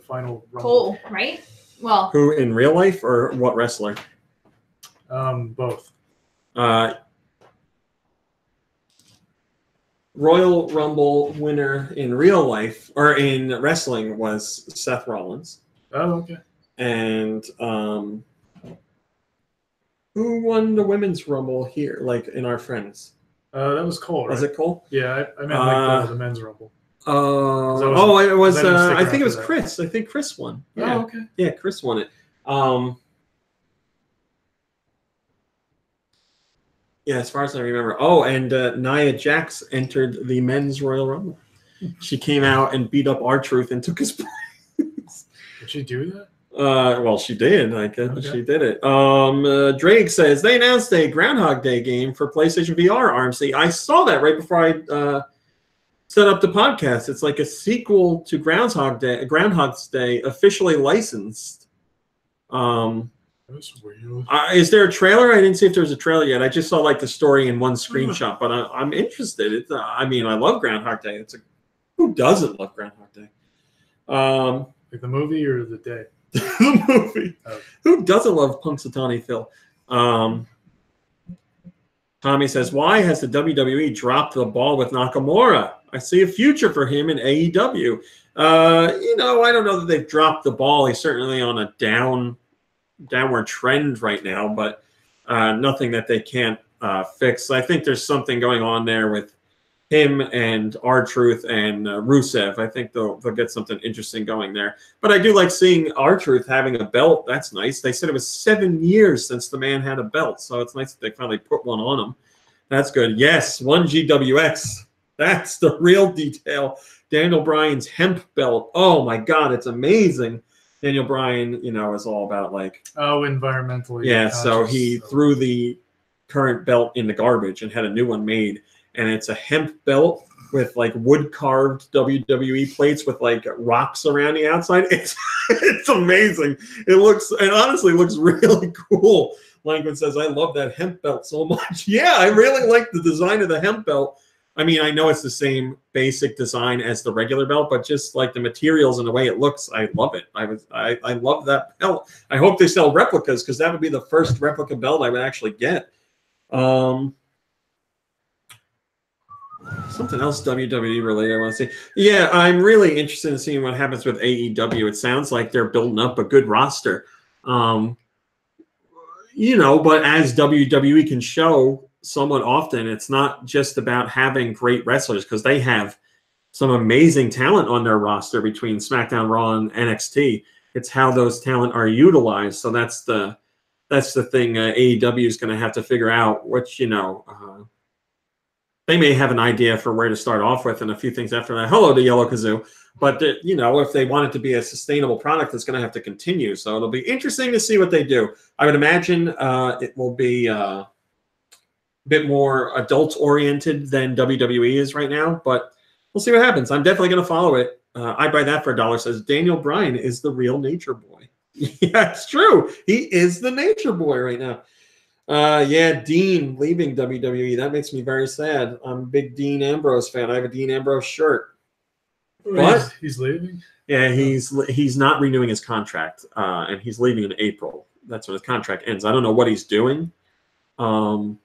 final Rumble? Cole, right? Well, Who in real life or what wrestler? Both. Royal Rumble winner in real life or in wrestling was Seth Rollins. Oh, okay. And who won the women's Rumble here, like in our friends? That was Cole, right? Was it Cole? Yeah, I meant like the men's Rumble. It was. I think it was after that. Chris. I think Chris won. Yeah, Oh, okay. yeah, Chris won it. Yeah, as far as I remember. Oh, and Nia Jax entered the men's Royal Rumble. She came out and beat up R-Truth and took his place. Did she do that? Well, she did. I guess Okay. she did it. Drake says they announced a Groundhog Day game for PlayStation VR. RMC. I saw that right before I set up the podcast. It's like a sequel to Groundhog's Day, officially licensed. That's weird. Is there a trailer? I didn't see if there was a trailer yet. I just saw like the story in one screenshot, but I'm interested. I mean, I love Groundhog Day. Who doesn't love Groundhog Day? Like the movie or the day? The movie. Oh. Who doesn't love Punxsutawney Phil? Tommy says, why has the WWE dropped the ball with Nakamura? I see a future for him in AEW. I don't know that they've dropped the ball. He's certainly on a downward trend right now, but nothing that they can't fix. I think there's something going on there with him and R-Truth and Rusev. I think they'll get something interesting going there. But I do like seeing R-Truth having a belt. That's nice. They said it was 7 years since the man had a belt, so it's nice that they finally put one on him. That's good. Yes, 1GWX. That's the real detail. Daniel Bryan's hemp belt. Oh, my God, it's amazing. Daniel Bryan, is all about like... Oh, environmentally. Yeah, so conscious, he threw the current belt in the garbage and had a new one made. And it's a hemp belt with like wood carved WWE plates with like rocks around the outside. It's amazing. It honestly looks really cool. Langman says, I love that hemp belt so much. Yeah, I really like the design of the hemp belt. I mean, I know it's the same basic design as the regular belt, but just like the materials and the way it looks, I love it. I love that belt. I hope they sell replicas because that would be the first replica belt I would actually get. Something else WWE related I want to say. Yeah, I'm really interested in seeing what happens with AEW. It sounds like they're building up a good roster. But as WWE can show somewhat often, it's not just about having great wrestlers because they have some amazing talent on their roster between SmackDown, Raw, and NXT. It's how those talent are utilized. So that's the thing AEW is going to have to figure out, which, they may have an idea for where to start off with and a few things after that. Hello to Yellow Kazoo. But, you know, if they want it to be a sustainable product, it's going to have to continue. So it'll be interesting to see what they do. I would imagine it will be a bit more adult-oriented than WWE is right now. But we'll see what happens. I'm definitely going to follow it. I buy that for $1, says Daniel Bryan is the real Nature Boy. Yeah, it's true. He is the Nature Boy right now. Yeah, Dean leaving WWE. That makes me very sad. I'm a big Dean Ambrose fan. I have a Dean Ambrose shirt. But he's leaving? Yeah, he's not renewing his contract, and he's leaving in April. That's when his contract ends. I don't know what he's doing. I don't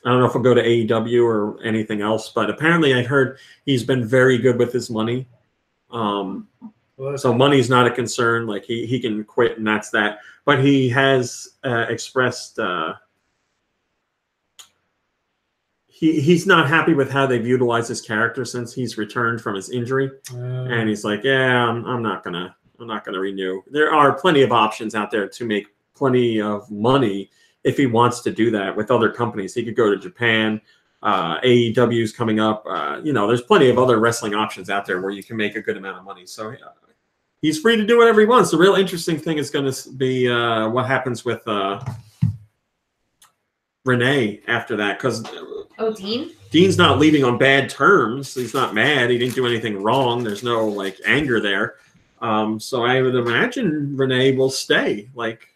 know if he'll go to AEW or anything else, but apparently I heard he's been very good with his money. So money's not a concern. Like he can quit, and that's that. But he has expressed he's not happy with how they've utilized his character since he's returned from his injury, and he's like, "Yeah, I'm not gonna renew." There are plenty of options out there to make plenty of money if he wants to do that with other companies. He could go to Japan. AEW's coming up. You know, there's plenty of other wrestling options out there where you can make a good amount of money. So he's free to do whatever he wants. The real interesting thing is going to be what happens with Renee after that, because Dean's not leaving on bad terms. He's not mad. He didn't do anything wrong. There's no like anger there. So I would imagine Renee will stay. Like,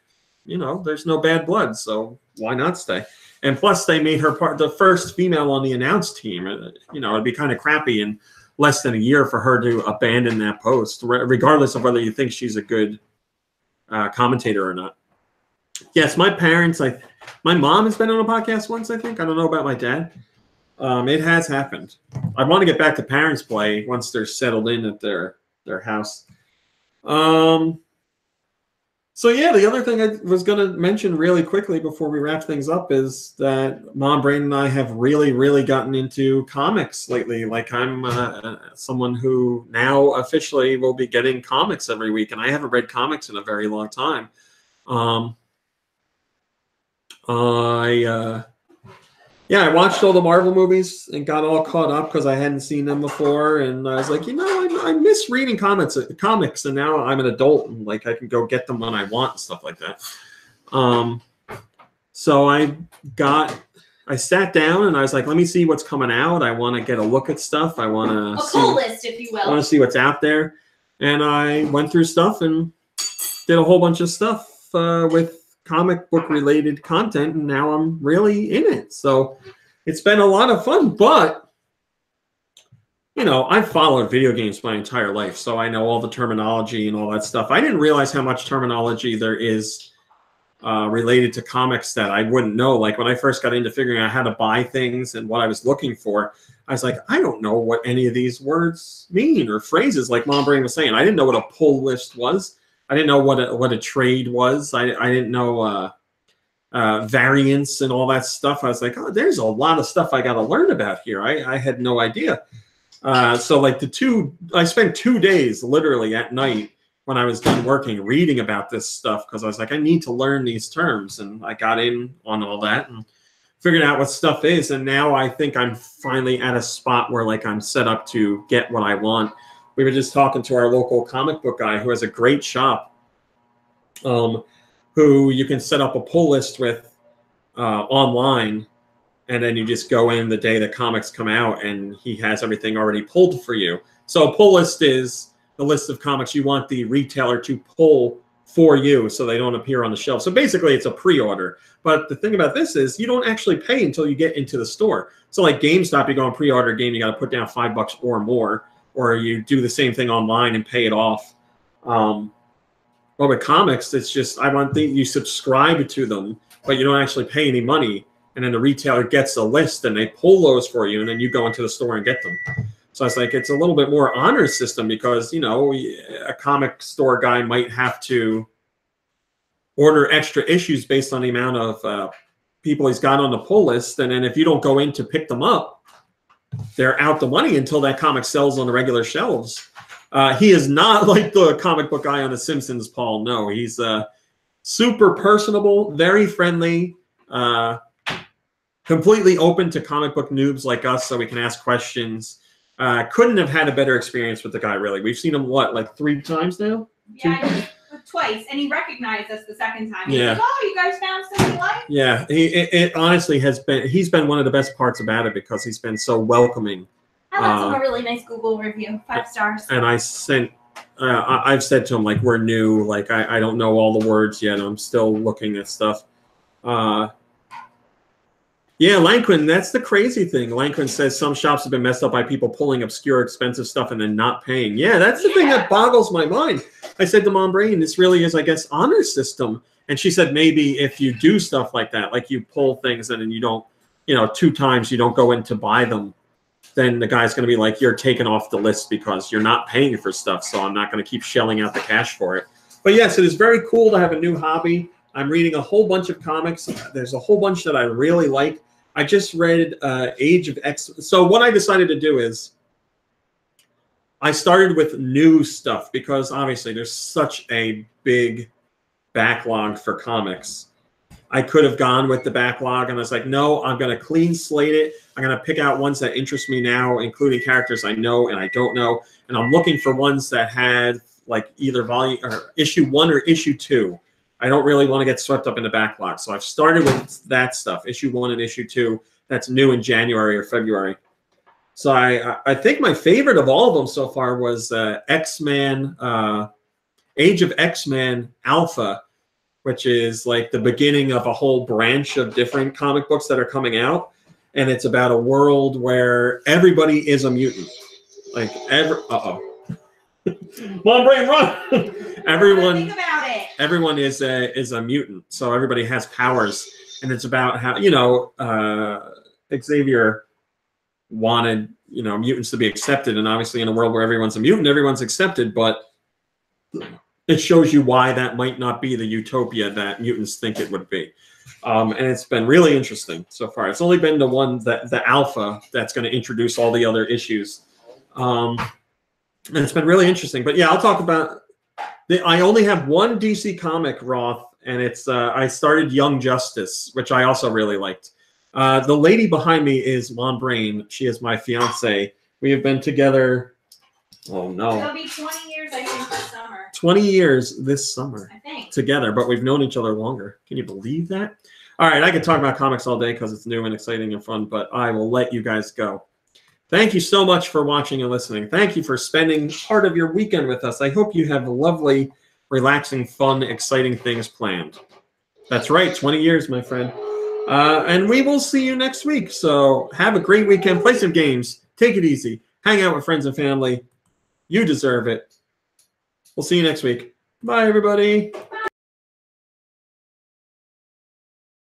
you know, there's no bad blood, so why not stay? And plus, they made her the first female on the announced team. You know, it'd be kind of crappy in less than a year for her to abandon that post, regardless of whether you think she's a good commentator or not. Yes, my parents, my mom has been on a podcast once, I think. I don't know about my dad. It has happened. I want to get back to Parents Play once they're settled in at their house. So yeah, the other thing I was going to mention really quickly before we wrap things up is that Mom, Brayden, and I have really, really gotten into comics lately. Like I'm someone who now officially will be getting comics every week, and I haven't read comics in a very long time. I watched all the Marvel movies and got all caught up because I hadn't seen them before, and I was like, you know, I miss reading comics, and now I'm an adult and like I can go get them when I want and stuff like that. So I sat down and I was like, let me see what's coming out. I want to get a look at stuff. I want to a pull list, if you will. I want to see what's out there, and I went through stuff and did a whole bunch of stuff with comic book related content, and now I'm really in it. So it's been a lot of fun, but you know, I've followed video games my entire life, so I know all the terminology and all that stuff. I didn't realize how much terminology there is related to comics that I wouldn't know. Like when I first got into figuring out how to buy things and what I was looking for, I was like, I don't know what any of these words mean or phrases. Like Mom Brain was saying, I didn't know what a pull list was. I didn't know what a trade was. I didn't know variants and all that stuff. I was like, oh, there's a lot of stuff I got to learn about here. I had no idea. So like I spent 2 days literally at night when I was done working reading about this stuff because I was like, I need to learn these terms. And I got in on all that and figured out what stuff is. And now I think I'm finally at a spot where like I'm set up to get what I want. We were just talking to our local comic book guy who has a great shop who you can set up a pull list with online, and then you just go in the day the comics come out and he has everything already pulled for you. So a pull list is the list of comics you want the retailer to pull for you so they don't appear on the shelf. So basically it's a pre-order. But the thing about this is you don't actually pay until you get into the store. So like GameStop, you go and pre-order a game, you got to put down $5 or more. Or you do the same thing online and pay it off. Well, with comics, it's just you subscribe to them, but you don't actually pay any money. And then the retailer gets a list and they pull those for you, and then you go into the store and get them. So it's like it's a little bit more honor system because, you know, a comic store guy might have to order extra issues based on the amount of people he's got on the pull list. And then if you don't go in to pick them up, they're out the money until that comic sells on the regular shelves. He is not like the comic book guy on The Simpsons, Paul. No, he's super personable, very friendly. completely open to comic book noobs like us, so we can ask questions. Couldn't have had a better experience with the guy, really. We've seen him, what, like 3 times now? Yeah, twice, and he recognized us the second time. He's Yeah. like, oh, you guys found something like? Yeah, it honestly has been, he's been one of the best parts about it because he's been so welcoming. I left him a really nice Google review, 5 stars. And I sent, I've said to him, like, we're new, like, I don't know all the words yet. I'm still looking at stuff. Yeah, Lanquin, that's the crazy thing. Lanquin says some shops have been messed up by people pulling obscure, expensive stuff and then not paying. Yeah, that's the thing that boggles my mind. I said to Mom Brain, this really is, I guess, honor system. And she said maybe if you do stuff like that, like you pull things and then you don't, 2 times you don't go in to buy them, then the guy's going to be like, you're taken off the list because you're not paying for stuff, so I'm not going to keep shelling out the cash for it. But yes, it is very cool to have a new hobby. I'm reading a whole bunch of comics. There's a whole bunch that I really like. I just read Age of X. So what I decided to do is I started with new stuff because obviously there's such a big backlog for comics. I could have gone with the backlog, and I was like, no, I'm going to clean slate it. I'm going to pick out ones that interest me now, including characters I know and I don't know. And I'm looking for ones that had like either volume or issue 1 or issue 2. I don't really want to get swept up in the backlog. So I've started with that stuff, issue 1 and issue 2. That's new in January or February. So I think my favorite of all of them so far was X-Men, Age of X-Men Alpha, which is like the beginning of a whole branch of different comic books that are coming out. And it's about a world where everybody is a mutant. Like, Mom Brain, run! Everyone is a mutant, so everybody has powers, and it's about how Xavier wanted mutants to be accepted, and obviously in a world where everyone's a mutant, everyone's accepted, but it shows you why that might not be the utopia that mutants think it would be, and it's been really interesting so far. It's only been the Alpha that's going to introduce all the other issues. And it's been really interesting. But yeah, I'll talk about. I only have one DC comic, Roth, and it's I started Young Justice, which I also really liked. The lady behind me is Mom Brain. She is my fiance. We have been together. Oh no! It'll be 20 years, I think, this summer. 20 years this summer. I think. Together, but we've known each other longer. Can you believe that? All right, I could talk about comics all day because it's new and exciting and fun, but I will let you guys go. Thank you so much for watching and listening. Thank you for spending part of your weekend with us. I hope you have lovely, relaxing, fun, exciting things planned. That's right, 20 years, my friend. And we will see you next week. So have a great weekend. Play some games. Take it easy. Hang out with friends and family. You deserve it. We'll see you next week. Bye, everybody. Bye.